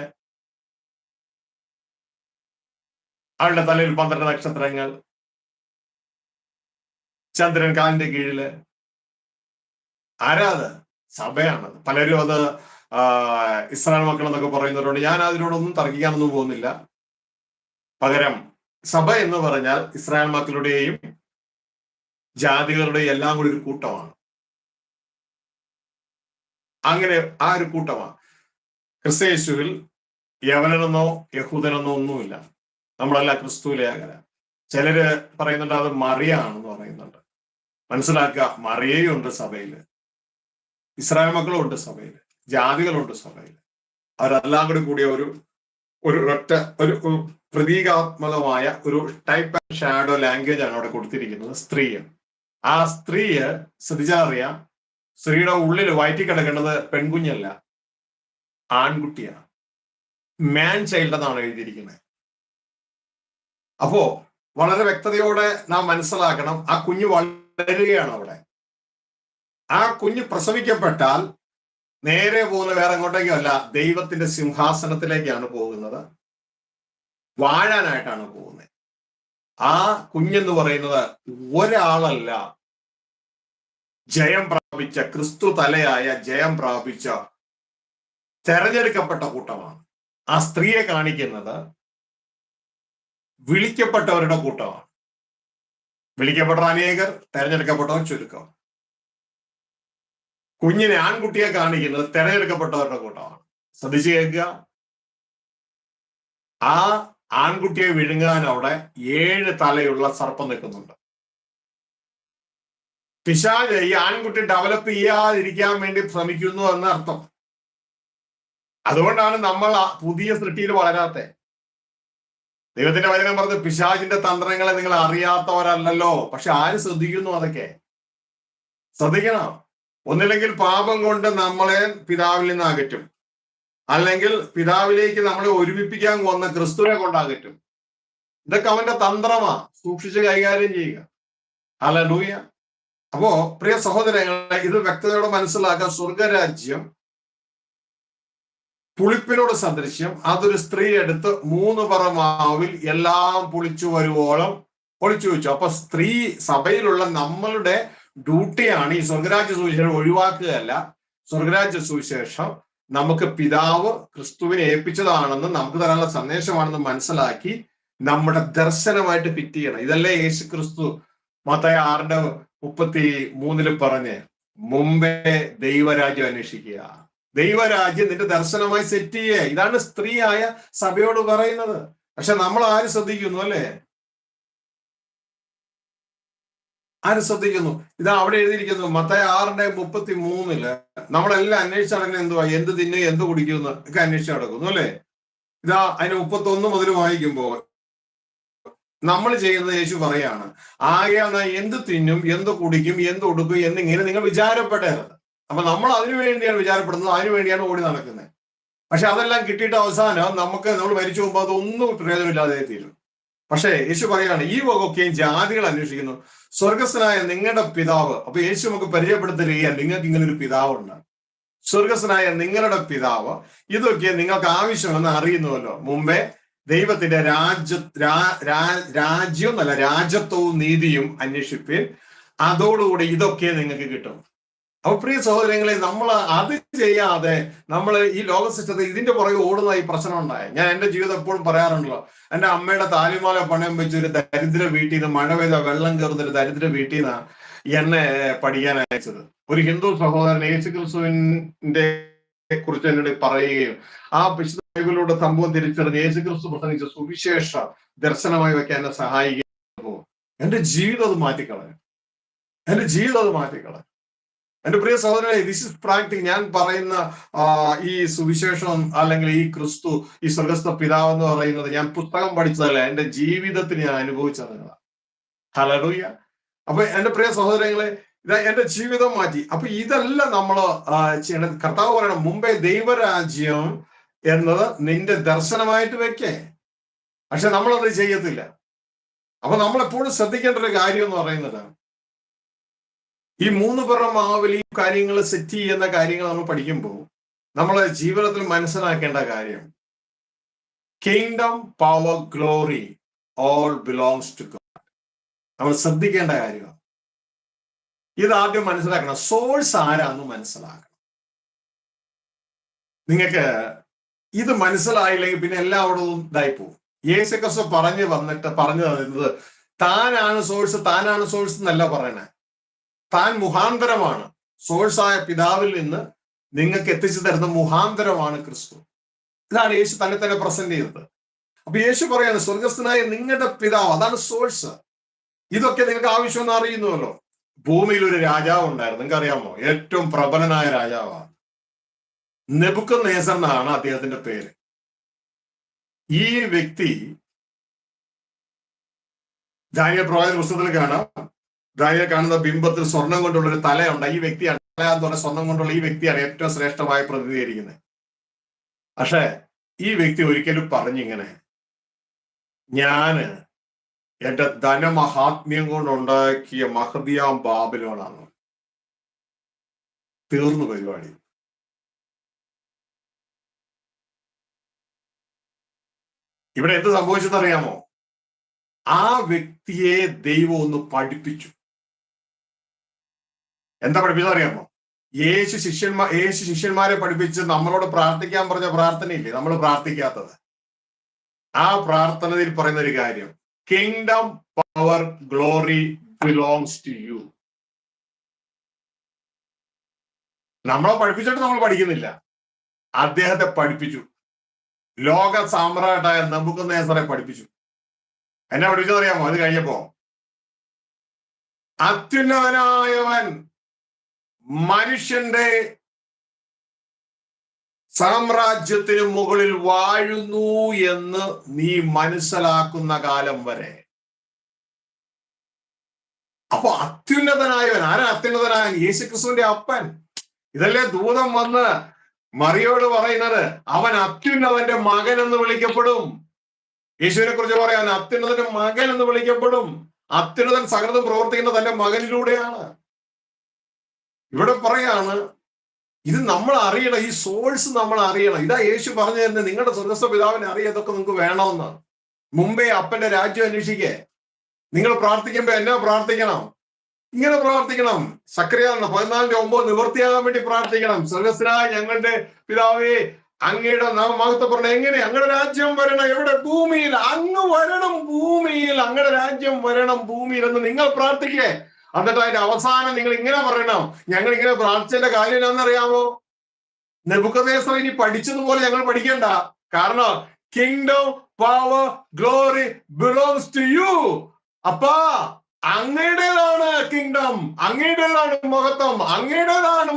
B: അവളുടെ തലയിൽ 12 നക്ഷത്രങ്ങൾ, ചന്ദ്രൻ കാലിന്റെ കീഴില്. ആരാത്? സഭയാണത്. പലരും അത് ഇസ്രായേൽ മക്കൾ എന്നൊക്കെ പറയുന്നവരുണ്ട്. ഞാൻ അതിനോടൊന്നും തർക്കിക്കാനൊന്നും പോകുന്നില്ല. പകരം സഭ എന്ന് പറഞ്ഞാൽ ഇസ്രായേൽ മക്കളുടെയും ജാതികളുടെയും എല്ലാം കൂടി ഒരു കൂട്ടമാണ്. അങ്ങനെ ആ ഒരു കൂട്ടമാണ്. ക്രിസ്തയേശുവിൽ യവനനെന്നോ യഹൂദനെന്നോ ഒന്നുമില്ല. നമ്മളെല്ലാം ക്രിസ്തുവിലേകര. ചിലര് പറയുന്നുണ്ട് അത് മറിയാണെന്ന് പറയുന്നുണ്ട്. മനസ്സിലാക്കുക, മറിയയും ഉണ്ട് സഭയില്, ഇസ്രായേൽ മക്കളും ഉണ്ട് സഭയില്, ജാതികളുണ്ട് സഭയില്. അവരെല്ലാം കൂടിയ ഒരു ഒറ്റ ഒരു പ്രതീകാത്മകമായ ഒരു ടൈപ്പ് ആൻഡ് ഷാഡോ ലാംഗ്വേജ് ആണ് അവിടെ കൊടുത്തിരിക്കുന്നത്. സ്ത്രീയെ, ആ സ്ത്രീയെ ശ്രദ്ധിച്ചറിയാം, സ്ത്രീയുടെ ഉള്ളിൽ വയറ്റി കിടക്കേണ്ടത് പെൺകുഞ്ഞല്ല, ആൺകുട്ടിയാണ്. മാൻ ചൈൽഡ് എന്നാണ് എഴുതിയിരിക്കുന്നത്. അപ്പോ വളരെ വ്യക്തതയോടെ നാം മനസ്സിലാക്കണം, ആ കുഞ്ഞ് വളരുകയാണ് അവിടെ. ആ കുഞ്ഞ് പ്രസവിക്കപ്പെട്ടാൽ നേരെ പോകുന്ന വേറെ എങ്ങോട്ടേക്കും അല്ല, ദൈവത്തിന്റെ സിംഹാസനത്തിലേക്കാണ് പോകുന്നത്, വാഴാനായിട്ടാണ് പോകുന്നത്. ആ കുഞ്ഞെന്ന് പറയുന്നത് ഒരാളല്ല, ജയം പ്രാപിച്ച, ക്രിസ്തു തലയായ ജയം പ്രാപിച്ച തെരഞ്ഞെടുക്കപ്പെട്ട കൂട്ടമാണ്. ആ സ്ത്രീയെ കാണിക്കുന്നത് വിളിക്കപ്പെട്ടവരുടെ കൂട്ടമാണ്. വിളിക്കപ്പെട്ട അനേകർ, തെരഞ്ഞെടുക്കപ്പെട്ടവർ ചുരുക്കം. കുഞ്ഞിനെ, ആൺകുട്ടിയെ കാണിക്കുന്നത് തെരഞ്ഞെടുക്കപ്പെട്ടവരുടെ കൂട്ടമാണ്. ശ്രദ്ധിച്ചു കേൾക്കുക. ആ ആൺകുട്ടിയെ വിഴുങ്ങാൻ അവിടെ 7 തലയുള്ള സർപ്പം നിൽക്കുന്നുണ്ട്. പിശാച് ഈ ആൺകുട്ടി ഡെവലപ്പ് ചെയ്യാതിരിക്കാൻ വേണ്ടി ശ്രമിക്കുന്നു എന്ന അർത്ഥം. അതുകൊണ്ടാണ് നമ്മൾ ആ പുതിയ സൃഷ്ടിയിൽ വളരാത്തെ. ദൈവത്തിന്റെ വചനം പറഞ്ഞ് പിശാചിന്റെ തന്ത്രങ്ങളെ നിങ്ങൾ അറിയാത്തവരല്ലല്ലോ. പക്ഷെ ആര് ശ്രദ്ധിക്കുന്നു? അതൊക്കെ ശ്രദ്ധിക്കണം. ഒന്നില്ലെങ്കിൽ പാപം കൊണ്ട് നമ്മളെ പിതാവിൽ നിന്ന് അകറ്റും, അല്ലെങ്കിൽ പിതാവിലേക്ക് നമ്മളെ ഒരുമിപ്പിക്കാൻ വന്ന ക്രിസ്തുവിനെ കൊണ്ടകറ്റും. ഇതൊക്കെ അവന്റെ തന്ത്രമാ. സൂക്ഷിച്ച് കൈകാര്യം ചെയ്യുക. ഹല്ലേലൂയ. അപ്പോ പ്രിയ സഹോദരങ്ങളെ, ഇത് വ്യക്തതയോടെ മനസ്സിലാക്കാൻ, സ്വർഗരാജ്യം പുളിപ്പിനോട് സദൃശ്യം. അതൊരു സ്ത്രീ എടുത്ത് 3 പറ മാവിൽ എല്ലാം പുളിച്ചു വരുവോളം ഒളിച്ചു വെച്ചു. അപ്പൊ സ്ത്രീ സഭയിലുള്ള നമ്മളുടെ ഡ്യൂട്ടിയാണ് ഈ സ്വർഗരാജ്യ സുവിശേഷം ഒഴിവാക്കുകയല്ല. സ്വർഗരാജ്യ സുവിശേഷം നമുക്ക് പിതാവ് ക്രിസ്തുവിനെ ഏൽപ്പിച്ചതാണെന്ന്, നമുക്ക് തരാനുള്ള സന്ദേശമാണെന്ന് മനസ്സിലാക്കി നമ്മുടെ ദർശനമായിട്ട് ഫിറ്റ് ചെയ്യണം. ഇതല്ലേ യേശു ക്രിസ്തു മത്തായി 6:33 പറഞ്ഞ്, മുമ്പേ ദൈവരാജ്യം അന്വേഷിക്കുക, ദൈവരാജ്യം നിന്റെ ദർശനമായി സെറ്റ് ചെയ്യുക. ഇതാണ് സ്ത്രീയായ സഭയോട് പറയുന്നത്. പക്ഷെ നമ്മൾ ആര് ശ്രദ്ധിക്കുന്നു? അല്ലേ, ആര് ശ്രദ്ധിക്കുന്നു? ഇതാ അവിടെ എഴുതിയിരിക്കുന്നു മത്തായി 6:33. നമ്മളെല്ലാം അന്വേഷിച്ച് നടക്കുന്നത് എന്തുവാ? എന്ത് തിന്നു, എന്ത് കുടിക്കുന്നു ഒക്കെ അന്വേഷിച്ച് നടക്കുന്നു, അല്ലേ? ഇതാ അതിന് 31 മുതൽ വായിക്കുമ്പോൾ നമ്മൾ ചെയ്യുന്നത് യേശു പറയാണ്, ആകെയാണ് എന്ത് തിന്നും, എന്ത് കുടിക്കും, എന്ത് ഉടുക്കും എന്നിങ്ങനെ നിങ്ങൾ വിചാരപ്പെടരുത്. അപ്പൊ നമ്മൾ അതിനു വേണ്ടിയാണ് വിചാരപ്പെടുന്നത്, അതിനു വേണ്ടിയാണ് ഓടി നടക്കുന്നത്. പക്ഷെ അതെല്ലാം കിട്ടിയിട്ട് അവസാനം നമ്മൾ മരിച്ചു പോകുമ്പോൾ അതൊന്നും പ്രയോജനമില്ലാതെ തീരും. പക്ഷേ യേശു പറയാണ്, ഈ വകയൊക്കെയും ജാതികൾ അന്വേഷിക്കുന്നു, സ്വർഗസ്ഥനായ നിങ്ങളുടെ പിതാവ്. അപ്പൊ യേശു നമുക്ക് പരിചയപ്പെടുത്തുകയാണ്, നിങ്ങൾക്ക് ഇങ്ങനെ ഒരു പിതാവുണ്ട്, സ്വർഗസ്ഥനായ നിങ്ങളുടെ പിതാവ് ഇതൊക്കെ നിങ്ങൾക്ക് ആവശ്യമെന്ന് അറിയുന്നുവല്ലോ. മുമ്പേ ദൈവത്തിന്റെ രാജ്യത്വവും നീതിയും അന്വേഷിപ്പിൻ, അതോടുകൂടി ഇതൊക്കെ നിങ്ങൾക്ക് കിട്ടും. അപ്പൊ പ്രിയ സഹോദരങ്ങളെ, നമ്മൾ അത് ചെയ്യാതെ നമ്മൾ ഈ ലോക സിസ്റ്റത്തിൽ ഇതിന്റെ പുറകെ ഓടുന്ന ഈ പ്രശ്നം ഉണ്ടായ, ഞാൻ എന്റെ ജീവിതം എപ്പോഴും പറയാറുണ്ടല്ലോ, എന്റെ അമ്മയുടെ താലിമാല പണയം വെച്ച് ഒരു ദരിദ്ര വീട്ടിൽ നിന്ന്, മഴ പെയ്ത വെള്ളം കയറുന്ന ഒരു ദരിദ്ര വീട്ടിൽ നിന്നാണ് എന്നെ പഠിക്കാൻ അയച്ചത്. ഒരു ഹിന്ദു സഹോദരൻ യേശുക്രിസ്തുവിന്റെ കുറിച്ച് എന്നോട് പറയുകയും ആ വിശുദ്ധ ബൈബിളിലൂടെ സംഭവം തിരിച്ചറിഞ്ഞ് യേശുക്രിസ്തു പ്രസംഗിച്ച സുവിശേഷ ദർശനമായി വെക്കാൻ എന്നെ സഹായിക്കുമ്പോൾ എന്റെ ജീവിതം അത് മാറ്റിക്കളയും. എന്റെ പ്രിയ സഹോദരനെ, ദിസ് ഇസ് പ്രാക്ടിക്. ഞാൻ പറയുന്ന ഈ സുവിശേഷം അല്ലെങ്കിൽ ഈ ക്രിസ്തു, ഈ സ്വർഗസ്ഥ പിതാവ് എന്ന് പറയുന്നത് ഞാൻ പുസ്തകം പഠിച്ചതല്ല, എന്റെ ജീവിതത്തിൽ ഞാൻ അനുഭവിച്ചതാണ്. ഹല്ലേലൂയ. അപ്പൊ എന്റെ പ്രിയ സഹോദരങ്ങളെ, എന്റെ ജീവിതം മാറ്റി. അപ്പൊ ഇതെല്ലാം നമ്മൾ ചെയ്യണം. കർത്താവ് പറയണം, മുമ്പേ ദൈവരാജ്യം എന്നത് നിന്റെ ദർശനമായിട്ട് വെക്കേ. പക്ഷെ നമ്മളത് ചെയ്യത്തില്ല. അപ്പൊ നമ്മൾ എപ്പോഴും ശ്രദ്ധിക്കേണ്ട ഒരു കാര്യം എന്ന് പറയുന്നത്, ഈ 3 പറ മാവിൽ ഈ കാര്യങ്ങൾ സെറ്റ് ചെയ്യുന്ന കാര്യങ്ങൾ നമ്മൾ പഠിക്കുമ്പോൾ നമ്മളെ ജീവിതത്തിൽ മനസ്സിലാക്കേണ്ട കാര്യം, kingdom, power, glory all belongs to God. നമ്മൾ ശ്രദ്ധിക്കേണ്ട കാര്യമാണ്. ഇതാദ്യം മനസ്സിലാക്കണം. സോഴ്സ് ആരാന്ന് മനസ്സിലാക്കണം. നിങ്ങൾക്ക് ഇത് മനസ്സിലായില്ലെങ്കിൽ പിന്നെ എല്ലാവരും ഇതായി പോകും. യേശുക്രിസ്തു പറഞ്ഞു തരുന്നത് താനാണ് സോഴ്സ് എന്നല്ല പറയണേ, താൻ മുഖാന്തരമാണ്. സോഴ്സായ പിതാവിൽ നിന്ന് നിങ്ങൾക്ക് എത്തിച്ചു തരുന്ന മുഖാന്തരമാണ് ക്രിസ്തു. ഇതാണ് യേശു തന്നെ തന്നെ പ്രസന്റ് ചെയ്തത്. അപ്പൊ യേശു പറയാണ് സ്വർഗസ്ഥനായ നിങ്ങളുടെ പിതാവ്, അതാണ് സോഴ്സ്. ഇതൊക്കെ നിങ്ങൾക്ക് ആവശ്യമെന്ന് അറിയുന്നുവല്ലോ. ഭൂമിയിൽ ഒരു രാജാവ് ഉണ്ടായിരുന്നു, നിങ്ങൾക്ക് അറിയാമോ? ഏറ്റവും പ്രബലനായ രാജാവാണ്. നെബൂഖദ്നേസർ എന്നാണ് അദ്ദേഹത്തിന്റെ പേര്. ഈ വ്യക്തി ദാനിയേൽ പ്രവാചക പുസ്തകത്തിൽ കാണാം. ദാനിയേൽ കാണുന്ന ബിംബത്തിൽ സ്വർണം കൊണ്ടുള്ള ഒരു തലയുണ്ട്. ഈ വ്യക്തിയാണ്, തല എന്ന് പറഞ്ഞ സ്വർണം കൊണ്ടുള്ള ഈ വ്യക്തിയാണ് ഏറ്റവും ശ്രേഷ്ഠമായി പ്രതിനിധീകരിക്കുന്നത്. പക്ഷെ ഈ വ്യക്തി ഒരിക്കലും പറഞ്ഞിങ്ങനെ, ഞാന് എന്റെ ധനമഹാത്മ്യം കൊണ്ടുണ്ടാക്കിയ മഹദിയാം ബാബിലോണാണ്. തീർന്നു പരിപാടി. ഇവിടെ എന്ത് സംഭവിച്ചെന്നറിയാമോ? ആ വ്യക്തിയെ ദൈവം ഒന്ന് പഠിപ്പിച്ചു. എന്താ പഠിപ്പിച്ചറിയാമോ? യേശു ശിഷ്യന്മാരെ പഠിപ്പിച്ച് നമ്മളോട് പ്രാർത്ഥിക്കാൻ പറഞ്ഞ പ്രാർത്ഥനയില്ലേ നമ്മൾ പ്രാർത്ഥിക്കാത്തത്? ആ പ്രാർത്ഥനയിൽ പറയുന്ന ഒരു കാര്യം, kingdom power glory belongs to you. നമ്മളെ പഠിപ്പിച്ചിട്ട് നമ്മൾ പഠിക്കുന്നില്ല, അദ്ദേഹത്തെ പഠിപ്പിച്ചു. ലോക സാമ്രാട്ടായ നെബൂഖദ്നേസറെ പഠിപ്പിച്ചു. എന്നെ പഠിപ്പിച്ചതറിയാമോ? അത് കഴിഞ്ഞപ്പോ അത്യുന്നതനായവൻ മനുഷ്യന്റെ സാമ്രാജ്യത്തിന് മുകളിൽ വാഴുന്നു എന്ന് നീ മനസ്സിലാക്കുന്ന കാലം വരെ. അപ്പൊ അത്യുന്നതനായവൻ ആരാ? അത്യുന്നതനായവൻ യേശുക്രിസ്തുവിന്റെ അപ്പൻ. ഇതല്ലേ ദൂതൻ വന്ന് മറിയോട് പറയുന്നത്, അവൻ അത്യുന്നതന്റെ മകൻ എന്ന് വിളിക്കപ്പെടും. യേശുവിനെ കുറിച്ച് പറയാൻ അത്യുന്നതന്റെ മകൻ എന്ന് വിളിക്കപ്പെടും. അത്യുന്നതൻ സകലതും പ്രവർത്തിക്കുന്ന തന്റെ മകനിലൂടെയാണ്. ഇവിടെ പറയാണ്, ഇത് നമ്മൾ അറിയണം, ഈ സോഴ്സ് നമ്മൾ അറിയണം. ഇതാ യേശു പറഞ്ഞു തരുന്നത്, നിങ്ങളുടെ സ്വർഗ്ഗസ്ഥ പിതാവിനെ അറിയാം, ഇതൊക്കെ നിങ്ങൾക്ക് വേണമെന്ന്. മുമ്പേ അപ്പന്റെ രാജ്യം അന്വേഷിക്കേ. നിങ്ങൾ പ്രാർത്ഥിക്കുമ്പോ എന്നാ പ്രാർത്ഥിക്കണം? ഇങ്ങനെ പ്രാർത്ഥിക്കണം. സക്കറിയ 14:9 നിവൃത്തിയാകാൻ വേണ്ടി പ്രാർത്ഥിക്കണം. സ്വർഗ്ഗസ്ഥനായ ഞങ്ങളുടെ പിതാവേ, അങ്ങയുടെ നാമമഹത്വപ്പെടണം. എങ്ങനെ? അങ്ങയുടെ രാജ്യം വരണം. എവിടെ? ഭൂമിയിൽ. അങ്ങ് വരണം ഭൂമിയിൽ. അങ്ങയുടെ രാജ്യം വരണം ഭൂമിയിൽ എന്ന് നിങ്ങൾ പ്രാർത്ഥിക്കേ. എന്നിട്ട് അതിന്റെ അവസാനം നിങ്ങൾ ഇങ്ങനെ പറയണം, ഞങ്ങൾ ഇങ്ങനെ പ്രാർത്ഥിച്ചതിന്റെ കാര്യം എന്താണെന്നറിയാമോ? നെബൂഖദ്നേസർ ഇനി പഠിച്ചതുപോലെ ഞങ്ങൾ പഠിക്കണ്ട. കാരണം kingdom power glory belongs to you. അപ്പാ അങ്ങയുടേതാണ് കിങ്ഡം, അങ്ങയുടേതാണ് മഹത്വം, അങ്ങയുടേതാണ്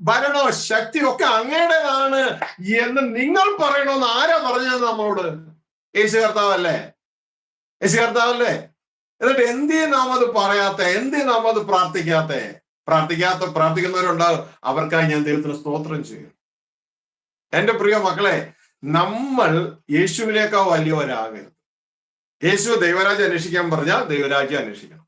B: ഭരണോ ശക്തി ഒക്കെ അങ്ങയുടേതാണ് എന്ന് നിങ്ങൾ പറയണമെന്ന് ആരാ പറഞ്ഞത് നമ്മളോട്? യേശു കർത്താവല്ലേ? യേശു കർത്താവല്ലേ? എന്നിട്ട് എന്തേ നാം അത് പറയാത്ത? എന്തേ നാം അത് പ്രാർത്ഥിക്കുന്നവരുണ്ടാകും. അവർക്കായി ഞാൻ ദൈവത്തിന് സ്തോത്രം ചെയ്യും. എന്റെ പ്രിയ മക്കളെ, നമ്മൾ യേശുവിനേക്കാൾ വലിയവരാകരുത്. യേശു ദൈവരാജ്യം അന്വേഷിക്കാൻ പറഞ്ഞാൽ ദൈവരാജ്യം അന്വേഷിക്കണം.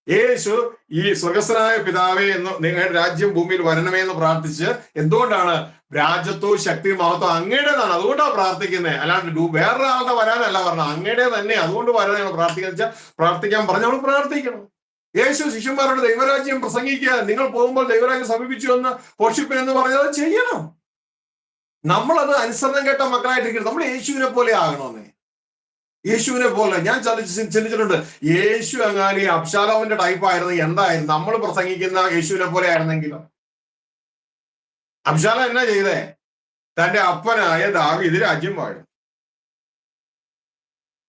B: യേശു ഈ സ്വർഗ്ഗസ്ഥനായ പിതാവേ എന്ന് നിങ്ങളുടെ രാജ്യം ഭൂമിയിൽ വരണമേ എന്ന് പ്രാർത്ഥിച്ച്, എന്തുകൊണ്ടാണ്? രാജ്യത്വവും ശക്തിയും മഹത്വം അങ്ങയുടേതാണ്, അതുകൊണ്ടാണ് പ്രാർത്ഥിക്കുന്നത്. അല്ലാണ്ട് വേറൊരാളുടെ വരാനല്ല പറഞ്ഞത്, അങ്ങയുടെ തന്നെ. അതുകൊണ്ട് വരാനാണ് പ്രാർത്ഥിക്കാൻ പറഞ്ഞ് നമ്മൾ പ്രാർത്ഥിക്കണം. യേശു ശിഷ്യന്മാരോട് ദൈവരാജ്യം പ്രസംഗിക്കുക, നിങ്ങൾ പോകുമ്പോൾ ദൈവരാജ്യം സമീപിച്ചു എന്ന് പോഷിപ്പിൻ എന്ന് പറഞ്ഞത് ചെയ്യണം. നമ്മളത് അനുസരണം കേട്ട മക്കളായിട്ടിരിക്കണം. നമ്മൾ യേശുവിനെ പോലെ ആകണമെന്നേ. യേശുവിനെ പോലെ ഞാൻ ചിന്തിച്ചിട്ടുണ്ട്. യേശു എങ്ങാനും ഈ അബ്ശാലോമിന്റെ ടൈപ്പ് ആയിരുന്നു എന്തായിരുന്നു നമ്മൾ പ്രസംഗിക്കുന്ന യേശുവിനെ പോലെ ആയിരുന്നെങ്കിലോ? അബ്ശാലോം എന്നാ ചെയ്തേ? തന്റെ അപ്പനായ ദാവീദ് രാജ്യം വാഴും.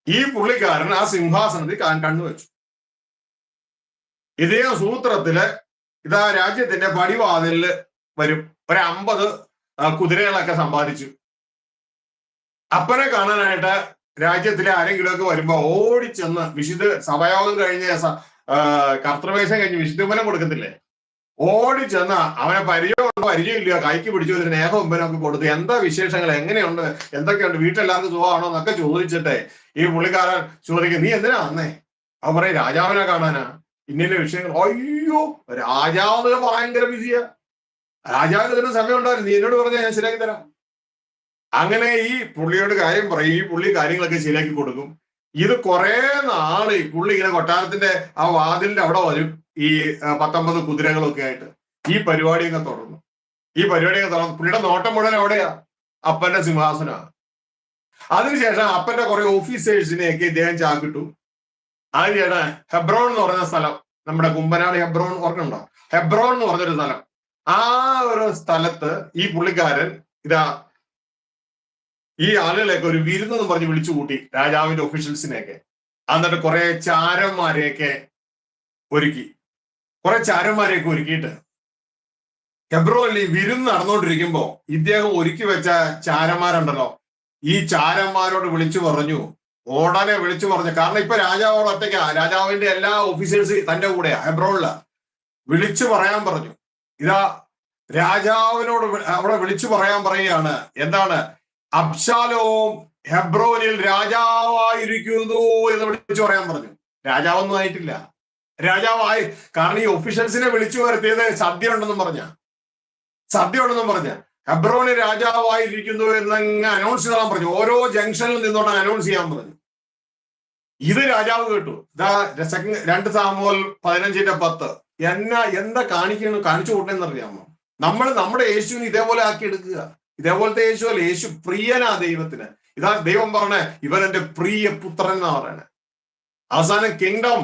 B: ഈ പുള്ളിക്കാരൻ ആ സിംഹാസനത്തിൽ കണ്ണുവെച്ചു. ഇതേ സൂത്രത്തില് ഇതാ രാജ്യത്തിന്റെ പടിവാതിലില് വരും. 50 കുതിരകളൊക്കെ സമ്പാദിച്ചു. അപ്പനെ കാണാനായിട്ട് രാജ്യത്തിലെ ആരെങ്കിലും ഒക്കെ വരുമ്പോ ഓടിച്ചെന്ന് വിശുദ്ധ സഭയോഗം കഴിഞ്ഞ കർത്തൃവേശം കഴിഞ്ഞ് വിശുദ്ധമനം കൊടുക്കത്തില്ലേ? ഓടിച്ചെന്ന് അവനെ പരിചയമുണ്ടോ പരിചയമില്ലയോ കൈക്ക് പിടിച്ചു ഒരു സ്നേഹമുമ്പനൊക്കെ കൊടുത്ത്, എന്താ വിശേഷങ്ങൾ, എങ്ങനെയുണ്ട്, എന്തൊക്കെയുണ്ട്, വീട്ടിലെല്ലാവർക്കും സുഖമാണോ എന്നൊക്കെ ചോദിച്ചിട്ടെ ഈ പുള്ളിക്കാരൻ ചോദിക്കും, നീ എന്തിനാ വന്നേ? അവൻ പറയും, രാജാവിനെ കാണാനാ. ഇന്ന വിഷയങ്ങൾ. അയ്യോ, രാജാവ് ഭയങ്കര ബിസിയാ, രാജാവിന് ഇതിന് സമയം ഉണ്ടായിരുന്നു, നീ എന്നോട് പറഞ്ഞാൽ ഞാൻ ശരിയാക്കി തരാം. അങ്ങനെ ഈ പുള്ളിയോട് കാര്യം പറയും. ഈ പുള്ളി കാര്യങ്ങളൊക്കെ ശരിയാക്കി കൊടുക്കും. ഇത് കുറെ നാള് ഈ പുള്ളി ഇങ്ങനെ കൊട്ടാരത്തിന്റെ ആ വാതിലിന്റെ അവിടെ വരും, ഈ 19 കുതിരകളൊക്കെ ആയിട്ട്. ഈ പരിപാടിയൊക്കെ തുടർന്നു. പുള്ളിയുടെ നോട്ടം മുഴുവൻ എവിടെയാ? അപ്പന്റെ സിംഹാസനമാണ്. അതിനുശേഷം അപ്പന്റെ കുറെ ഓഫീസേഴ്സിനെയൊക്കെ ഇദ്ദേഹം ചാക്കിട്ടു. അതിനുശേഷം ഹെബ്രോൺ എന്ന് പറഞ്ഞ സ്ഥലം, നമ്മുടെ കുമ്പനാട് ഹെബ്രോൺ ഓർക്കുന്നുണ്ടോ? ഹെബ്രോൺ എന്ന് പറഞ്ഞൊരു സ്ഥലം, ആ ഒരു സ്ഥലത്ത് ഈ പുള്ളിക്കാരൻ ഇതാ ഈ ആളുകളെയൊക്കെ ഒരു വിരുന്നെന്ന് പറഞ്ഞ് വിളിച്ചു കൂട്ടി, രാജാവിന്റെ ഒഫീഷ്യൽസിനെയൊക്കെ. എന്നിട്ട് കുറെ ചാരന്മാരെയൊക്കെ ഒരുക്കിയിട്ട് ഹെബ്രോനിൽ ഈ വിരുന്ന് നടന്നുകൊണ്ടിരിക്കുമ്പോ ഇദ്ദേഹം ഒരുക്കി വെച്ച ചാരന്മാരുണ്ടല്ലോ, ഈ ചാരന്മാരോട് വിളിച്ചു പറഞ്ഞു, ഉടനെ വിളിച്ചു പറഞ്ഞു. കാരണം ഇപ്പൊ രാജാവോട് ഒറ്റയ്ക്കാ, രാജാവിന്റെ എല്ലാ ഓഫീസേഴ്സ് തന്റെ കൂടെയാ ഹെബ്രോണില്. വിളിച്ചു പറയാൻ പറഞ്ഞു. ഇതാ രാജാവിനോട് അവിടെ വിളിച്ചു പറയാൻ പറയുകയാണ്. എന്താണ്? അബ്ശാലോം ഹെബ്രോനിൽ രാജാവായിരിക്കുന്നു എന്ന് വിളിച്ചു പറയാൻ പറഞ്ഞു. രാജാവൊന്നും ആയിട്ടില്ല, രാജാവായി. കാരണം ഈ ഒഫീഷ്യൽസിനെ വിളിച്ചു വരുത്തിയത് സദ്യ ഉണ്ടെന്നും പറഞ്ഞ ഹെബ്രോന് രാജാവായിരിക്കുന്നു എന്നങ്ങ് അനൗൺസ് ചെയ്യാൻ പറഞ്ഞു. ഓരോ ജംഗ്ഷനിൽ നിന്നോണ്ട് അനൗൺസ് ചെയ്യാൻ പറഞ്ഞു. ഇത് രാജാവ് കേട്ടു. 2 സാമുവേൽ 15:10. എന്താ കാണിച്ചു കൂട്ടണെന്ന് അറിയാമോ? നമ്മൾ നമ്മുടെ യേശുവിന് ഇതേപോലെ ആക്കി എടുക്കുക. ഇതേപോലത്തെ യേശു അല്ല, യേശു പ്രിയനാ ദൈവത്തിന്. ഇതാ ദൈവം പറഞ്ഞേ, ഇവൻ എന്റെ പ്രിയ പുത്രൻ എന്നാ പറയണേ. അവസാനം കിങ്ഡം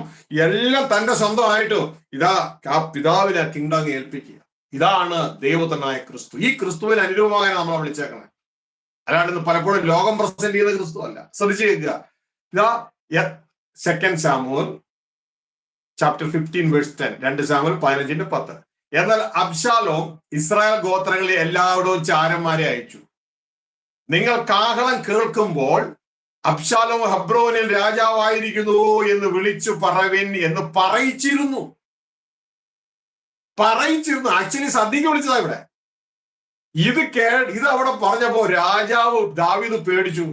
B: എല്ലാം തന്റെ സ്വന്തമായിട്ട് ഇതാ ആ പിതാവിനെ കിങ്ഡം ഏൽപ്പിക്കുക. ഇതാണ് ദൈവത്തനായ ക്രിസ്തു. ഈ ക്രിസ്തുവിന് അനുരൂപമാകാൻ നമ്മളെ വിളിച്ചേക്കണേ. അല്ലാണ്ട് പലപ്പോഴും ലോകം പ്രസന്റ് ചെയ്യുന്ന ക്രിസ്തു അല്ല. ശ്രദ്ധിച്ചു കേൾക്കുക. ഇതാ 2 സാമുവേൽ ചാപ്റ്റർ 15:10. 2 സാമുവേൽ 15:10. എന്നാൽ അബ്ശാലോം ഇസ്രായേൽ ഗോത്രങ്ങളിലെ എല്ലാവരും ചാരന്മാരെ അയച്ചു. നിങ്ങൾ കാഹളം കേൾക്കുമ്പോൾ അബ്ശാലോം ഹെബ്രോനിൽ രാജാവായിരിക്കുന്നു എന്ന് വിളിച്ചു പറവിൻ എന്ന് പറയിച്ചിരുന്നു. ആക്ച്വലി സദ്യക്ക് വിളിച്ചതാ ഇവിടെ. ഇത് അവിടെ പറഞ്ഞപ്പോ രാജാവ് ദാവീദ് പേടിച്ചു.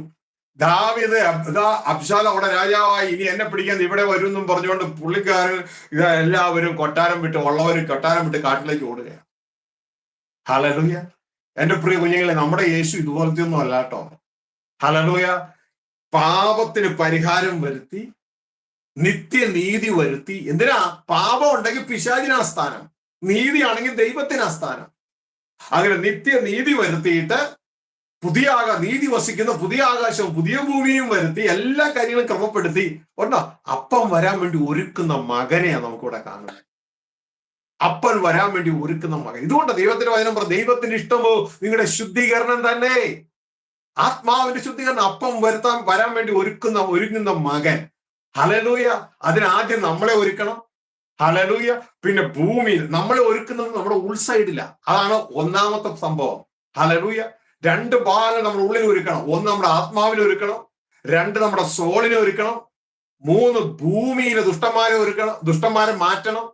B: അബ്ശാലോം അവിടെ രാജാവായി, ഇനി എന്നെ പിടിക്കാൻ ഇവിടെ വരും എന്നും പറഞ്ഞുകൊണ്ട് പുള്ളിക്കാരൻ എല്ലാവരും കൊട്ടാരം വിട്ട് കാട്ടിലേക്ക് ഓടുകയാണ്. ഹല്ലേലൂയ. എന്റെ പ്രിയ കുഞ്ഞുങ്ങളെ, നമ്മുടെ യേശു ഇതുപോലത്തെ ഒന്നും അല്ല കേട്ടോ. ഹല്ലേലൂയ. പാപത്തിന് പരിഹാരം വരുത്തി, നിത്യനീതി വരുത്തി. എന്തിനാ? പാപം ഉണ്ടെങ്കിൽ പിശാചിനാ സ്ഥാനം, നീതിയാണെങ്കിൽ ദൈവത്തിനാ സ്ഥാനം. അങ്ങനെ നിത്യനീതി വരുത്തിയിട്ട് നീതി വസിക്കുന്ന പുതിയ ആകാശവും പുതിയ ഭൂമിയും വരുത്തി എല്ലാ കാര്യങ്ങളും ക്രമപ്പെടുത്തി ഉണ്ടോ അപ്പം വരാൻ വേണ്ടി ഒരുക്കുന്ന മകനെയാണ് നമുക്കിവിടെ കാണുന്നത്. അപ്പൻ വരാൻ വേണ്ടി ഒരുക്കുന്ന മകൻ. ഇതുകൊണ്ട് ദൈവത്തിന്റെ വചനം പറ, ദൈവത്തിന്റെ ഇഷ്ടമോ നിങ്ങളുടെ ശുദ്ധീകരണം തന്നെ, ആത്മാവിന്റെ ശുദ്ധീകരണം. അപ്പം വരാൻ വേണ്ടി ഒരുങ്ങുന്ന മകൻ. ഹല്ലേലൂയ. അതിനാദ്യം നമ്മളെ ഒരുക്കണം. ഹല്ലേലൂയ. പിന്നെ ഭൂമിയിൽ നമ്മളെ ഒരുക്കുന്നത് നമ്മുടെ ഉൾസൈഡില്ല. അതാണ് ഒന്നാമത്തെ സംഭവം. ഹല്ലേലൂയ. 2 ഭാഗങ്ങൾ നമ്മുടെ ഉള്ളിൽ ഒരുക്കണം. 1 നമ്മുടെ ആത്മാവിനെ ഒരുക്കണം, 2 നമ്മുടെ സോളിനെ ഒരുക്കണം, 3 ഭൂമിയിലെ ദുഷ്ടന്മാരെ മാറ്റണം,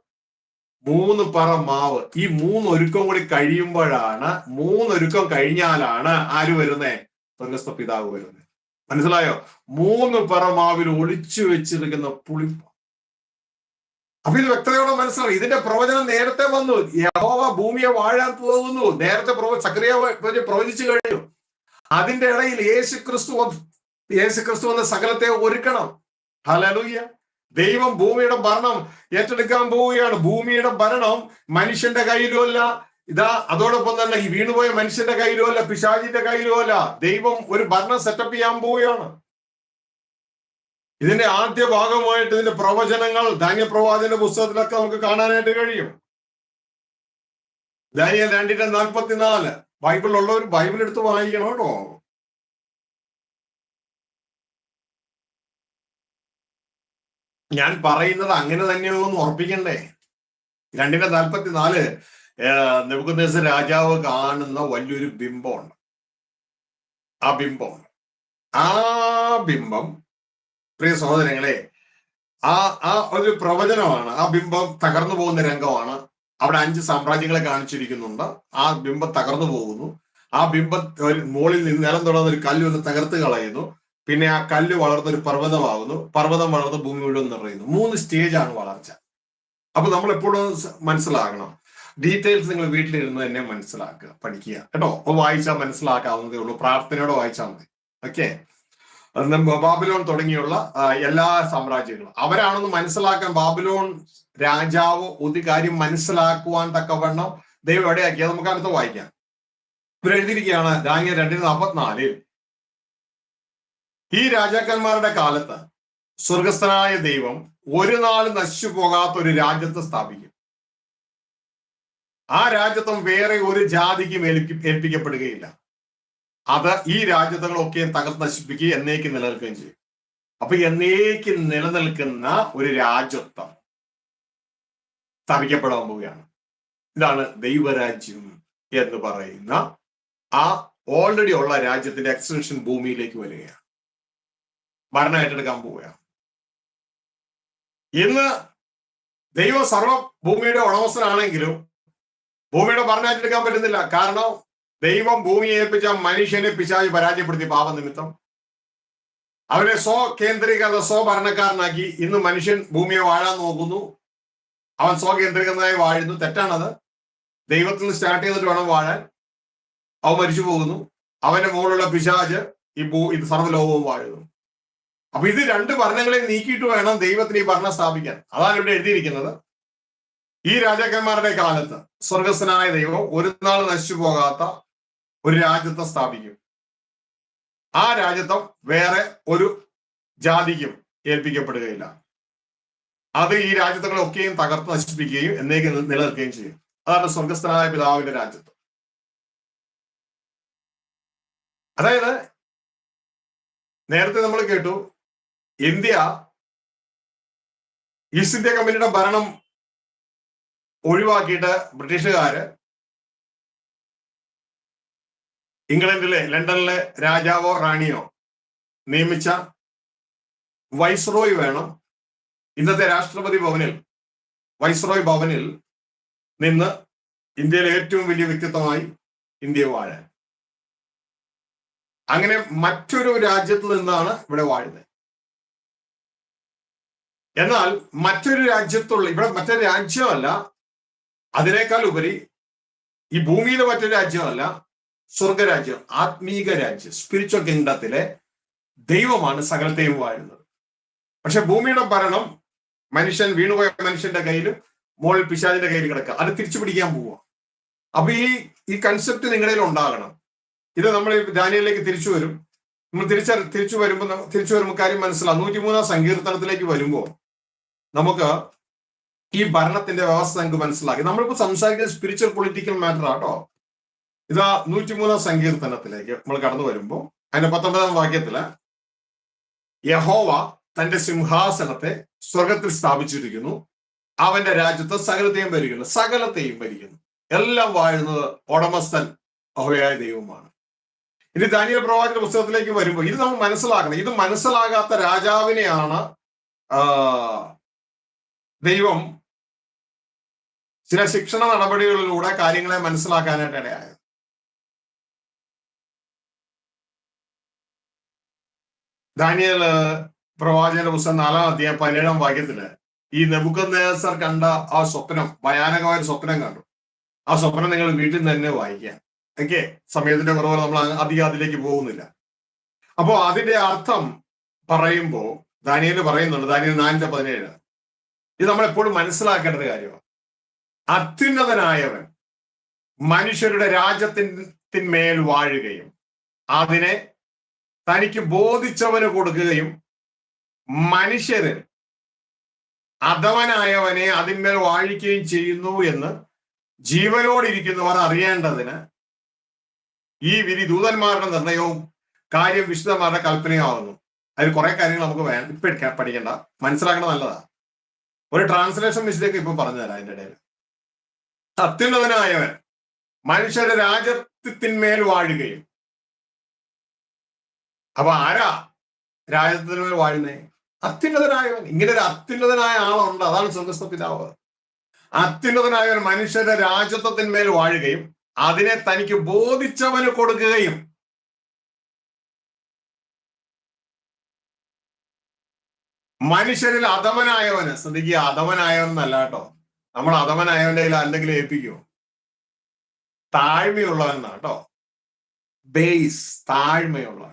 B: 3 പറ മാവ്. ഈ 3 ഒരുക്കം കൂടി കഴിയുമ്പോഴാണ്, 3 ഒരുക്കം കഴിഞ്ഞാലാണ് ആര് വരുന്നേ? സ്വർഗ്ഗസ്ഥ പിതാവ് വരുന്നത്. മനസ്സിലായോ? 3 പറ മാവിൽ ഒളിച്ചു വെച്ചിരിക്കുന്ന പുളിപ്പ്. അപ്പൊ ഇത് വ്യക്തതയോടെ മനസ്സിലായി. ഇതിന്റെ പ്രവചനം നേരത്തെ വന്നു. യഹോവ ഭൂമിയെ വാഴാൻ പോകുന്നു. നേരത്തെ സക്കറിയ പ്രവചിച്ചു കഴിഞ്ഞു. അതിന്റെ ഇടയിൽ യേശു ക്രിസ്തു എന്ന സകലത്തെ ഒരുക്കണം. ഹല്ലേലൂയ. ദൈവം ഭൂമിയുടെ ഭരണം ഏറ്റെടുക്കാൻ പോവുകയാണ്. ഭൂമിയുടെ ഭരണം മനുഷ്യന്റെ കയ്യിലും അല്ല. അതോടൊപ്പം തന്നെ ഈ വീണുപോയ മനുഷ്യന്റെ കയ്യിലും അല്ല, പിശാചിന്റെ കയ്യിലും അല്ല. ദൈവം ഒരു ഭരണം സെറ്റപ്പ് ചെയ്യാൻ പോവുകയാണ്. ഇതിന്റെ ആദ്യ ഭാഗമായിട്ട് ഇതിന്റെ പ്രവചനങ്ങൾ ദാനിയേൽ പ്രവാചകന്റെ പുസ്തകത്തിലൊക്കെ നമുക്ക് കാണാനായിട്ട് കഴിയും. ദാനിയേൽ 2:44. ബൈബിൾ ഉള്ളവർ ബൈബിൾ എടുത്ത് വായിക്കണം കേട്ടോ. ഞാൻ പറയുന്നത് അങ്ങനെ തന്നെയുള്ളൂ ഉറപ്പിക്കണ്ടേ. 2:44 നെബൂഖദ്നേസർ രാജാവ് കാണുന്ന വലിയൊരു ബിംബമുണ്ട്. ആ ബിംബം പ്രിയ സഹോദരങ്ങളെ, ആ ഒരു പ്രവചനമാണ്. ആ ബിംബം തകർന്നു പോകുന്ന രംഗമാണ്. അവിടെ 5 സാമ്രാജ്യങ്ങളെ കാണിച്ചിരിക്കുന്നുണ്ട്. ആ ബിംബം തകർന്നു പോകുന്നു. ആ ബിംബം മുകളിൽ നിന്ന് നിലം തൊടുന്ന ഒരു കല്ല് ഒന്ന് തകർത്ത് കളയുന്നു. പിന്നെ ആ കല്ല് വളർന്നൊരു പർവ്വതമാകുന്നു. പർവ്വതം വളർന്ന് ഭൂമി മുഴുവൻ നിറയുന്നു. 3 സ്റ്റേജാണ് വളർച്ച. അപ്പൊ നമ്മൾ എപ്പോഴും മനസ്സിലാക്കണം. ഡീറ്റെയിൽസ് നിങ്ങൾ വീട്ടിലിരുന്ന് തന്നെ മനസ്സിലാക്കുക, പഠിക്കുക കേട്ടോ. അപ്പൊ വായിച്ചാൽ മനസ്സിലാക്കാവുന്നതേ ഉള്ളൂ. പ്രാർത്ഥനയോടെ വായിച്ചാൽ മതി. ഓക്കെ. ബാബിലോൺ തുടങ്ങിയുള്ള എല്ലാ സാമ്രാജ്യങ്ങളും അവരാണെന്ന് മനസ്സിലാക്കാൻ, ബാബിലോൺ രാജാവ് ഒരു കാര്യം മനസ്സിലാക്കുവാൻ തക്കവണ്ണം ദൈവം എവിടെയാക്കിയത് നമുക്ക് അടുത്ത് വായിക്കാം. ഇവരെഴുതിയിരിക്കുകയാണ് ദാനിയേൽ 2:44. ഈ രാജാക്കന്മാരുടെ കാലത്ത് സ്വർഗസ്ഥനായ ദൈവം ഒരു നാൾ നശിച്ചു പോകാത്ത ഒരു രാജ്യത്തെ സ്ഥാപിക്കും. ആ രാജ്യത്വം വേറെ ഒരു ജാതിക്കും ഏൽപ്പിക്കപ്പെടുകയില്ല. അത് ഈ രാജ്യത്തുകളൊക്കെയും തകർത്ത് നശിപ്പിക്കുകയും എന്നേക്ക് നിലനിൽക്കുകയും ചെയ്യും. അപ്പൊ എന്നേക്ക് നിലനിൽക്കുന്ന ഒരു രാജ്യത്വം സ്ഥാപിക്കപ്പെടാൻ പോവുകയാണ്. ഇതാണ് ദൈവരാജ്യം എന്ന് പറയുന്ന ആ ഓൾറെഡി ഉള്ള രാജ്യത്തിന്റെ എക്സ്റ്റൻഷൻ ഭൂമിയിലേക്ക് വരികയാണ്, ഭരണം ഏറ്റെടുക്കാൻ പോവുകയാണ്. ഇന്ന് ദൈവം സർവ ഭൂമിയുടെ ഉടമസ്ഥനാണെങ്കിലും ഭൂമിയുടെ ഭരണം ഏറ്റെടുക്കാൻ പറ്റുന്നില്ല. കാരണം ദൈവം ഭൂമിയെ ഏൽപ്പിച്ച മനുഷ്യനെ പിശാച് പരാജയപ്പെടുത്തി പാപനിമിത്തം. അവരെ സ്വകേന്ദ്രീകൃത സ്വഭരണക്കാരനാക്കി. ഇന്ന് മനുഷ്യൻ ഭൂമിയെ വാഴാൻ നോക്കുന്നു. അവൻ സ്വകേന്ദ്രീകൃതമായി വാഴുന്നു. തെറ്റാണത്. ദൈവത്തിൽ നിന്ന് സ്റ്റാർട്ട് ചെയ്തിട്ട് വേണം വാഴാൻ. അവൻ മരിച്ചു പോകുന്നു. അവന്റെ മുകളിലുള്ള പിശാച് ഇത് സർവ്വലോകവും വാഴുന്നു. അപ്പൊ ഇത് രണ്ട് ഭരണങ്ങളെ നീക്കിയിട്ട് വേണം ദൈവത്തിന് ഈ ഭരണം സ്ഥാപിക്കാൻ. അതാണ് ഇവിടെ എഴുതിയിരിക്കുന്നത്. ഈ രാജാക്കന്മാരുടെ കാലത്ത് സ്വർഗസ്ഥനായ ദൈവം ഒരു നാൾ നശിച്ചു പോകാത്ത ഒരു രാജ്യത്വം സ്ഥാപിക്കും. ആ രാജ്യത്വം വേറെ ഒരു ജാതിക്കും ഏൽപ്പിക്കപ്പെടുകയില്ല. അത് ഈ രാജ്യത്വങ്ങളൊക്കെയും തകർത്ത് നശിപ്പിക്കുകയും എന്നേക്ക് നിലനിൽക്കുകയും ചെയ്യും. അതാണ് സ്വർഗസ്ഥനായ പിതാവിന്റെ രാജ്യത്വം. അതായത് നേരത്തെ നമ്മൾ കേട്ടു, ഇന്ത്യ ഈസ്റ്റ് ഇന്ത്യ കമ്പനിയുടെ ഭരണം ഒഴിവാക്കിയിട്ട് ബ്രിട്ടീഷുകാര് ഇംഗ്ലണ്ടിലെ ലണ്ടനിലെ രാജാവോ റാണിയോ നിയമിച്ച വൈസ്രോയ് വേണം ഇന്നത്തെ രാഷ്ട്രപതി ഭവനിൽ, വൈസ്രോയ് ഭവനിൽ നിന്ന് ഇന്ത്യയിലെ ഏറ്റവും വലിയ വ്യക്തിത്വമായി ഇന്ത്യയെ വാഴാൻ. അങ്ങനെ മറ്റൊരു രാജ്യത്ത് നിന്നാണ് ഇവിടെ വാഴുന്നത്. എന്നാൽ മറ്റൊരു രാജ്യത്തുള്ള ഇവിടെ മറ്റൊരു രാജ്യമല്ല, അതിനേക്കാൾ ഉപരി ഈ ഭൂമിയിലെ മറ്റൊരു രാജ്യമല്ല, സ്വർഗരാജ്യം, ആത്മീക രാജ്യം, സ്പിരിച്വൽ കിങ്ഡത്തിലെ ദൈവമാണ് സകലത്തെയും വാഴുന്നത്. പക്ഷെ ഭൂമിയുടെ ഭരണം മനുഷ്യൻ, വീണുപോയ മനുഷ്യന്റെ കയ്യിലും മോളിൽ പിശാചിന്റെ കയ്യിൽ കിടക്കുക. അത് തിരിച്ചു പിടിക്കാൻ പോവുക. അപ്പൊ ഈ കൺസെപ്റ്റ് നിങ്ങളിൽ ഉണ്ടാകണം. ഇത് നമ്മൾ ദാനിയേലിലേക്ക് തിരിച്ചു വരും. നമ്മൾ തിരിച്ചു വരുമ്പോൾ കാര്യം മനസ്സിലാവും. 103 സങ്കീർത്തനത്തിലേക്ക് വരുമ്പോൾ നമുക്ക് ഈ ഭരണത്തിന്റെ വ്യവസ്ഥ നമുക്ക് മനസ്സിലാക്കി. നമ്മളിപ്പോ സംസാരിക്കുന്ന സ്പിരിച്വൽ പൊളിറ്റിക്കൽ മാറ്റർ ആട്ടോ. ഇതാ 103 സങ്കീർത്തനത്തിലേക്ക് നമ്മൾ കടന്നു വരുമ്പോൾ അതിന്റെ 19 വാക്യത്തില് യഹോവ തന്റെ സിംഹാസനത്തെ സ്വർഗത്തിൽ സ്ഥാപിച്ചിരിക്കുന്നു, അവന്റെ രാജ്യത്ത് സകലത്തെയും ഭരിക്കുന്നു. സകലത്തെയും ഭരിക്കുന്നു. എല്ലാം വാഴുന്നത് ഉടമസ്ഥൻ യഹോവയായ ദൈവമാണ്. ഇനി ദാനിയേൽ പ്രവാചകന്റെ പുസ്തകത്തിലേക്ക് വരുമ്പോൾ ഇത് നമ്മൾ മനസ്സിലാക്കണം. ഇത് മനസ്സിലാകാത്ത രാജാവിനെയാണ് ദൈവം ചില ശിക്ഷണ നടപടികളിലൂടെ കാര്യങ്ങളെ മനസ്സിലാക്കാനായിട്ട് ഇടയായത്. ദാനിയേൽ പ്രവാചകന്റെ പുസ്തകം 4-ാം അധ്യായം 17-ാം വാക്യത്തില് ഈ നെബൂഖദ്നേസർ കണ്ട ആ സ്വപ്നം, ഭയാനകമായ ഒരു സ്വപ്നം കണ്ടു. ആ സ്വപ്നം നിങ്ങൾ വീട്ടിൽ നിന്ന് തന്നെ വായിക്കാം. ഓക്കെ, സമയത്തിന്റെ കുറവ് നമ്മൾ അധികം അതിലേക്ക് പോകുന്നില്ല. അപ്പോ അതിന്റെ അർത്ഥം പറയുമ്പോ ദാനിയേൽ പറയുന്നുണ്ട്, ദാനിയേൽ 4:17. ഇത് നമ്മൾ എപ്പോഴും മനസ്സിലാക്കേണ്ട കാര്യമാണ്. അത്യുന്നതനായവൻ മനുഷ്യരുടെ രാജ്യത്തിന്മേൽ വാഴുകയും അതിനെ തനിക്ക് ബോധിച്ചവന് കൊടുക്കുകയും മനുഷ്യര് അധമനായവനെ അതിന്മേൽ വാഴിക്കുകയും ചെയ്യുന്നു എന്ന് ജീവനോടിരിക്കുന്നവർ അറിയേണ്ടതിന് ഈ വിധി ദൂതന്മാരുടെ നിർണയവും കാര്യം വിശുദ്ധന്മാരുടെ കൽപ്പനയാവുന്നു. അതിൽ കുറെ കാര്യങ്ങൾ നമുക്ക് ഇപ്പൊ പഠിക്കണ്ട, മനസ്സിലാക്കണം, നല്ലതാ. ഒരു ട്രാൻസ്ലേഷൻ മിസ്റ്റേക്ക് ഇപ്പൊ പറഞ്ഞു തരാം. അതിന്റെ ഇടയിൽ അത്യുന്നതനായവൻ മനുഷ്യരുടെ രാജ്യത്തിന്മേൽ വാഴുകയും. അപ്പൊ ആരാ രാജ്യത്തിന്മേൽ വാഴുന്നേ? അത്യുന്നതനായവൻ. ഇങ്ങനെ ഒരു അത്യുന്നതനായ ആളുണ്ട്, അതാണ് സ്വർഗ്ഗസ്ഥ പിതാവ്. അത്യുന്നതനായവൻ മനുഷ്യരുടെ രാജ്യത്വത്തിന്മേൽ വാഴുകയും അതിനെ തനിക്ക് ബോധിച്ചവന് കൊടുക്കുകയും. മനുഷ്യരിൽ അധമനായവന്, ശ്രദ്ധിക്കുക, അധമനായവൻ എന്നല്ല കേട്ടോ. നമ്മൾ അധമനായവന്റെ കയ്യിൽ എന്തെങ്കിലും ഏൽപ്പിക്കുമോ? താഴ്മയുള്ളവൻ എന്നാ കേട്ടോ. ബേസ്, താഴ്മയുള്ളവൻ.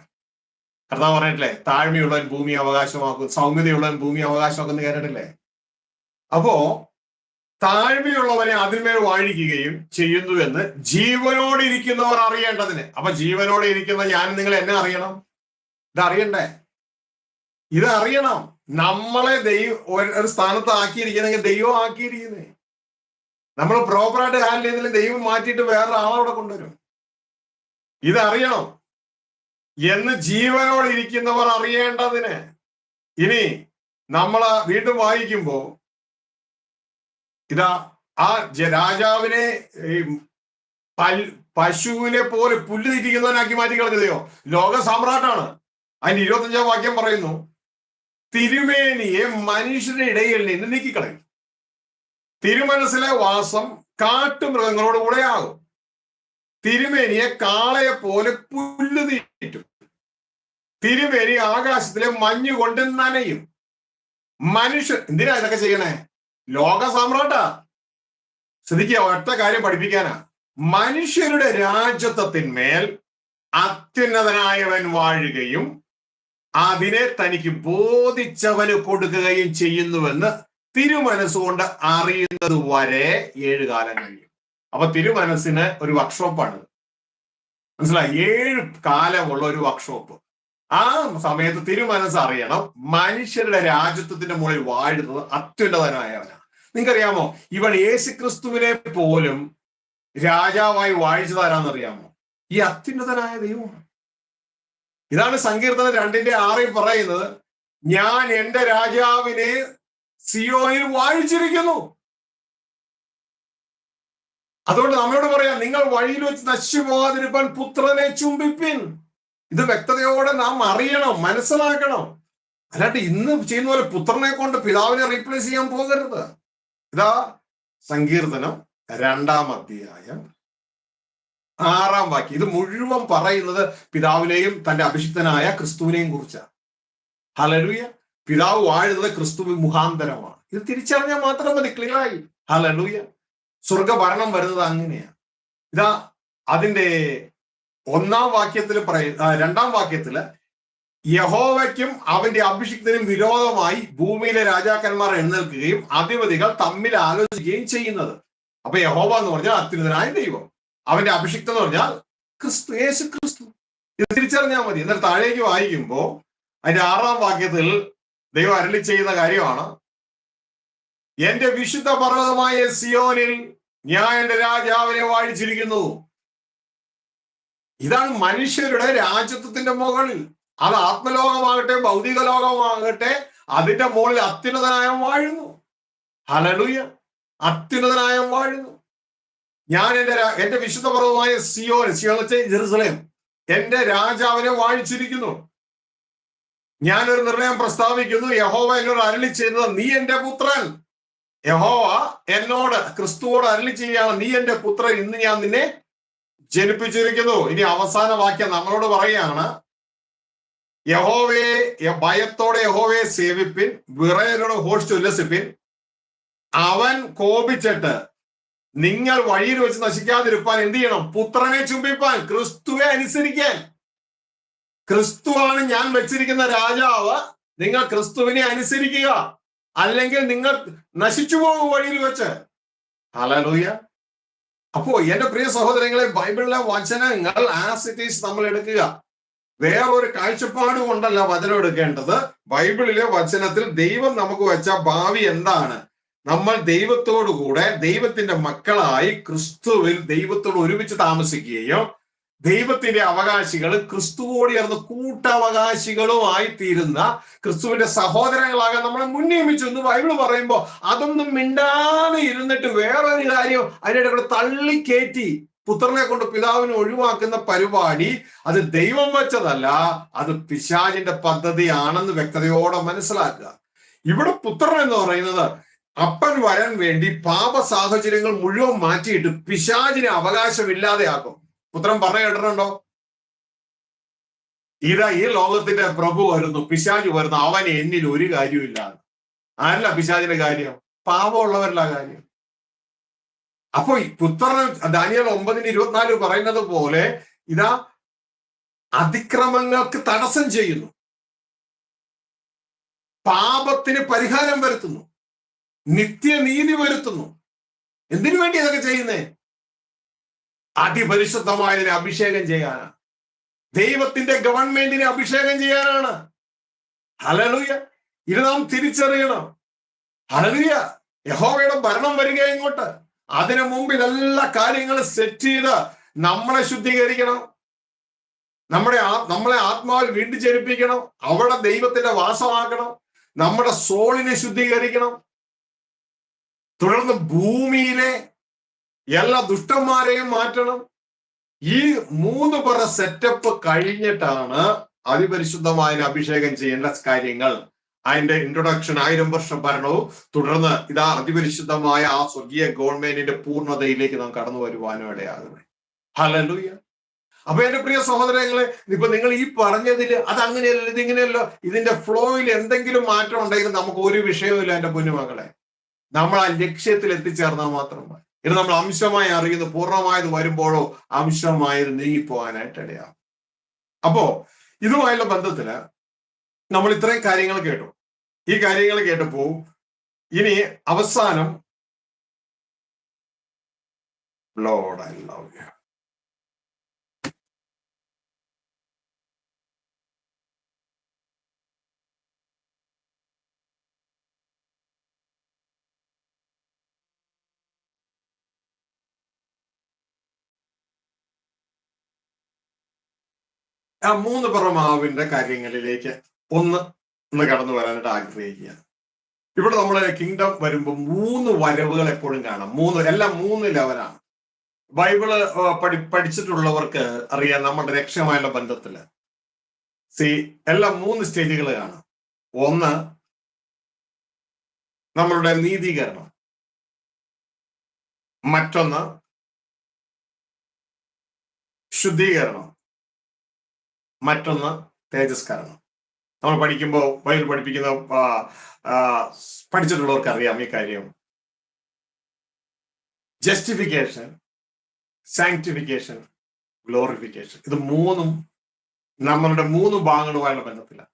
B: കർത്താവ് പറഞ്ഞിട്ടില്ലേ, താഴ്മയുള്ളവൻ ഭൂമി അവകാശമാക്കും, സൗമ്യതയുള്ളവൻ ഭൂമി അവകാശമാക്കുന്ന കേട്ടിട്ടില്ലേ? അപ്പോ താഴ്മയുള്ളവനെ അതിന്മേൽ വാഴിക്കുകയും ചെയ്യുന്നു എന്ന് ജീവനോടിരിക്കുന്നവർ അറിയേണ്ടതിന്. അപ്പൊ ജീവനോടെ ഇരിക്കുന്ന ഞാൻ നിങ്ങൾ എന്നെ അറിയണം, ഇതറിയണ്ടേ? ഇതറിയണം. നമ്മളെ ദൈവം ഒരു സ്ഥാനത്ത് ആക്കിയിരിക്കുന്നെങ്കിൽ ദൈവം ആക്കിയിരിക്കുന്നേ. നമ്മൾ പ്രോപ്പറായിട്ട് ഹാൻഡിൽ ചെയ്തില്ലെങ്കിൽ ദൈവം മാറ്റിയിട്ട് വേറൊരാളവിടെ കൊണ്ടുവരും. ഇതറിയണം. എന്ന് ജീവനോട് ഇരിക്കുന്നവർ അറിയേണ്ടതിന്. ഇനി നമ്മൾ വീണ്ടും വായിക്കുമ്പോ ഇതാ ആ രാജാവിനെ പശുവിനെ പോലെ പുല്ല് തിരിക്കുന്നവനാക്കി മാറ്റി കളഞ്ഞതയോ ലോക സാമ്രാട്ടാണ്. അതിന്റെ 25-ാം വാക്യം പറയുന്നു, തിരുമേനിയെ മനുഷ്യരുടെ ഇടയിൽ നിന്ന് നീക്കിക്കളയും. തിരുമനസിലെ വാസം കാട്ടുമൃഗങ്ങളോട് കൂടെയാകും. തിരുമേനിയെ കാളയെ പോലെ പുല്ല് തീറ്റും. തിരുമേനി ആകാശത്തിലെ മഞ്ഞ് കൊണ്ട് നനയും. മനുഷ്യർ എന്തിനാ ഇതൊക്കെ ചെയ്യണേ? ലോക സാമ്രാട്ടാ. ശ്രദ്ധിക്കുക, ഒറ്റ കാര്യം പഠിപ്പിക്കാനാ. മനുഷ്യരുടെ രാജ്യത്വത്തിന്മേൽ അത്യുന്നതനായവൻ വാഴുകയും അതിനെ തനിക്ക് ബോധിച്ചവന് കൊടുക്കുകയും ചെയ്യുന്നുവെന്ന് തിരുമനസ്സുകൊണ്ട് അറിയുന്നത് വരെ 7 കാലം കഴിയും. അപ്പൊ തിരുമനസ്സിന് ഒരു വർക്ക്ഷോപ്പാണ്, മനസ്സിലായി? 7 കാലമുള്ള ഒരു വർക്ക്ഷോപ്പ്. ആ സമയത്ത് തിരുമനസ് അറിയണം മനുഷ്യരുടെ രാജ്യത്വത്തിന്റെ മുകളിൽ വാഴുന്നത് അത്യുന്നതനായവനാണ്. നിങ്ങൾക്കറിയാമോ, ഇവൻ യേശുക്രിസ്തുവിനെ പോലും രാജാവായി വാഴിച്ചതാരാന്നറിയാമോ? ഈ അത്യുന്നതനായ ദൈവമാണ്. ഇതാണ് സങ്കീർത്തനം 2:6 പറയുന്നത്, ഞാൻ എന്റെ രാജാവിനെ സിയോനിൽ വാഴിച്ചിരിക്കുന്നു. അതുകൊണ്ട് നമ്മളോട് പറയാം, നിങ്ങൾ വഴിയിൽ വെച്ച് നശിച്ചു പോകാതിരിക്കാൻ പുത്രനെ ചുംബിപ്പിൻ. ഇത് വ്യക്തതയോടെ നാം അറിയണം, മനസ്സിലാക്കണം. അല്ലാണ്ട് ഇന്ന് ചെയ്യുന്ന പോലെ പുത്രനെ കൊണ്ട് പിതാവിനെ റീപ്ലേസ് ചെയ്യാൻ പോകരുത്. ഇതാ സങ്കീർത്തനം 2-ാം അധ്യായം 6-ാം വാക്യം. ഇത് മുഴുവൻ പറയുന്നത് പിതാവിനെയും തന്റെ അഭിഷിക്തനായ ക്രിസ്തുവിനെയും കുറിച്ചാണ്. ഹല്ലേലൂയ. പിതാവ് വാഴുന്നത് ക്രിസ്തു മുഖാന്തരമാണ്. ഇത് തിരിച്ചറിഞ്ഞാൽ മാത്രം മതി, ക്ലിയറായി. ഹല്ലേലൂയ. സ്വർഗഭരണം വരുന്നത് അങ്ങനെയാണ്. ഇതാ അതിന്റെ 1-ാം വാക്യത്തിൽ 2-ാം വാക്യത്തില് യഹോവയ്ക്കും അവന്റെ അഭിഷിക്തനും വിരോധമായി ഭൂമിയിലെ രാജാക്കന്മാർ എഴുന്നേൽക്കുകയും അധിപതികൾ തമ്മിൽ ആലോചിക്കുകയും ചെയ്യുന്നത്. അപ്പൊ യഹോവ എന്ന് പറഞ്ഞാൽ അത്യുന്നതനായ ദൈവം, അവന്റെ അഭിഷിക്തൻ എന്ന് പറഞ്ഞാൽ ക്രിസ്തു, യേശു ക്രിസ്തു. ഇത് തിരിച്ചറിഞ്ഞാൽ മതി. എന്നാൽ താഴേക്ക് വായിക്കുമ്പോ അതിന്റെ 6-ാം വാക്യത്തിൽ ദൈവം അരുളി ചെയ്യുന്ന കാര്യമാണ്, എന്റെ വിശുദ്ധ പർവ്വതമായ സിയോനിൽ ഞാൻ എന്റെ രാജാവിനെ വാഴിച്ചിരിക്കുന്നു. ഇതാണ് മനുഷ്യരുടെ രാജ്യത്വത്തിന്റെ മുകളിൽ. അത് ആത്മലോകമാകട്ടെ ഭൗതിക ലോകമാകട്ടെ, അതിന്റെ മുകളിൽ അത്യുന്നതനായ വാഴുന്നു. ഹല്ലേലൂയ. അത്യുന്നതനായ വാഴുന്നു. ഞാൻ എന്റെ വിശുദ്ധ പർവ്വതമായ സിയോൻ, സിയോൻ വെച്ച് ജെറുസലേം, എന്റെ രാജാവിനെ വാഴിച്ചിരിക്കുന്നു. ഞാനൊരു നിർണയം പ്രസ്താവിക്കുന്നു, യഹോവ എന്നോട് അരുളി ചെയ്യുന്നത്, നീ എന്റെ പുത്രൻ. യഹോവ എന്നോട്, ക്രിസ്തുവോട് അരുളി ചെയ്യുകയാണ്, നീ എന്റെ പുത്രൻ, ഇന്ന് ഞാൻ നിന്നെ ജനിപ്പിച്ചിരിക്കുന്നു. ഇനി അവസാന വാക്യം നമ്മളോട് പറയുകയാണ്, യഹോവയെ ഭയത്തോടെ യഹോവയെ സേവിപ്പിൻ, വിറയലോടെ ഘോഷിച്ച് ഉല്ലസിപ്പിൻ. അവൻ കോപിച്ചിട്ട് നിങ്ങൾ വഴിയിൽ വെച്ച് നശിക്കാതിരിപ്പാൻ എന്ത് ചെയ്യണം? പുത്രനെ ചുംബിപ്പാൻ, ക്രിസ്തുവെ അനുസരിക്കാൻ. ക്രിസ്തുവാണ് ഞാൻ വെച്ചിരിക്കുന്ന രാജാവ്. നിങ്ങൾ ക്രിസ്തുവിനെ അനുസരിക്കുക, അല്ലെങ്കിൽ നിങ്ങൾ നശിച്ചു പോകും വഴിയിൽ വെച്ച്. ഹല്ലേലൂയ. അപ്പോ എന്റെ പ്രിയ സഹോദരങ്ങളെ, ബൈബിളിലെ വചനങ്ങൾ ആസ് ഇറ്റ് ഈസ് നമ്മൾ എടുക്കുക. വേറൊരു കാഴ്ചപ്പാട് കൊണ്ടല്ല വചനം എടുക്കേണ്ടത്. ബൈബിളിലെ വചനത്തിൽ ദൈവം നമുക്ക് വെച്ച ഭാവി എന്താണ്? നമ്മൾ ദൈവത്തോടു കൂടെ, ദൈവത്തിന്റെ മക്കളായി ക്രിസ്തുവിൽ ദൈവത്തോട് ഒരുമിച്ച് താമസിക്കുകയും ദൈവത്തിന്റെ അവകാശികൾ ക്രിസ്തുവോട് ചേർന്ന് കൂട്ടവകാശികളുമായി തീരുന്ന ക്രിസ്തുവിന്റെ സഹോദരങ്ങളാകാൻ നമ്മളെ മുൻനിയമിച്ചു എന്ന് ബൈബിൾ പറയുമ്പോൾ, അതൊന്നും മിണ്ടാതെ ഇരുന്നിട്ട് വേറൊരു കാര്യം അതിനിടെ കൂടെ തള്ളിക്കയറ്റി പുത്രനെ കൊണ്ട് പിതാവിനെ ഒഴിവാക്കുന്ന പരിപാടി, അത് ദൈവം വെച്ചതല്ല, അത് പിശാചിന്റെ പദ്ധതിയാണെന്ന് വ്യക്തതയോടെ മനസ്സിലാക്കുക. ഇവിടെ പുത്രൻ എന്ന് പറയുന്നത് അപ്പൻ വരാൻ വേണ്ടി പാപ സാഹചര്യങ്ങൾ മുഴുവൻ മാറ്റിയിട്ട് പിശാചിനെ അവകാശമില്ലാതെയാക്കും. പുത്രൻ പറഞ്ഞു കേട്ടിട്ടുണ്ടോ? ഇതാ ഈ ലോകത്തിന്റെ പ്രഭു വരുന്നു, പിശാച് വരുന്നു, അവൻ എന്നിൽ ഒരു കാര്യമില്ല. ആരല്ല പിശാചിന്റെ കാര്യം? പാപമുള്ളവരല്ല കാര്യം. അപ്പൊ പുത്രൻ ദാനിയേൽ 9:24 പറയുന്നത് പോലെ ഇതാ അതിക്രമങ്ങൾക്ക് തടസ്സം ചെയ്യുന്നു, പാപത്തിന് പരിഹാരം വരുത്തുന്നു, നിത്യനീതി വരുത്തുന്നു. എന്തിനു വേണ്ടി ഇതൊക്കെ ചെയ്യുന്നേ? അതിപരിശുദ്ധമായതിനെ അഭിഷേകം ചെയ്യാനാണ്. ദൈവത്തിന്റെ ഗവൺമെന്റിനെ അഭിഷേകം ചെയ്യാനാണ്. ഹല്ലേലൂയ. ഇത് നാം തിരിച്ചറിയണം. ഹല്ലേലൂയ. യഹോവയുടെ ഭരണം വരിക ഇങ്ങോട്ട്. അതിനു മുമ്പിൽ എല്ലാ കാര്യങ്ങളും സെറ്റ് ചെയ്ത് നമ്മളെ ശുദ്ധീകരിക്കണം, നമ്മളെ ആത്മാവിൽ വീണ്ടും ജനിപ്പിക്കണം. അവിടെ ദൈവത്തിന്റെ വാസമാക്കണം. നമ്മുടെ സോളിനെ ശുദ്ധീകരിക്കണം. തുടർന്ന് ഭൂമിയിലെ എല്ലാ ദുഷ്ടന്മാരെയും മാറ്റണം. ഈ 3 പറ സെറ്റപ്പ് കഴിഞ്ഞിട്ടാണ് അതിപരിശുദ്ധമായ അഭിഷേകം ചെയ്യേണ്ട കാര്യങ്ങൾ. അതിന്റെ ഇൻട്രൊഡക്ഷൻ 1000 വർഷം ഭരണവും തുടർന്ന് ഇതാ അതിപരിശുദ്ധമായ ആ സ്വർഗീയ ഗവൺമെന്റിന്റെ പൂർണ്ണതയിലേക്ക് നാം കടന്നു വരുവാനും ഇടയാകുന്നത്. ഹല്ലേലൂയ. അപ്പൊ എന്റെ പ്രിയ സഹോദരങ്ങളെ, ഇപ്പൊ നിങ്ങൾ ഈ പറഞ്ഞതിൽ അത് അങ്ങനെയല്ല, ഇതിങ്ങനെയല്ലോ, ഇതിന്റെ ഫ്ലോയിൽ എന്തെങ്കിലും മാറ്റം ഉണ്ടെങ്കിൽ നമുക്ക് ഒരു വിഷയവുമില്ല എന്റെ പൊന്നുമക്കളെ. നമ്മൾ ആ ലക്ഷ്യത്തിൽ എത്തിച്ചേർന്നാൽ മാത്രം മതി. ഇത് നമ്മൾ അംശമായി അറിയുന്നു. പൂർണ്ണമായത് വരുമ്പോഴോ അംശമായത് നീങ്ങിപ്പോകാനായിട്ട് ഇടയാകും. അപ്പോ ഇതുമായുള്ള ബന്ധത്തില് നമ്മൾ ഇത്രയും കാര്യങ്ങൾ കേട്ടു. ഈ കാര്യങ്ങൾ കേട്ടപ്പോ ഇനി അവസാനം ലോർഡ് ഐ ലവ് യു. ആ 3 പറ മാവിന്റെ കാര്യങ്ങളിലേക്ക് ഒന്ന് കടന്നു വരാനായിട്ട് ആഗ്രഹിക്കുക. ഇവിടെ നമ്മൾ കിങ്ഡം വരുമ്പോൾ 3 വരവുകൾ എപ്പോഴും കാണാം. എല്ലാം 3 ലെവലാണ്. ബൈബിള് പഠിച്ചിട്ടുള്ളവർക്ക് അറിയാം. നമ്മുടെ രക്ഷമായുള്ള ബന്ധത്തില് എല്ലാം 3 സ്റ്റേജുകൾ കാണാം. ഒന്ന് നമ്മളുടെ നീതീകരണം, മറ്റൊന്ന് ശുദ്ധീകരണം, മറ്റൊന്ന് തേജസ്കരണം. നമ്മൾ പഠിക്കുമ്പോൾ ബൈബിൾ പഠിച്ചിട്ടുള്ളവർക്ക് അറിയാം ഈ കാര്യം. Justification, sanctification, glorification. ഇത് 3 നമ്മളുടെ 3 ഭാഗങ്ങളുമായുള്ള ബന്ധത്തിലാണ്.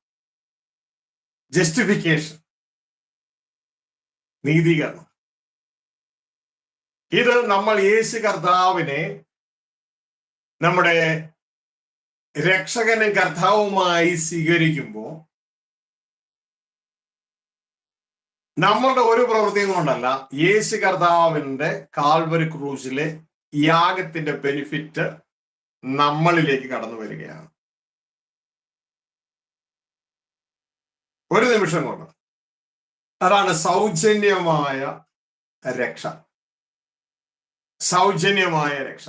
B: ജസ്റ്റിഫിക്കേഷൻ, നീതീകരണം. ഇത് നമ്മൾ യേശു കർത്താവിനെ നമ്മുടെ രക്ഷകനും കർത്താവുമായി സ്വീകരിക്കുമ്പോൾ നമ്മളുടെ ഒരു പ്രവൃത്തിയും കൊണ്ടല്ല, യേശു കർത്താവിന്റെ കാൽവരി ക്രൂശിലെ യാഗത്തിന്റെ ബെനിഫിറ്റ് നമ്മളിലേക്ക് കടന്നു വരികയാണ്. ഒരു നിമിഷം കൊണ്ട്. അതാണ് സൗജന്യമായ രക്ഷ. സൗജന്യമായ രക്ഷ.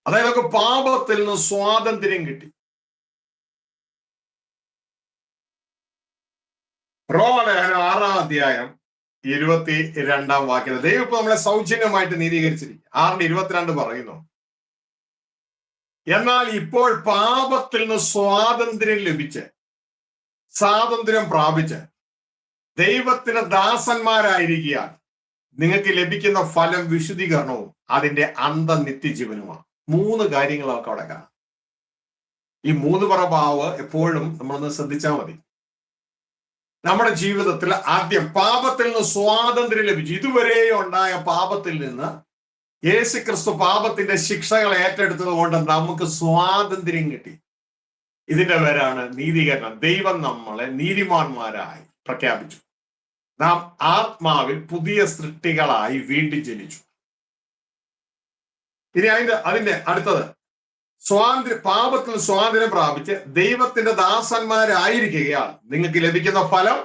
B: അതായത് നമുക്ക് പാപത്തിൽ നിന്ന് സ്വാതന്ത്ര്യം കിട്ടി. റോമലേഖനം 6-ാം അധ്യായം 22-ാം വാക്യം ദൈവം ഇപ്പൊ നമ്മളെ സൗജന്യമായിട്ട് നീതീകരിച്ചിരിക്കും. 6:22 പറയുന്നു, എന്നാൽ ഇപ്പോൾ പാപത്തിൽ നിന്ന് സ്വാതന്ത്ര്യം പ്രാപിച്ച് ദൈവത്തിന് ദാസന്മാരായിരിക്കാൻ നിങ്ങൾക്ക് ലഭിക്കുന്ന ഫലം വിശുദ്ധീകരണവും അതിന്റെ അന്തം നിത്യജീവനുമാണ്. 3 കാര്യങ്ങളൊക്കെ അവിടെ കാണാം. ഈ 3 പറഭാവ് എപ്പോഴും നമ്മളൊന്ന് ശ്രദ്ധിച്ചാൽ മതി. നമ്മുടെ ജീവിതത്തിൽ ആദ്യം പാപത്തിൽ നിന്ന് സ്വാതന്ത്ര്യം ലഭിച്ചു. ഇതുവരെ ഉണ്ടായ പാപത്തിൽ നിന്ന് യേശുക്രിസ്തു പാപത്തിന്റെ ശിക്ഷകൾ ഏറ്റെടുത്തത് കൊണ്ട് നമുക്ക് സ്വാതന്ത്ര്യം കിട്ടി. ഇതിന്റെ പേരാണ് നീതീകരണം. ദൈവം നമ്മളെ നീതിമാന്മാരായി പ്രഖ്യാപിച്ചു. നാം ആത്മാവിൽ പുതിയ സൃഷ്ടികളായി വീണ്ടും ജനിച്ചു. ഇനി അതിന്റെ അടുത്തത് പാപത്തിൽ സ്വാതന്ത്ര്യം പ്രാപിച്ച് ദൈവത്തിന്റെ ദാസന്മാരായിരിക്കുകയാണ് നിങ്ങൾക്ക് ലഭിക്കുന്ന ഫലം.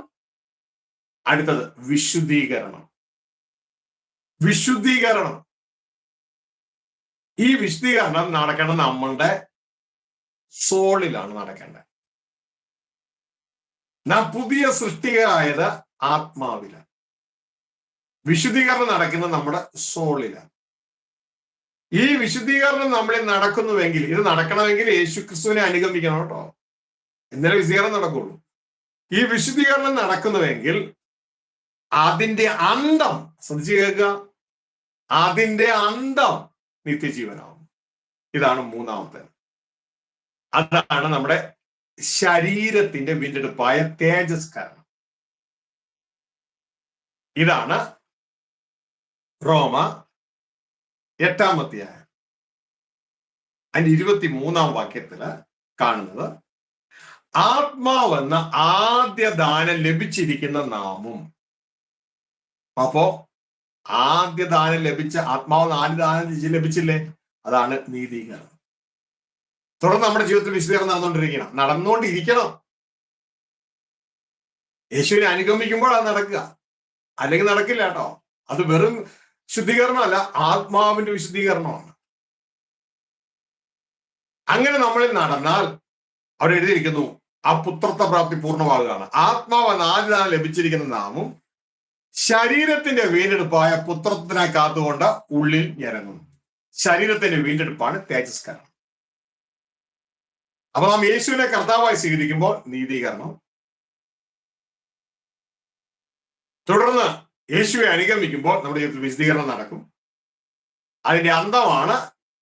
B: അടുത്തത് വിശുദ്ധീകരണം. ഈ വിശുദ്ധീകരണം നടക്കണം നമ്മളുടെ സോളിലാണ് നടക്കേണ്ടത്. നാം പുതിയ സൃഷ്ടികളായത് ആത്മാവിലാണ്. വിശുദ്ധീകരണം നടക്കുന്നത് നമ്മുടെ സോളിലാണ്. ഈ വിശുദ്ധീകരണം നമ്മളിൽ നടക്കുന്നുവെങ്കിൽ, ഇത് നടക്കണമെങ്കിൽ യേശുക്രിസ്തുവിനെ അനുഗമിക്കണം കേട്ടോ, എന്നാലേ വിശുദ്ധീകരണം നടക്കുള്ളൂ. ഈ വിശുദ്ധീകരണം നടക്കുന്നുവെങ്കിൽ അതിന്റെ അന്തം, ശ്രദ്ധിച്ച് കേൾക്കുക, അതിന്റെ അന്തം നിത്യജീവനാവും. ഇതാണ് 3ാമത്തെ. അതാണ് നമ്മുടെ ശരീരത്തിന്റെ വീണ്ടെടുപ്പായ തേജസ്കരണം. ഇതാണ് റോമ 8-ാം അധ്യായം അതിന്റെ 23-ാം വാക്യത്തില് കാണുന്നത്, ആത്മാവെന്ന ആദ്യ ദാനം ലഭിച്ചിരിക്കുന്ന നാമും. അപ്പോ ആദ്യ ദാനം ലഭിച്ച ആത്മാവെന്ന ആദ്യ ദാനം ലഭിച്ചില്ലേ? അതാണ് നീതീകരണം. തുടർന്ന് നമ്മുടെ ജീവിതത്തിൽ വിശുദ്ധീകരണം നടന്നുകൊണ്ടിരിക്കണം. യേശുവിനെ അനുഗമിക്കുമ്പോൾ അത് നടക്കുക, അല്ലെങ്കിൽ നടക്കില്ല കേട്ടോ. അത് വെറും ശുദ്ധീകരണമല്ല, ആത്മാവിന്റെ വിശുദ്ധീകരണമാണ്. അങ്ങനെ നമ്മളിൽ നടന്നാൽ അവിടെ എഴുതിയിരിക്കുന്നു, ആ പുത്രത്വ പ്രാപ്തി പൂർണ്ണമാകുകയാണ്. ആത്മാവ് ആദ്യമായി ലഭിച്ചിരിക്കുന്ന നാമും ശരീരത്തിന്റെ വീണ്ടെടുപ്പായ പുത്രത്വത്തിനായി കാത്തുകൊണ്ട് ഉള്ളിൽ ഞരങ്ങുന്നു. ശരീരത്തിന്റെ വീണ്ടെടുപ്പാണ് തേജസ്കരണം. അപ്പൊ നാം യേശുവിനെ കർത്താവായി സ്വീകരിക്കുമ്പോൾ നീതീകരണം, തുടർന്ന് യേശുവെ അനുഗമിക്കുമ്പോൾ നമ്മുടെ ജീവിതത്തിൽ വിശദീകരണം നടക്കും. അതിന്റെ അന്തമാണ്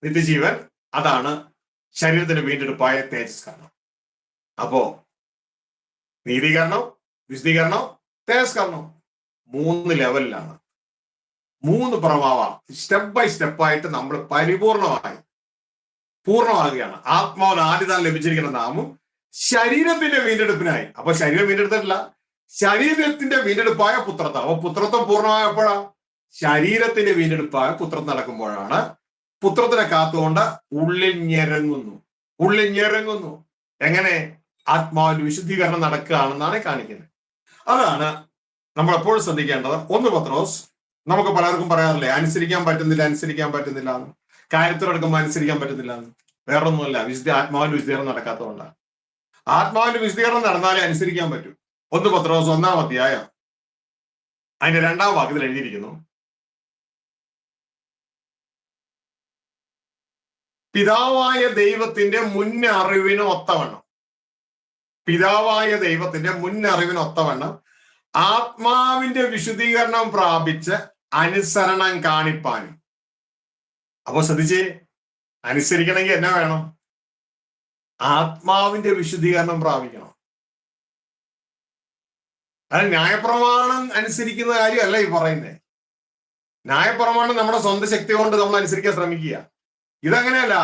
B: നിത്യജീവൻ. അതാണ് ശരീരത്തിന്റെ വീണ്ടെടുപ്പായ തേജസ്കരണം. അപ്പോ നീതീകരണം, വിശദീകരണം, തേജസ്കരണം 3 ലെവലിലാണ്, 3 പ്രഭാവം. സ്റ്റെപ്പ് ബൈ സ്റ്റെപ്പായിട്ട് നമ്മൾ പൂർണ്ണമാകുകയാണ്. ആത്മാവിന് ആദ്യതാൻ ലഭിച്ചിരിക്കുന്ന നാമും ശരീരത്തിന്റെ വീണ്ടെടുപ്പിനായി. അപ്പൊ ശരീരം വീണ്ടെടുത്തിട്ടില്ല, ശരീരത്തിന്റെ വീണ്ടെടുപ്പായ പുത്രത്വം. അപ്പൊ പുത്രത്വം പൂർണ്ണമായപ്പോഴാ? ശരീരത്തിന്റെ വീണ്ടെടുപ്പായ പുത്രത്വം നടക്കുമ്പോഴാണ്. പുത്രത്തിനെ കാത്തുകൊണ്ട് ഉള്ളിൽ ഞെരങ്ങുന്നു. എങ്ങനെ? ആത്മാവിന്റെ വിശുദ്ധീകരണം നടക്കുകയാണെന്നാണ് കാണിക്കുന്നത്. അതാണ് നമ്മൾ എപ്പോഴും ശ്രദ്ധിക്കേണ്ടത്. 1 പത്രോസ്, നമുക്ക് പലർക്കും പറയാറില്ലേ, അനുസരിക്കാൻ പറ്റുന്നില്ല, കാര്യത്തിലെടുക്കുമ്പോൾ അനുസരിക്കാൻ പറ്റുന്നില്ല. വേറൊന്നുമല്ല, ആത്മാവിന്റെ വിശുദ്ധീകരണം നടക്കാത്തതുകൊണ്ടാണ്. ആത്മാവിന്റെ വിശുദ്ധീകരണം നടന്നാലേ അനുസരിക്കാൻ പറ്റൂ. 1 പത്രോസ് 1-ാം അധ്യായം അതിന്റെ 2-ാം വാക്യത്തിൽ എഴുതിയിരിക്കുന്നു, പിതാവായ ദൈവത്തിന്റെ മുന്നറിവിന് ഒത്തവണ്ണം ആത്മാവിന്റെ വിശുദ്ധീകരണം പ്രാപിച്ച് അനുസരണം കാണിപ്പാനും. അപ്പൊ ശ്രദ്ധിച്ചേ, അനുസരിക്കണമെങ്കിൽ എന്നാ വേണം? ആത്മാവിന്റെ വിശുദ്ധീകരണം പ്രാപിക്കണം. അത് ന്യായപ്രമാണം അനുസരിക്കുന്ന കാര്യമല്ല ഈ പറയുന്നത്. ന്യായപ്രമാണം നമ്മുടെ സ്വന്തം ശക്തി കൊണ്ട് നമ്മൾ അനുസരിക്കാൻ ശ്രമിക്കുക. ഇതങ്ങനെയല്ല.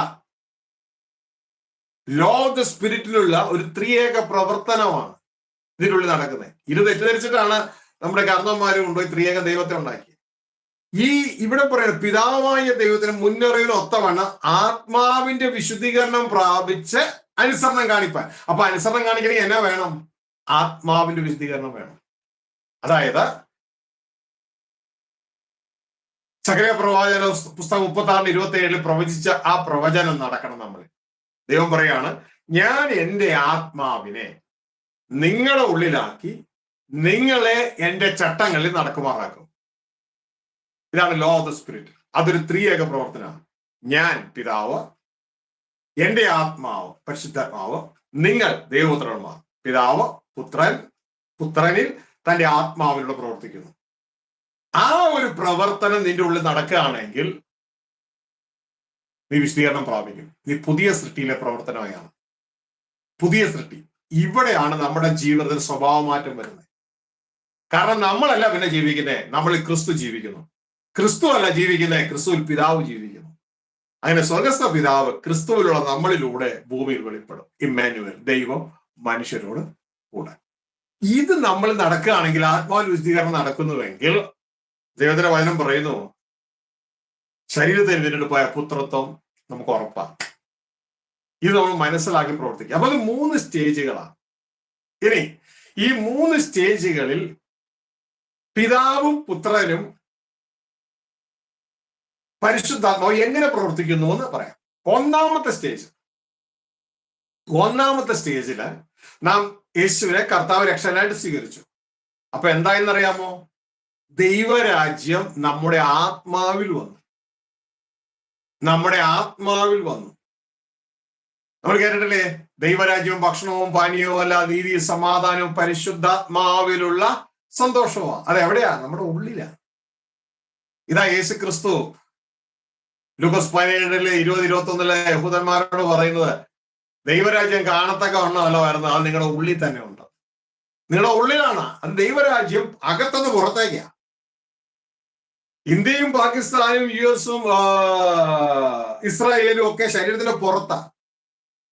B: ലോ ഓഫ് ദ സ്പിരിറ്റിലുള്ള ഒരു ത്രിയേക പ്രവർത്തനമാണ് ഇതിനുള്ളിൽ നടക്കുന്നത്. ഇത് തെറ്റിദ്ധരിച്ചിട്ടാണ് നമ്മുടെ കർണന്മാരും കൊണ്ടുപോയി ത്രിയേക ദൈവത്തെ ഉണ്ടാക്കി. ഇവിടെ പറയുന്നത് പിതാവായ ദൈവത്തിന് മുന്നറിവിന് ഒത്തവണ്ണം ആത്മാവിന്റെ വിശുദ്ധീകരണം പ്രാപിച്ച് അനുസരണം കാണിപ്പാൻ. അപ്പൊ അനുസരണം കാണിക്കണമെങ്കിൽ എന്നാ വേണം? ആത്മാവിന്റെ വിശുദ്ധീകരണം വേണം. അതായത് സഖറിയ പ്രവാചന പുസ്തകം 36:27 പ്രവചിച്ച ആ പ്രവചനം നടക്കണം. നമ്മൾ ദൈവം പറയാണ്, ഞാൻ എൻ്റെ ആത്മാവിനെ നിങ്ങളുടെ ഉള്ളിലാക്കി നിങ്ങളെ എൻ്റെ ചട്ടങ്ങളിൽ നടക്കുമാറാക്കും. ഇതാണ് ലോ ഓഫ് ദ സ്പിരിറ്റ്. അതൊരു ത്രിയേക പ്രവർത്തനമാണ്. ഞാൻ പിതാവ്, എൻ്റെ ആത്മാവ് പരിശുദ്ധാത്മാവ്, നിങ്ങൾ ദൈവപുത്രന്മാർ. പിതാവ് പുത്രനിൽ തന്റെ ആത്മാവിലൂടെ പ്രവർത്തിക്കുന്നു. ആ ഒരു പ്രവർത്തനം നിന്റെ ഉള്ളിൽ നടക്കുകയാണെങ്കിൽ നീ വിശദീകരണം പ്രാപിക്കും. നീ പുതിയ സൃഷ്ടിയിലെ പ്രവർത്തനമാണ്. പുതിയ സൃഷ്ടി. ഇവിടെയാണ് നമ്മുടെ ജീവിതത്തിൽ സ്വഭാവമാറ്റം വരുന്നത്. കാരണം നമ്മളല്ല പിന്നെ ജീവിക്കുന്നത്, നമ്മൾ ക്രിസ്തു ജീവിക്കുന്നു. ക്രിസ്തു അല്ല ജീവിക്കുന്നത്, ക്രിസ്തുവിൽ പിതാവ് ജീവിക്കുന്നു. അങ്ങനെ സ്വർഗസ്ഥ പിതാവ് ക്രിസ്തുവിലുള്ള നമ്മളിലൂടെ ഭൂമിയിൽ വെളിപ്പെടും. ഇമ്മാനുവൽ, ദൈവം മനുഷ്യരോട് കൂടെ. ഇത് നമ്മൾ നടക്കുകയാണെങ്കിൽ, ആത്മാവിന്റെ വിശുദ്ധീകരണം നടക്കുന്നുവെങ്കിൽ, ദൈവത്തിന്റെ വചനം പറയുന്നു, ശരീരത്തിൽ വീണ്ടെടുപ്പായ പുത്രത്വം നമുക്ക് ഉറപ്പാണ്. ഇത് നമ്മൾ മനസ്സിലാക്കി പ്രവർത്തിക്കുക. അപ്പൊ അത് 3 സ്റ്റേജുകളാണ്. ഇനി ഈ 3 സ്റ്റേജുകളിൽ പിതാവും പുത്രനും പരിശുദ്ധാത്മാവ് എങ്ങനെ പ്രവർത്തിക്കുന്നു എന്ന് പറയാം. ഒന്നാമത്തെ സ്റ്റേജില് നാം യേശുവിനെ കർത്താവ് രക്ഷകനായിട്ട് സ്വീകരിച്ചു. അപ്പൊ എന്തായെന്നറിയാമോ? ദൈവരാജ്യം നമ്മുടെ ആത്മാവിൽ വന്നു. നമ്മൾ കേട്ടിട്ടില്ലേ? ദൈവരാജ്യവും ഭക്ഷണവും പാനീയവും അല്ല, നീതിയും സമാധാനവും പരിശുദ്ധാത്മാവിലുള്ള സന്തോഷവും. അതെവിടെയാ? നമ്മുടെ ഉള്ളിലാ. ഇതാ യേശു ക്രിസ്തു ലൂക്കോസ് 17:20-21 യഹൂദന്മാരോട് പറയുന്നത്, ദൈവരാജ്യം കാണത്തക്ക വണ്ണമല്ല വരുന്നത്, അത് നിങ്ങളുടെ ഉള്ളിൽ തന്നെ ഉണ്ട്. നിങ്ങളുടെ ഉള്ളിലാണ്. അത് ദൈവരാജ്യം അകത്തുനിന്ന് പുറത്തേക്കാ. ഇന്ത്യയും പാകിസ്ഥാനും US-ഉം ഇസ്രായേലും ഒക്കെ ശരീരത്തിന്റെ പുറത്താ.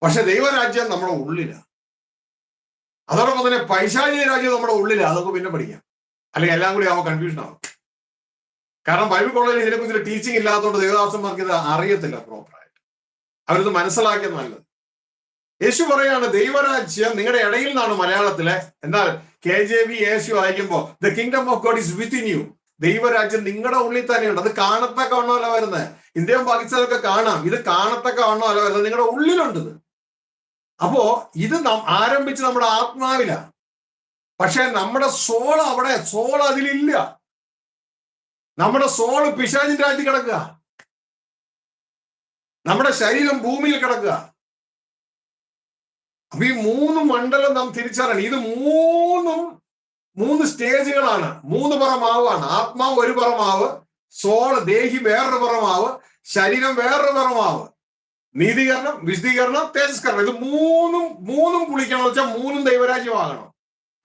B: പക്ഷെ ദൈവരാജ്യം നമ്മുടെ ഉള്ളിലാണ്. അതോടൊപ്പം തന്നെ പൈശാചിക രാജ്യം നമ്മുടെ ഉള്ളിലാണ്. അതൊക്കെ പിന്നെ പഠിക്കാം, അല്ലെങ്കിൽ എല്ലാം കൂടി ആവുമ്പോൾ കൺഫ്യൂഷൻ ആവും. കാരണം ബൈബിൾ കോളേജിൽ ഇതിനെക്കുറിച്ച് ടീച്ചിങ് ഇല്ലാത്തതുകൊണ്ട് ദേവദാസന്മാർക്ക് ഇത് അറിയത്തില്ല പ്രോപ്പറായിട്ട്. അവരിത് മനസ്സിലാക്കിയത് നല്ലത്. യേശു പറയാണ് ദൈവരാജ്യം നിങ്ങളുടെ ഇടയിൽ നിന്നാണ്. മലയാളത്തിലെ എന്നാൽ KJV യേശു വായിക്കുമ്പോൾ the kingdom of God is within you. ദൈവരാജ്യം നിങ്ങളുടെ ഉള്ളിൽ തന്നെയുണ്ട്. അത് കാണത്തക്ക വണ്ണമല്ല വരുന്നത്. ഇന്ത്യയും പാകിസ്ഥാനൊക്കെ കാണാം. ഇത് കാണത്തക്ക വണ്ണമല്ല വരുന്നത്, നിങ്ങളുടെ ഉള്ളിലുണ്ട്. അപ്പോ ഇത് ആരംഭിച്ച് നമ്മുടെ ആത്മാവിലാ. പക്ഷെ നമ്മുടെ സോൾ അവിടെ, സോൾ അതിലില്ല. നമ്മുടെ സോള് പിശാചിന്റെ രാജ്യത്തിൽ കിടക്കുക. നമ്മുടെ ശരീരം ഭൂമിയിൽ കിടക്കുക. അപ്പൊ ഈ 3 മണ്ഡലം നാം തിരിച്ചറിയണം. ഇത് മൂന്ന് സ്റ്റേജുകളാണ്. 3 പറമാവാണ്. ആത്മാവ് ഒരു പറമാവ്, സോള് ദേഹി വേറൊരു പറമാവ്, ശരീരം വേറൊരു പറമാവ്. നീതീകരണം, വിശദീകരണം, തേജസ്കരണം. ഇത് മൂന്നും കുളിക്കണം എന്ന് വെച്ചാൽ 3 ദൈവരാജ്യമാകണം.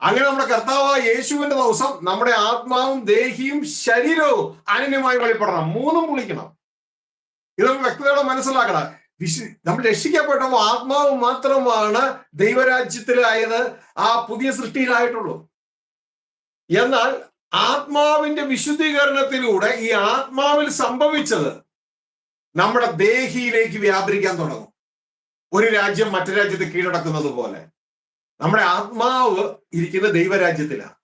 B: അങ്ങനെ നമ്മുടെ കർത്താവായ യേശുവിന്റെ ദിവസം നമ്മുടെ ആത്മാവും ദേഹിയും ശരീരവും അനന്യമായി വെളിപ്പെടണം. 3 കുളിക്കണം. ഇത് നമ്മൾ വ്യക്തതയോടെ മനസ്സിലാക്കണം. നമ്മൾ രക്ഷിക്കപ്പെട്ടപ്പോൾ ആത്മാവ് മാത്രമാണ് ദൈവരാജ്യത്തിലായത്, ആ പുതിയ സൃഷ്ടിയിലായിട്ടുള്ളൂ. എന്നാൽ ആത്മാവിന്റെ വിശുദ്ധീകരണത്തിലൂടെ ഈ ആത്മാവിൽ സംഭവിച്ചത് നമ്മുടെ ദേഹിയിലേക്ക് വ്യാപരിക്കാൻ തുടങ്ങും. ഒരു രാജ്യം മറ്റു രാജ്യത്തെ കീഴടക്കുന്നത് പോലെ നമ്മുടെ ആത്മാവ് ഇരിക്കുന്നത് ദൈവരാജ്യത്തിലാണ്.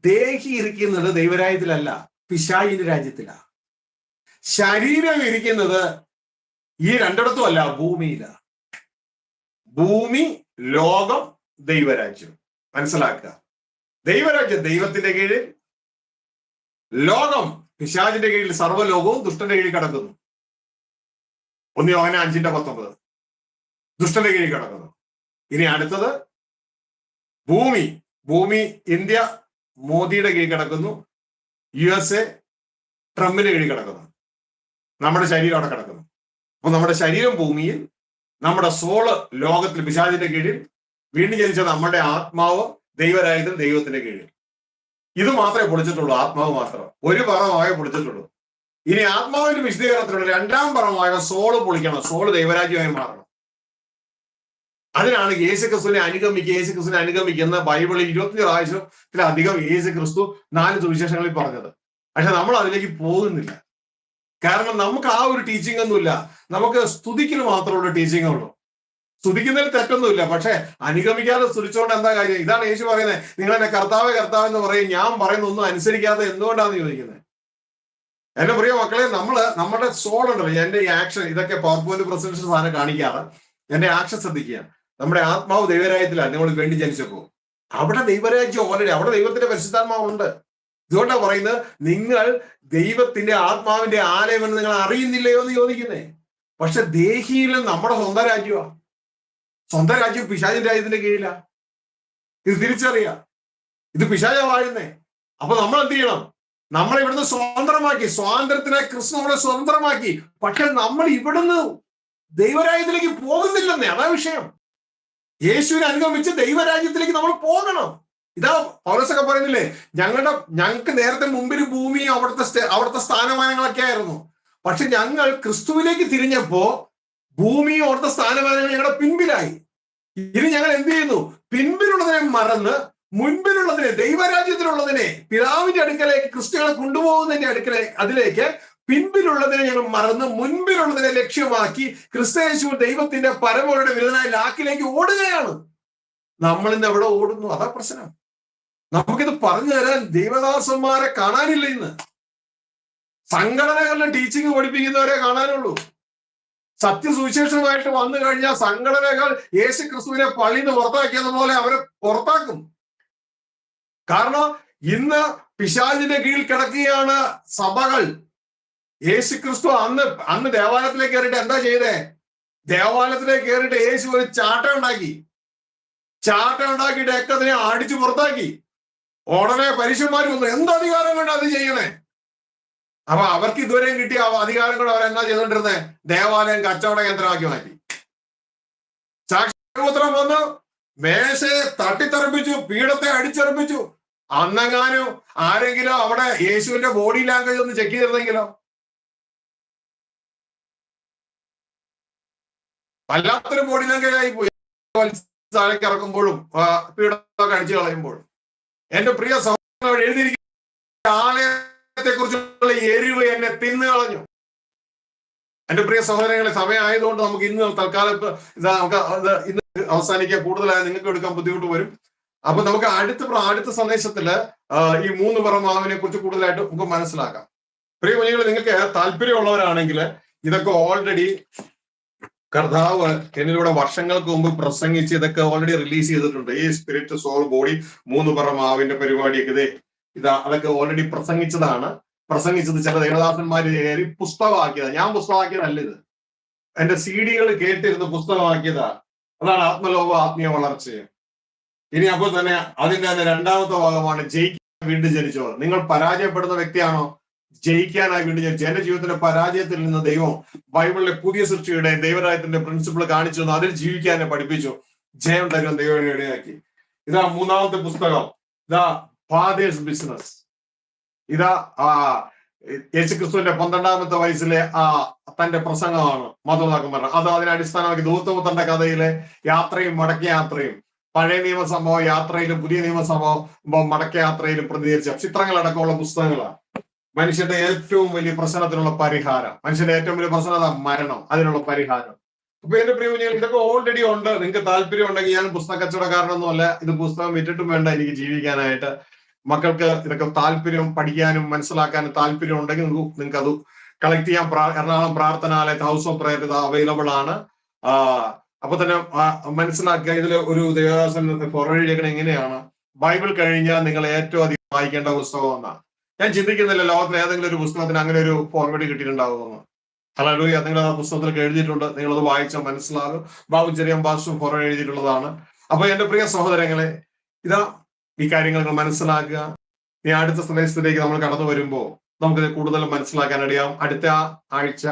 B: ദേഹി ഇരിക്കുന്നത് ദൈവരാജ്യത്തിലല്ല, പിശാചിന്റെ രാജ്യത്തിലാണ്. ശരീരം ഇരിക്കുന്നത് ഈ രണ്ടിടത്തും അല്ല, ഭൂമിയിലാണ്. ഭൂമി, ലോകം, ദൈവരാജ്യം. മനസ്സിലാക്കുക. ദൈവരാജ്യം ദൈവത്തിന്റെ കീഴിൽ, ലോകം പിശാചിന്റെ കീഴിൽ, സർവ്വലോകവും ദുഷ്ടന്റെ കീഴിൽ കിടക്കുന്നു. 1 യോഹന്നാൻ 5:19 ദുഷ്ടന്റെ കീഴിൽ കിടക്കുന്നു. ഇനി അടുത്തത് ഭൂമി ഇന്ത്യ മോദിയുടെ കീഴിൽ കിടക്കുന്നു. USA ട്രംപിന്റെ കീഴിൽ കിടക്കുന്നു. നമ്മുടെ ശരീരം അവിടെ കിടക്കുന്നു. അപ്പൊ നമ്മുടെ ശരീരം ഭൂമിയിൽ, നമ്മുടെ സോള് ലോകത്തിൽ പിശാചിന്റെ കീഴിൽ, വീണ്ടും ജനിച്ച നമ്മുടെ ആത്മാവ് ദൈവരാജ്യത്തിൽ ദൈവത്തിന്റെ കീഴിൽ. ഇത് മാത്രമേ പൊളിച്ചിട്ടുള്ളൂ, ആത്മാവ് മാത്രം. ഒരു പറമായ പൊളിച്ചിട്ടുള്ളൂ. ഇനി ആത്മാവിന്റെ വിശദീകരണത്തിലുള്ള 2ാം പറമായ സോള് പൊളിക്കണം. സോള് ദൈവരാജ്യമായി മാറണം. അതിനാണ് യേശുക്രിസ്തുവിനെ അനുഗമിക്കുന്ന ബൈബിളിൽ 25 പ്രാവശ്യത്തിലധികം യേശുക്രിസ്തു 4 സുവിശേഷങ്ങളിൽ പറഞ്ഞത്. പക്ഷെ നമ്മൾ അതിലേക്ക് പോകുന്നില്ല. കാരണം നമുക്ക് ആ ഒരു ടീച്ചിങ് ഒന്നുമില്ല. നമുക്ക് സ്തുതിക്കൽ മാത്രമുള്ള ടീച്ചിങ് ഉള്ളൂ. സ്തുതിക്കുന്നതിൽ തെറ്റൊന്നുമില്ല. പക്ഷെ അനുഗമിക്കാതെ സ്തുതിച്ചുകൊണ്ട് എന്താ കാര്യം? ഇതാണ് യേശു പറയുന്നത്. നിങ്ങൾ എന്നെ കർത്താവ് കർത്താവ് എന്ന് പറയും, ഞാൻ പറയുന്ന ഒന്നും അനുസരിക്കാതെ എന്തുകൊണ്ടാണെന്ന് ചോദിക്കുന്നത്. എന്റെ പ്രിയ മക്കളെ, നമ്മുടെ സോൾ ഉണ്ടല്ലോ, എന്റെ ഈ ആക്ഷൻ, ഇതൊക്കെ പവർ പോയിന്റ് പ്രസന്റേഷൻ സാധനം കാണിക്കാറ്. എന്റെ ആക്ഷൻ ശ്രദ്ധിക്കുക. നമ്മുടെ ആത്മാവ് ദൈവരാജ്യത്തിലാണ്. നിങ്ങൾ വേണ്ടി ജനിച്ചപ്പോ അവിടെ ദൈവരാജ്യം ഓൾറെഡി, അവിടെ ദൈവത്തിന്റെ പരിശുദ്ധാത്മാവുണ്ട്. ഇതുകൊണ്ടാണ് പറയുന്നത്, നിങ്ങൾ ദൈവത്തിന്റെ ആത്മാവിന്റെ ആലയമെന്ന് നിങ്ങൾ അറിയുന്നില്ലയോ എന്ന് ചോദിക്കുന്നേ. പക്ഷെ ദേഹിയിലും നമ്മുടെ സ്വന്തം രാജ്യമാണ്. സ്വന്തം രാജ്യം പിശാചിന്റെ രാജ്യത്തിന്റെ കീഴിലാ. ഇത് തിരിച്ചറിയാം. ഇത് പിശാച വാഴുന്നേ. അപ്പൊ നമ്മൾ എന്ത് ചെയ്യണം? നമ്മളെ ഇവിടുന്ന് സ്വതന്ത്രമാക്കി. സ്വാതന്ത്ര്യത്തിനെ ക്രിസ്തു നമ്മളെ സ്വതന്ത്രമാക്കി. പക്ഷെ നമ്മൾ ഇവിടുന്ന് ദൈവരാജ്യത്തിലേക്ക് പോകുന്നില്ലെന്നേ. അതാ വിഷയം. യേശുവിനെ അനുഗമിച്ച് ദൈവരാജ്യത്തിലേക്ക് നമ്മൾ പോകണം. ഇതാ പൗലോസൊക്കെ പറയുന്നില്ലേ, ഞങ്ങൾക്ക് നേരത്തെ മുമ്പിൽ ഭൂമിയും അവിടുത്തെ സ്ഥാനമാനങ്ങളൊക്കെ ആയിരുന്നു. പക്ഷെ ഞങ്ങൾ ക്രിസ്തുവിലേക്ക് തിരിഞ്ഞപ്പോ ഭൂമിയും അവിടുത്തെ സ്ഥാനമാനങ്ങൾ ഞങ്ങളുടെ പിൻപിലായി. ഇനി ഞങ്ങൾ എന്ത് ചെയ്യുന്നു? പിൻപിലുള്ളതിനെ മറന്ന് മുൻപിലുള്ളതിനെ, ദൈവരാജ്യത്തിലുള്ളതിനെ, പിതാവിന്റെ അടുക്കലേക്ക് ക്രിസ്തുവിനെ കൊണ്ടുപോകുന്നതിന്റെ അതിലേക്ക് പിൻപിലുള്ളതിനെ ഞങ്ങൾ മറന്ന് മുൻപിലുള്ളതിനെ ലക്ഷ്യമാക്കി ക്രിസ്തുയേശു ദൈവത്തിന്റെ പരമോയുടെ വിരുദ്ധനായ ലാക്കിലേക്ക് ഓടുകയാണ്. നമ്മൾ ഇന്ന് എവിടെ ഓടുന്നു? അതാ പ്രശ്നം. നമുക്കിത് പറഞ്ഞു തരാൻ ദൈവദാസന്മാരെ കാണാനില്ല. ഇന്ന് സംഘടനകളിലെ ടീച്ചിങ് പഠിപ്പിക്കുന്നവരെ കാണാനുള്ളൂ. സത്യസുവിശേഷമായിട്ട് വന്നു കഴിഞ്ഞാൽ സംഘടനകൾ യേശു ക്രിസ്തുവിനെ പള്ളിയിൽ നിന്ന് പുറത്താക്കിയതുപോലെ അവരെ പുറത്താക്കും. കാരണം ഇന്ന് പിശാചിന്റെ കീഴിൽ കിടക്കുകയാണ് സഭകൾ. യേശു ക്രിസ്തു അന്ന് ദേവാലയത്തിലേക്ക് കയറിയിട്ട് എന്താ ചെയ്തേ? ദേവാലയത്തിലേക്ക് കയറിയിട്ട് യേശു ഒരു ചാട്ട ഉണ്ടാക്കിയിട്ട് എക്കതിനെ അടിച്ചു പുറത്താക്കി. ഉടനെ പരീശന്മാർ വന്നു, എന്ത് അധികാരം കൊണ്ട് അത് ചെയ്യണേ? അപ്പൊ അവർക്ക് ഇതുവരെയും കിട്ടിയ അധികാരം കൊണ്ട് അവരെന്താ ചെയ്തോണ്ടിരുന്നത്? ദേവാലയം കച്ചവട കേന്ദ്രമാക്കി മാറ്റി. സാക്ഷ്യപത്രം വന്നു, മേശയെ തട്ടിത്തെറിപ്പിച്ചു, പീഠത്തെ അടിച്ചെറിപ്പിച്ചു. അന്നെങ്ങാനും ആരെങ്കിലും അവിടെ യേശുവിന്റെ ബോഡി ലാംഗ്വേജ് ഒന്ന് ചെക്ക് ചെയ്തിരുന്നെങ്കിലോ? വല്ലാത്തൊരു ബോഡി ലാംഗ്വേജ് ആയി പോയി. താഴേക്ക് ഇറക്കുമ്പോഴും പീഠമൊക്കെ അടിച്ചു കളയുമ്പോഴും. എന്റെ പ്രിയ സഹോദരൻ എഴുതിയിരിക്കുന്ന ആലയത്തെ കുറിച്ചുള്ള എരിവ് എന്നെ തിന്നു കളഞ്ഞു. എന്റെ പ്രിയ സഹോദരങ്ങളെ, സമയമായതുകൊണ്ട് നമുക്ക് ഇന്ന് തൽക്കാലം നമുക്ക് ഇന്ന് അവസാനിക്കാൻ, കൂടുതലായി നിങ്ങൾക്ക് എടുക്കാൻ ബുദ്ധിമുട്ട് വരും. അപ്പൊ നമുക്ക് അടുത്ത സന്ദേശത്തില് ഈ 3 പറ മാവിനെ കുറിച്ച് കൂടുതലായിട്ട് നമുക്ക് മനസ്സിലാക്കാം. പ്രിയ കുഞ്ഞുങ്ങൾ, നിങ്ങൾക്ക് താല്പര്യമുള്ളവരാണെങ്കിൽ ഇതൊക്കെ ഓൾറെഡി കർത്താവ് എന്നിലൂടെ വർഷങ്ങൾക്ക് മുമ്പ് പ്രസംഗിച്ച് ഇതൊക്കെ ഓൾറെഡി റിലീസ് ചെയ്തിട്ടുണ്ട്. ഈ സ്പിരിറ്റ് സോൾ ബോഡി 3 പറ മാവിന്റെ പരിപാടിയൊക്കെ അതൊക്കെ ഓൾറെഡി പ്രസംഗിച്ചത് ചില ദേവദാസന്മാര് കയറി പുസ്തകമാക്കിയതാ. ഞാൻ പുസ്തകമാക്കിയതല്ല ഇത്. എന്റെ CD-കൾ കേട്ടിരുന്ന് പുസ്തകമാക്കിയതാ. അതാണ് ആത്മലോക ആത്മീയ വളർച്ചയും. ഇനി അപ്പോൾ തന്നെ അതിന്റെ തന്നെ 2ാമത്തെ ഭാഗമാണ് ജയിക്കാൻ വീണ്ടും ജനിച്ചവർ. നിങ്ങൾ പരാജയപ്പെടുന്ന വ്യക്തിയാണോ? ജയിക്കാനായി വീണ്ടും ജനിച്ചു. എന്റെ ജീവിതത്തിന്റെ പരാജയത്തിൽ നിന്ന് ദൈവം ബൈബിളിലെ പുതിയ സൃഷ്ടിയുടെ ദൈവരായത്തിന്റെ പ്രിൻസിപ്പിൾ കാണിച്ചു തന്നു. അതിൽ ജീവിക്കാൻ എന്നെ പഠിപ്പിച്ചു. ജയം തരുവാൻ ദൈവം ഇടയാക്കി. ഇതാ 3ാമത്തെ പുസ്തകം. ഇതാ ഫാദേഴ്സ് ബിസിനസ്. ഇതാ യേശുക്രിസ്തുവിന്റെ 12ാമത്തെ വയസ്സിലെ തന്റെ പ്രസംഗമാണ് മതോദാക്കം പറഞ്ഞത്. അത് അതിനെ അടിസ്ഥാനമാക്കി ദൂതപുത്രന്റെ കഥയിലെ യാത്രയും മടക്കയാത്രയും, പഴയ നിയമസംഭവം യാത്രയിലും പുതിയ നിയമസംഭവം മടക്കയാത്രയിലും പ്രതികരിച്ച ചിത്രങ്ങളടക്കമുള്ള പുസ്തകങ്ങളാണ്. മനുഷ്യന്റെ ഏറ്റവും വലിയ പ്രശ്നത്തിനുള്ള പരിഹാരം, മനുഷ്യന്റെ ഏറ്റവും വലിയ പ്രശ്നം മരണം, അതിനുള്ള പരിഹാരം. അപ്പൊ എന്റെ പ്രിയ കുഞ്ഞുങ്ങൾ, ഇതൊക്കെ ഓൾറെഡി ഉണ്ട്. നിങ്ങൾക്ക് താല്പര്യം ഉണ്ടെങ്കിൽ, ഞാൻ പുസ്തക കച്ചവടക്കാരനൊന്നും അല്ല, ഇത് പുസ്തകം വിറ്റിട്ടും വേണ്ട എനിക്ക് ജീവിക്കാനായിട്ട്. മക്കൾക്ക് ഇതൊക്കെ താല്പര്യം, പഠിക്കാനും മനസ്സിലാക്കാനും താല്പര്യം ഉണ്ടെങ്കിൽ നിങ്ങൾക്ക് അത് കളക്ട് ചെയ്യാൻ എറണാകുളം പ്രാർത്ഥനാലയത്ത് ഹൗസ് ഓഫ് പ്രയർ ഇത് അവൈലബിൾ ആണ്. അപ്പൊ തന്നെ മനസ്സിലാക്കുക, ഇതിൽ ഒരു ദേവദാസൻ ഫോർവേഡ് എങ്ങനെയാണ്, ബൈബിൾ കഴിഞ്ഞാൽ നിങ്ങൾ ഏറ്റവും അധികം വായിക്കേണ്ട പുസ്തകം എന്നാണ്. ഞാൻ ചിന്തിക്കുന്നില്ല ലോകത്തിൽ ഏതെങ്കിലും ഒരു പുസ്തകത്തിന് അങ്ങനെ ഒരു ഫോർവേഡ് കിട്ടിയിട്ടുണ്ടാകുമെന്ന്. ഹല്ലേലൂയ. നിങ്ങൾ ആ പുസ്തകത്തിലൊക്കെ എഴുതിയിട്ടുണ്ട്, നിങ്ങളത് വായിച്ചാൽ മനസ്സിലാകും. ബാബു ചെറിയ ഭാഷ ഫോർവേഡ് എഴുതിയിട്ടുള്ളതാണ്. അപ്പൊ എന്റെ പ്രിയ സഹോദരങ്ങളെ, ഇതാ ഈ കാര്യങ്ങൾ നിങ്ങൾ മനസ്സിലാക്കുക. ഈ അടുത്ത സന്ദേശത്തിലേക്ക് നമ്മൾ കടന്നു വരുമ്പോൾ നമുക്കിത് കൂടുതൽ മനസ്സിലാക്കാൻ ഇടയാവും. അടുത്ത ആഴ്ച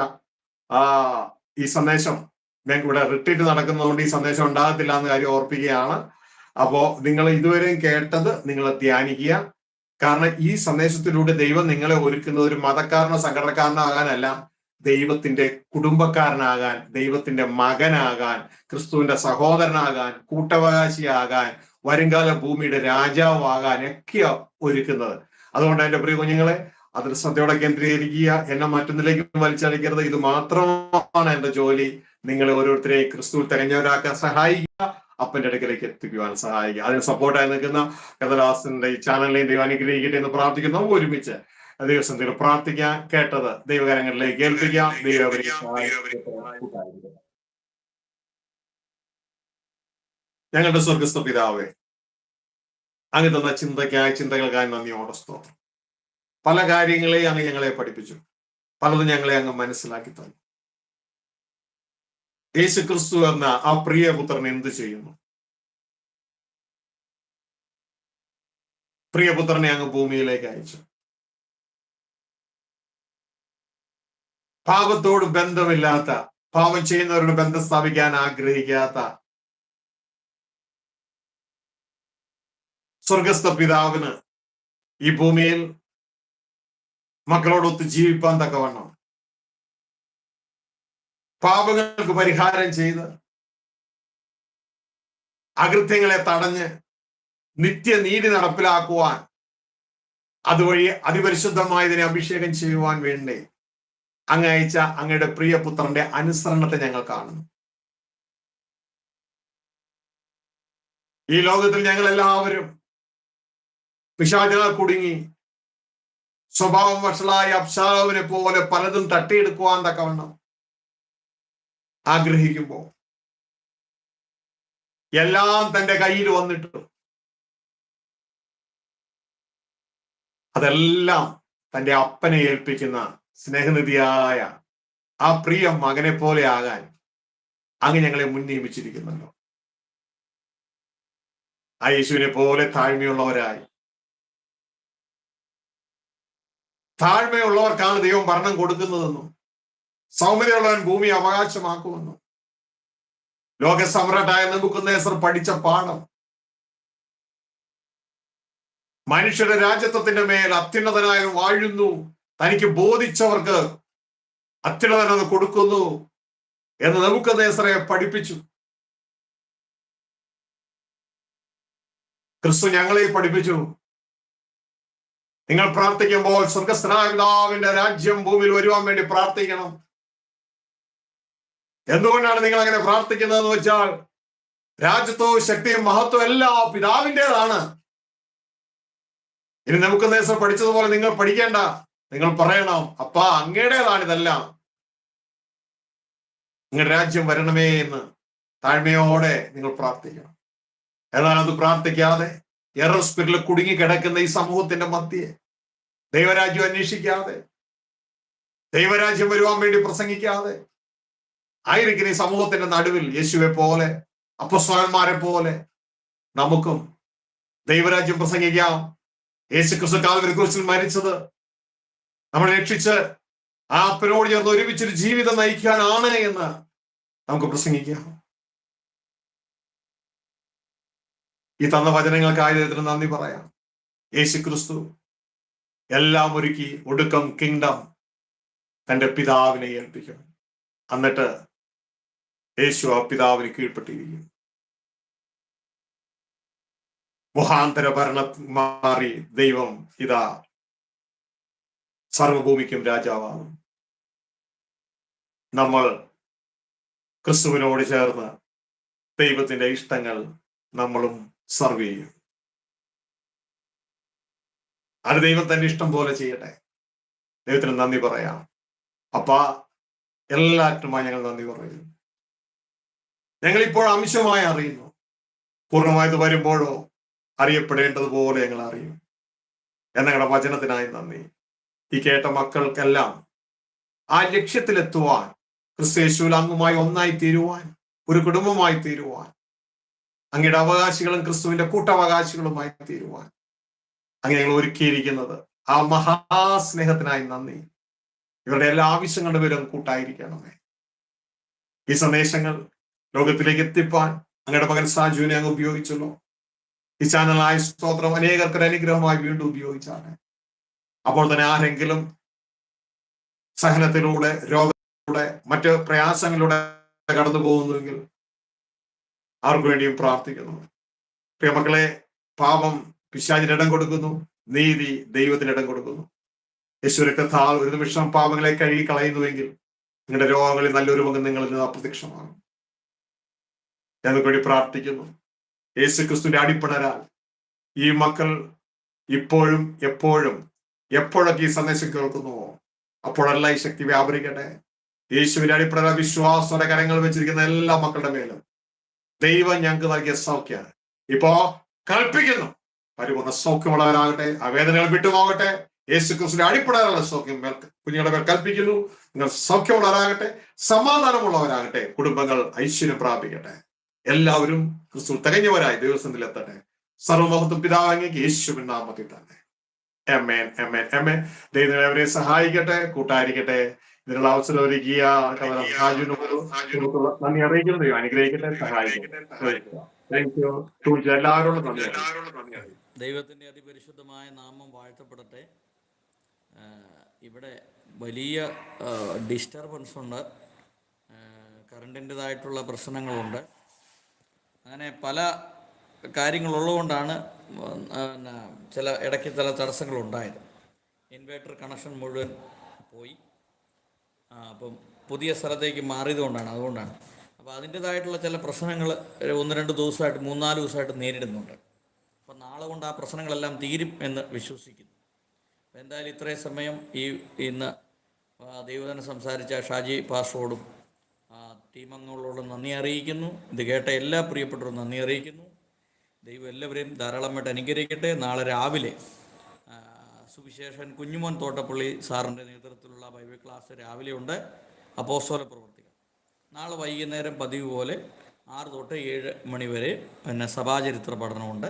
B: ഈ സന്ദേശം ഇവിടെ റിട്രീറ്റ് നടക്കുന്നതുകൊണ്ട് ഈ സന്ദേശം ഉണ്ടാകത്തില്ല എന്ന കാര്യം ഓർപ്പിക്കുകയാണ്. അപ്പോ നിങ്ങൾ ഇതുവരെയും കേട്ടത് നിങ്ങൾ ധ്യാനിക്കുക. കാരണം ഈ സന്ദേശത്തിലൂടെ ദൈവം നിങ്ങളെ ഒരുക്കുന്നത് ഒരു മതക്കാരനോ സംഘടനക്കാരനോ ആകാനല്ല, ദൈവത്തിന്റെ കുടുംബക്കാരനാകാൻ, ദൈവത്തിന്റെ മകനാകാൻ, ക്രിസ്തുവിന്റെ സഹോദരനാകാൻ, കൂട്ടവകാശിയാകാൻ, വരുംകാല ഭൂമിയുടെ രാജാവാകാൻ ഒക്കെയാ ഒരുക്കുന്നത്. അതുകൊണ്ട് എന്റെ പ്രിയ കുഞ്ഞുങ്ങളെ, അതിൽ ശ്രദ്ധയോടെ കേന്ദ്രീകരിക്കുക. എന്നെ മറ്റൊന്നിലേക്ക് വലിച്ചടിക്കരുത്. ഇത് മാത്രമാണ് എന്റെ ജോലി. നിങ്ങളെ ഓരോരുത്തരെയും ക്രിസ്തു തികഞ്ഞവരാക്കാൻ സഹായിക്കുക, അപ്പന്റെ അടുക്കലേക്ക് എത്തിക്കുവാൻ സഹായിക്കുക. അതിന് സപ്പോർട്ടായി നിൽക്കുന്ന കഥദാസന്റെ ഈ ചാനലിനെയും ദൈവം അനുഗ്രഹിക്കട്ടെ എന്ന് പ്രാർത്ഥിക്കുന്നു. നമുക്ക് ഒരുമിച്ച് ദൈവസന്നിധിയിൽ പ്രാർത്ഥിക്കാൻ, കേട്ടത് ദൈവകരങ്ങളിലേക്ക് ഏൽപ്പിക്കാം. ഞങ്ങളുടെ സ്വർഗസ്ഥ പിതാവേ, അങ്ങ് തന്ന ചിന്തകൾക്കായി നന്ദിയോടെ സ്തോത്രം. പല കാര്യങ്ങളെയും അങ്ങ് ഞങ്ങളെ പഠിപ്പിച്ചു, പലതും ഞങ്ങളെ അങ്ങ് മനസ്സിലാക്കി തന്നു. യേശു ക്രിസ്തു എന്ന ആ പ്രിയപുത്രൻ എന്ത് ചെയ്യുന്നു? പ്രിയപുത്രനെ അങ്ങ് ഭൂമിയിലേക്ക് അയച്ചു. പാപത്തോട് ബന്ധമില്ലാത്ത, പാപം ചെയ്യുന്നവരോട് ബന്ധം സ്ഥാപിക്കാൻ ആഗ്രഹിക്കാത്ത സ്വർഗസ്ഥ പിതാവിന് ഈ ഭൂമിയിൽ മക്കളോടൊത്ത് ജീവിപ്പാൻ തക്കവണ്ണം പാപങ്ങൾക്ക് പരിഹാരം ചെയ്ത് അകൃത്യങ്ങളെ തടഞ്ഞ് നിത്യനീതി നടപ്പിലാക്കുവാൻ, അതുവഴി അതിപരിശുദ്ധമായതിനെ അഭിഷേകം ചെയ്യുവാൻ വേണ്ടി അങ്ങ് അയച്ച അങ്ങയുടെ പ്രിയപുത്രന്റെ അനുസരണത്തെ ഞങ്ങൾ കാണുന്നു. ഈ ലോകത്തിൽ ഞങ്ങൾ എല്ലാവരും പിശാചിനാൽ കുടുങ്ങി സ്വഭാവം വഷളായ അബ്ശാലോമിനെ പോലെ പലതും തട്ടിയെടുക്കുവാൻ തക്കവണ്ണം ആഗ്രഹിക്കുമ്പോ എല്ലാം തന്റെ കയ്യിൽ വന്നിട്ട് അതെല്ലാം തന്റെ അപ്പനെ ഏൽപ്പിക്കുന്ന സ്നേഹനിധിയായ ആ പ്രിയ മകനെ പോലെ ആകാൻ അങ്ങ് ഞങ്ങളെ മുൻ നിയമിച്ചിരിക്കുന്നല്ലോ. ആ യേശുവിനെ പോലെ താഴ്മയുള്ളവരായി, താഴ്മയുള്ളവർക്കാണ് ദൈവം ഭരണം കൊടുക്കുന്നതെന്നും സൗമ്യതയുള്ളവൻ ഭൂമി അവകാശമാക്കുമെന്നും ലോക സമ്രാട്ടായ നെബൂഖദ്നേസർ പഠിച്ച പാഠം മനുഷ്യരുടെ രാജ്യത്വത്തിന്റെ മേൽ അത്യുന്നതനായ വാഴുന്നു, തനിക്ക് ബോധിച്ചവർക്ക് അത്യുന്നതനത് കൊടുക്കുന്നു എന്ന് നെബൂഖദ്നേസറെ പഠിപ്പിച്ചു. ക്രിസ്തു ഞങ്ങളെ പഠിപ്പിച്ചു. നിങ്ങൾ പ്രാർത്ഥിക്കുമ്പോൾ സ്വർഗസ്ഥനായ പിതാവിന്റെ രാജ്യം ഭൂമിയിൽ വരുവാൻ വേണ്ടി പ്രാർത്ഥിക്കണം. എന്തുകൊണ്ടാണ് നിങ്ങൾ അങ്ങനെ പ്രാർത്ഥിക്കുന്നതെന്ന് വെച്ചാൽ, രാജ്യത്വവും ശക്തിയും മഹത്വവും എല്ലാം പിതാവിൻ്റെതാണ്. ഇനി നെബൂഖദ്നേസർ പഠിച്ചതുപോലെ നിങ്ങൾ പഠിക്കേണ്ട, നിങ്ങൾ പറയണം, അപ്പാ അങ്ങയുടേതാണ് ഇതെല്ലാം, നിങ്ങളുടെ രാജ്യം വരണമേ എന്ന് താഴ്മയോടെ നിങ്ങൾ പ്രാർത്ഥിക്കണം. എന്നാൽ അത് പ്രാർത്ഥിക്കാതെ എറർ സ്പിരിറ്റിൽ കുടുങ്ങി കിടക്കുന്ന ഈ സമൂഹത്തിന്റെ മധ്യേ ദൈവരാജ്യം അന്വേഷിക്കാതെ, ദൈവരാജ്യം വരുവാൻ വേണ്ടി പ്രസംഗിക്കാതെ ആയിരിക്കുന്ന ഈ സമൂഹത്തിന്റെ നടുവിൽ യേശുവെ പോലെ, അപ്പസ്തലന്മാരെ പോലെ നമുക്കും ദൈവരാജ്യം പ്രസംഗിക്കാം. യേശു ക്രിസ്തു കാൽവരി ക്രൂശിൽ മരിച്ചത് നമ്മളെ രക്ഷിച്ച് ആ അപ്പനോട് ചേർന്ന് ഒരുമിച്ചൊരു ജീവിതം നയിക്കാനാണ് എന്ന് നമുക്ക് പ്രസംഗിക്കാം. ഈ തന്ന വചനങ്ങൾക്കായി ദൈവത്തിന് നന്ദി പറയാം. യേശു ക്രിസ്തു എല്ലാം ഒരുക്കി ഒടുക്കം കിങ്ഡം തന്റെ പിതാവിനെ ഏൽപ്പിക്കും. എന്നിട്ട് യേശു ആ പിതാവിന് കീഴ്പ്പെട്ടിരിക്കും. മുഖാന്തര ഭരണം മാറി ദൈവം ഇതാ സർവഭൂമിക്കും രാജാവാകും. നമ്മൾ ക്രിസ്തുവിനോട് ചേർന്ന് ദൈവത്തിന്റെ ഇഷ്ടങ്ങൾ നമ്മളും സർവ് ചെയ്യും. അത് ദൈവം തന്റെ ഇഷ്ടം പോലെ ചെയ്യട്ടെ. ദൈവത്തിന് നന്ദി പറയാം. അപ്പാ എല്ലാറ്റിനുമായി ഞങ്ങൾ നന്ദി പറയുന്നു. ഞങ്ങൾ ഇപ്പോൾ അംശമായി അറിയുന്നു, പൂർണ്ണമായത് വരുമ്പോഴോ അറിയപ്പെടേണ്ടതുപോലെ ഞങ്ങൾ അറിയും. ഞങ്ങളുടെ വചനത്തിനായി നന്ദി. ഈ കേട്ട മക്കൾക്കെല്ലാം ആ ലക്ഷ്യത്തിലെത്തുവാൻ, ക്രിസ്തുയേശുവിൽ അങ്ങുമായി ഒന്നായി തീരുവാൻ, ഒരു കുടുംബമായി തീരുവാൻ, അങ്ങയുടെ അവകാശികളും ക്രിസ്തുവിന്റെ കൂട്ടവകാശികളുമായി തീരുവാൻ അങ്ങനെ ഞങ്ങൾ ഒരുക്കിയിരിക്കുന്നത് ആ മഹാസ്നേഹത്തിനായി നന്ദി. ഇവരുടെ എല്ലാ ആവശ്യങ്ങളുടെ പേരും കൂട്ടായിരിക്കണമേ. ഈ സന്ദേശങ്ങൾ ലോകത്തിലേക്ക് എത്തിപ്പാൻ അങ്ങയുടെ മകൻ സാജുവിനെ അങ്ങ് ഉപയോഗിച്ചല്ലോ. ഈ ചാനലായ സ്തോത്രം അനേകർക്കൊരു അനുഗ്രഹമായി വീണ്ടും ഉപയോഗിച്ചാണ്. അപ്പോൾ തന്നെ ആരെങ്കിലും സഹനത്തിലൂടെ, രോഗത്തിലൂടെ, മറ്റ് പ്രയാസങ്ങളിലൂടെ കടന്നു പോകുന്നുവെങ്കിൽ അവർക്ക് വേണ്ടിയും പ്രാർത്ഥിക്കുന്നു. പ്രിയമക്കളെ, പാപം പിശാചിന് ഇടം കൊടുക്കുന്നു, നീതി ദൈവത്തിന് ഇടം കൊടുക്കുന്നു. യേശു രക്തത്താൽ ഒരു നിമിഷം പാപങ്ങളെ കഴുകി കളയുന്നുവെങ്കിൽ നിങ്ങളുടെ രോഗങ്ങളിൽ നല്ലൊരു പങ്ക് നിങ്ങളിൽ നിന്ന് അപ്രത്യക്ഷമാകും. ഞങ്ങൾക്ക് വേണ്ടി പ്രാർത്ഥിക്കുന്നു. യേശു ക്രിസ്തുവിന്റെ അടിപ്പിണരാൽ ഈ മക്കൾ ഇപ്പോഴും എപ്പോഴും എപ്പോഴൊക്കെ ഈ സന്ദേശം കേൾക്കുന്നുവോ അപ്പോഴെല്ലാം ഈ ശക്തി വ്യാപരിക്കട്ടെ. യേശുവിന്റെ അടിപ്പിണരാൽ വിശ്വാസത്തോടെ കരങ്ങൾ വെച്ചിരിക്കുന്ന എല്ലാ മക്കളുടെ മേലും ദൈവം ഞങ്ങൾക്ക് നൽകിയ സൗഖ്യം ഇപ്പോ കൽപ്പിക്കുന്നു. പരിപൂർണ്ണ സൗഖ്യമുള്ളവരാകട്ടെ, ആ വേദനകൾ വിട്ടുപോകട്ടെ. യേശു ക്രിസ്തുവിന്റെ അടിപ്പിണരാലുള്ള സൗഖ്യം കുഞ്ഞുങ്ങളുടെ മേൽ കൽപ്പിക്കുന്നു. നിങ്ങൾ സൗഖ്യമുള്ളവരാകട്ടെ, സമാധാനമുള്ളവരാകട്ടെ, കുടുംബങ്ങൾ ഐശ്വര്യം പ്രാപിക്കട്ടെ. എല്ലാവരും ക്രിസ്തു തികഞ്ഞവരായി ദിവസത്തിൽ എത്തട്ടെ. സർവമഹത്വം പിതാവങ്ങേക്ക് യേശുവിൻ നാമത്തിൽ തന്നെ. ആമേൻ, ആമേൻ, ആമേൻ. ദൈവം അവരെ സഹായിക്കട്ടെ, കൂട്ടായിരിക്കട്ടെ. ഇതിനുള്ള അവസരം ഒരുക്കിയ നന്ദി അറിയിക്കുന്നു. ദൈവം അനുഗ്രഹിക്കട്ടെ, സഹായിക്കട്ടെ. എല്ലാവരോടും നന്ദി.
A: ദൈവത്തിൻ്റെ അതിപരിശുദ്ധമായ നാമം വാഴ്ത്തപ്പെടട്ടെ. ഇവിടെ വലിയ ഡിസ്റ്റർബൻസ് ഉണ്ട്, കറണ്ടിൻ്റെതായിട്ടുള്ള പ്രശ്നങ്ങളുണ്ട്. അങ്ങനെ പല കാര്യങ്ങളുള്ളതുകൊണ്ടാണ് ഇടയ്ക്ക് ചില തടസ്സങ്ങളുണ്ടായത്. ഇൻവേർട്ടർ കണക്ഷൻ മുഴുവൻ പോയി. അപ്പം പുതിയ സ്ഥലത്തേക്ക് മാറിയതുകൊണ്ടാണ്, അതുകൊണ്ടാണ്. അപ്പോൾ അതിൻ്റേതായിട്ടുള്ള ചില പ്രശ്നങ്ങൾ 1-2 ദിവസമായിട്ട് 3-4 ദിവസമായിട്ട് നേരിടുന്നുണ്ട്. അപ്പം നാളെ കൊണ്ട് ആ പ്രശ്നങ്ങളെല്ലാം തീരും എന്ന് വിശ്വസിക്കുന്നു. എന്തായാലും ഇത്രയും സമയം ഇന്ന് ദൈവജനം സംസാരിച്ച ഷാജി പാസ്റ്ററോടും ടീമംഗങ്ങളോടും നന്ദി അറിയിക്കുന്നു. ഇത് കേട്ട എല്ലാ പ്രിയപ്പെട്ടവരും നന്ദി അറിയിക്കുന്നു. ദൈവം എല്ലാവരെയും ധാരാളമായിട്ട് അനുഗ്രഹിക്കട്ടെ. നാളെ രാവിലെ സുവിശേഷൻ കുഞ്ഞുമോൻ തോട്ടപ്പള്ളി സാറിൻ്റെ നേതൃത്വത്തിലുള്ള ബൈബിൾ ക്ലാസ് രാവിലെ ഉണ്ട്. അപ്പോസ്തല പ്രവർത്തികൾ. നാളെ വൈകുന്നേരം പതിവ് പോലെ 6 തൊട്ട് 7 മണി വരെ സഭാചരിത്ര പഠനമുണ്ട്.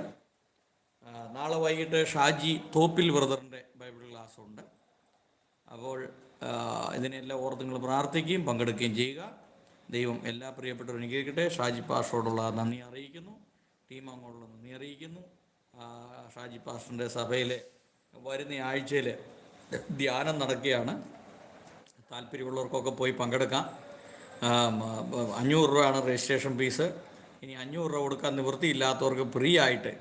A: നാളെ വൈകിട്ട് ഷാജി തോപ്പിൽ ബ്രദറിൻ്റെ ബൈബിൾ ക്ലാസ്സുണ്ട്. അപ്പോൾ ഇതിനെല്ലാം ഓർത്ത് നിങ്ങൾ പ്രാർത്ഥിക്കുകയും പങ്കെടുക്കുകയും ചെയ്യുക. ദൈവം എല്ലാ പ്രിയപ്പെട്ടവരും അനുഗ്രഹിക്കട്ടെ. ഷാജി പാസ്റ്ററോടുള്ള നന്ദി അറിയിക്കുന്നു, ടീം അംഗങ്ങളോടുള്ള നന്ദി അറിയിക്കുന്നു. ഷാജി പാസ്റ്ററിൻ്റെ സഭയിലെ വരുന്ന ആഴ്ചയിൽ ധ്യാനം നടക്കുകയാണ്. താല്പര്യമുള്ളവർക്കൊക്കെ പോയി പങ്കെടുക്കാം. 500 രൂപയാണ് രജിസ്ട്രേഷൻ ഫീസ്. ഇനി 500 രൂപ കൊടുക്കാൻ നിവൃത്തിയില്ലാത്തവർക്ക് ഫ്രീ ആയിട്ട്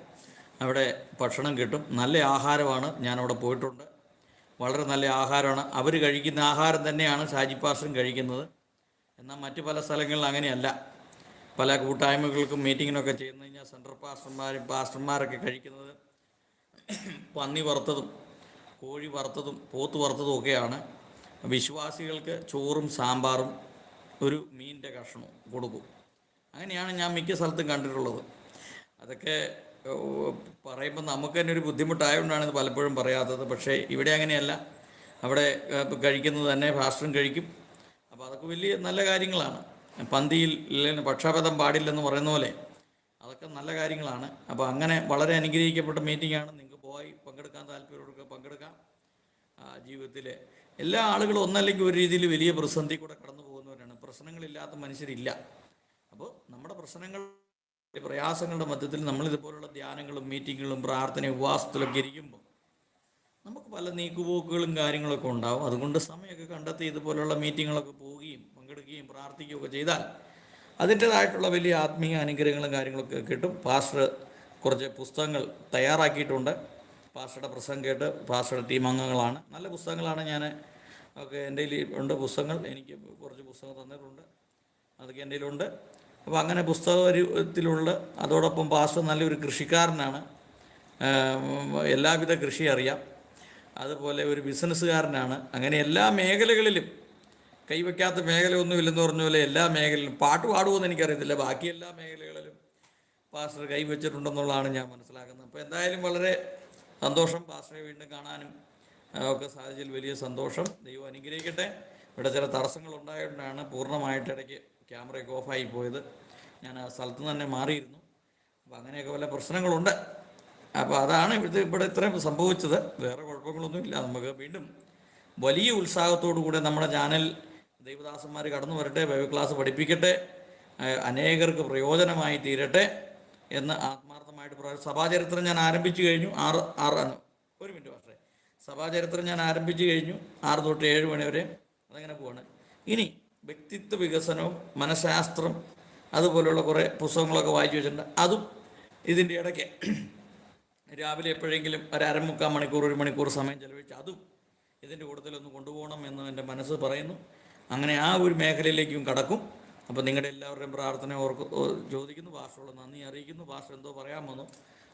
A: അവിടെ ഭക്ഷണം കിട്ടും. നല്ല ആഹാരമാണ്. ഞാനവിടെ പോയിട്ടുണ്ട്. വളരെ നല്ല ആഹാരമാണ്. അവർ കഴിക്കുന്ന ആഹാരം തന്നെയാണ് ഷാജി പാസ്റ്ററും കഴിക്കുന്നത്. എന്നാൽ മറ്റ് പല സ്ഥലങ്ങളിൽ അങ്ങനെയല്ല. പല കൂട്ടായ്മകൾക്കും മീറ്റിങ്ങിനൊക്കെ ചെയ്യുന്ന കഴിഞ്ഞാൽ സെൻട്രൽ പാസ്റ്റർമാരൊക്കെ കഴിക്കുന്നത് പന്നി വറുത്തതും കോഴി വറുത്തതും പോത്ത് വറുത്തതും ഒക്കെയാണ്. വിശ്വാസികൾക്ക് ചോറും സാമ്പാറും ഒരു മീനിൻ്റെ കഷ്ണവും കൊടുക്കും. അങ്ങനെയാണ് ഞാൻ മിക്ക സ്ഥലത്തും കണ്ടിട്ടുള്ളത്. അതൊക്കെ പറയുമ്പോൾ നമുക്ക് തന്നെ ഒരു ബുദ്ധിമുട്ടായതുകൊണ്ടാണ് ഇത് പലപ്പോഴും പറയാത്തത്. പക്ഷേ ഇവിടെ അങ്ങനെയല്ല. അവിടെ കഴിക്കുന്നത് തന്നെ പാസ്റ്ററും കഴിക്കും. അപ്പോൾ അതൊക്കെ വലിയ നല്ല കാര്യങ്ങളാണ്. പന്തിയിൽ പക്ഷാഭേദം പാടില്ലെന്ന് പറയുന്ന പോലെ അതൊക്കെ നല്ല കാര്യങ്ങളാണ്. അപ്പോൾ അങ്ങനെ വളരെ അനുഗ്രഹിക്കപ്പെട്ട മീറ്റിംഗാണ്. നിങ്ങൾക്ക് പോയി പങ്കെടുക്കാൻ താല്പര്യമുള്ളവർക്ക് പങ്കെടുക്കാം. ജീവിതത്തിൽ എല്ലാ ആളുകളും ഒന്നല്ലെങ്കിൽ ഒരു രീതിയിൽ വലിയ പ്രതിസന്ധി കൂടെ കടന്നു പോകുന്നവരാണ്. പ്രശ്നങ്ങളില്ലാത്ത മനുഷ്യരില്ല. അപ്പോൾ നമ്മുടെ പ്രയാസങ്ങളുടെ മധ്യത്തിൽ നമ്മളിതുപോലുള്ള ധ്യാനങ്ങളും മീറ്റിങ്ങുകളും പ്രാർത്ഥനയും ഉപവാസത്തിലൊക്കെ ഇരിക്കുമ്പോൾ നമുക്ക് പല നീക്കുപോക്കുകളും കാര്യങ്ങളൊക്കെ ഉണ്ടാവും. അതുകൊണ്ട് സമയമൊക്കെ കണ്ടെത്തി ഇതുപോലുള്ള മീറ്റിങ്ങുകളൊക്കെ പോവുകയും പങ്കെടുക്കുകയും പ്രാർത്ഥിക്കുകയൊക്കെ ചെയ്താൽ അതിൻ്റേതായിട്ടുള്ള വലിയ ആത്മീയ അനുഗ്രഹങ്ങളും കാര്യങ്ങളൊക്കെ കിട്ടും. പാസ്റ്റർ കുറച്ച് പുസ്തകങ്ങൾ തയ്യാറാക്കിയിട്ടുണ്ട്. പാസ്റ്ററുടെ പ്രസംഗം കേട്ട് പാസ്റ്ററുടെ ടീം അംഗങ്ങളാണ്. നല്ല പുസ്തകങ്ങളാണ്. ഞാൻ ഒക്കെ എൻ്റെ കയ്യിൽ ഉണ്ട് പുസ്തകങ്ങൾ. എനിക്ക് കുറച്ച് പുസ്തകം തന്നിട്ടുണ്ട്. അതൊക്കെ എൻ്റെ കയ്യിലുണ്ട്. അപ്പോൾ അങ്ങനെ പുസ്തകത്തിലുള്ള അതോടൊപ്പം പാസ്റ്റർ നല്ലൊരു കൃഷിക്കാരനാണ്. എല്ലാവിധ കൃഷി അറിയാം. അതുപോലെ ഒരു ബിസിനസ്സുകാരനാണ്. അങ്ങനെ എല്ലാ മേഖലകളിലും കൈവയ്ക്കാത്ത മേഖലയൊന്നുമില്ലെന്ന് പറഞ്ഞ പോലെ എല്ലാ മേഖലയിലും പാട്ട് പാടുമെന്ന് എനിക്കറിയത്തില്ല. ബാക്കി എല്ലാ മേഖലകളിലും പാസ്റ്റർ കൈവച്ചിട്ടുണ്ടെന്നുള്ളതാണ് ഞാൻ മനസ്സിലാക്കുന്നത്. അപ്പോൾ എന്തായാലും വളരെ സന്തോഷം. പാസ്റ്ററെ വീണ്ടും കാണാനും ഒക്കെ സാധിച്ചതിൽ വലിയ സന്തോഷം. ദൈവം അനുഗ്രഹിക്കട്ടെ. ഇവിടെ ചില തടസ്സങ്ങൾ ഉണ്ടായതുകൊണ്ടാണ് പൂർണ്ണമായിട്ട് ഇടയ്ക്ക് ക്യാമറയൊക്കെ ഓഫായി പോയത്. ഞാൻ ആ സ്ഥലത്ത് തന്നെ മാറിയിരുന്നു. അപ്പോൾ അങ്ങനെയൊക്കെ വല്ല പ്രശ്നങ്ങളുണ്ട്. അപ്പോൾ അതാണ് ഇവിടെ ഇത്രയും സംഭവിച്ചത്. വേറെ കുഴപ്പങ്ങളൊന്നുമില്ല. നമുക്ക് വീണ്ടും വലിയ ഉത്സാഹത്തോടു കൂടെ നമ്മുടെ ചാനൽ ദൈവദാസന്മാർ കടന്നു വരട്ടെ, ബൈബിൾ ക്ലാസ് പഠിപ്പിക്കട്ടെ, അനേകർക്ക് പ്രയോജനമായി തീരട്ടെ എന്ന് ആത്മാർത്ഥമായിട്ട് പറയാം. സഭാചരിത്രം ഞാൻ ആരംഭിച്ചു കഴിഞ്ഞു. 1 മിനിറ്റ് പക്ഷേ സഭാചരിത്രം ഞാൻ ആരംഭിച്ചു കഴിഞ്ഞു. 6 തൊട്ട് 7 മണി വരെ അതങ്ങനെ പോവാണ്. ഇനി വ്യക്തിത്വ വികസനവും മനഃശാസ്ത്രം അതുപോലെയുള്ള കുറേ പുസ്തകങ്ങളൊക്കെ വായിച്ചു വെച്ചിട്ടുണ്ട്. അതും ഇതിൻ്റെ ഇടയ്ക്ക് രാവിലെ എപ്പോഴെങ്കിലും ഒരു 1/2 മണിക്കൂർ 1 മണിക്കൂർ സമയം ചെലവഴിച്ച് അതും ഇതിൻ്റെ കൂട്ടത്തിലൊന്ന് കൊണ്ടുപോകണം എന്ന് എൻ്റെ മനസ്സ് പറയുന്നു. അങ്ങനെ ആ ഒരു മേഖലയിലേക്കും കടക്കും. അപ്പോൾ നിങ്ങളുടെ എല്ലാവരുടെയും പ്രാർത്ഥന ചോദിക്കുന്നു. പാസ്റ്ററോട് നന്ദി അറിയിക്കുന്നു. പാസ്റ്റർ എന്തോ പറയാൻ വന്നു,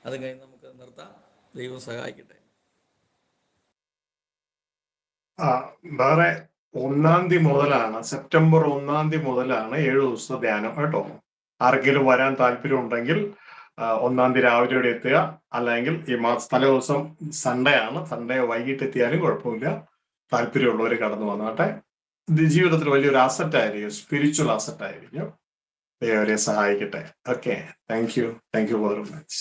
A: അത് കഴിഞ്ഞ് നമുക്ക് നിർത്താം. ദൈവം സഹായിക്കട്ടെ.
B: വേറെ 1-ാം തീയതി മുതലാണ്, സെപ്റ്റംബർ 1-ാം തീയതി മുതലാണ് 7 ദിവസത്തെ ധ്യാനം കേട്ടോ. ആർക്കെങ്കിലും വരാൻ താല്പര്യം ഉണ്ടെങ്കിൽ 1-ാം തീയതി രാവിലെ ഇവിടെ എത്തുക. അല്ലെങ്കിൽ ഈ തലേ ദിവസം സൺഡേ ആണ്, സൺഡേ വൈകിട്ട് എത്തിയാലും കുഴപ്പമില്ല. താല്പര്യമുള്ളവർ കടന്നു വന്നോട്ടെ. ജീവിതത്തിൽ വലിയൊരു അസറ്റ് ആയിരിക്കും, സ്പിരിച്വൽ അസറ്റ് ആയിരിക്കും. ദൈവം അവരെ സഹായിക്കട്ടെ. Okay, thank you very much.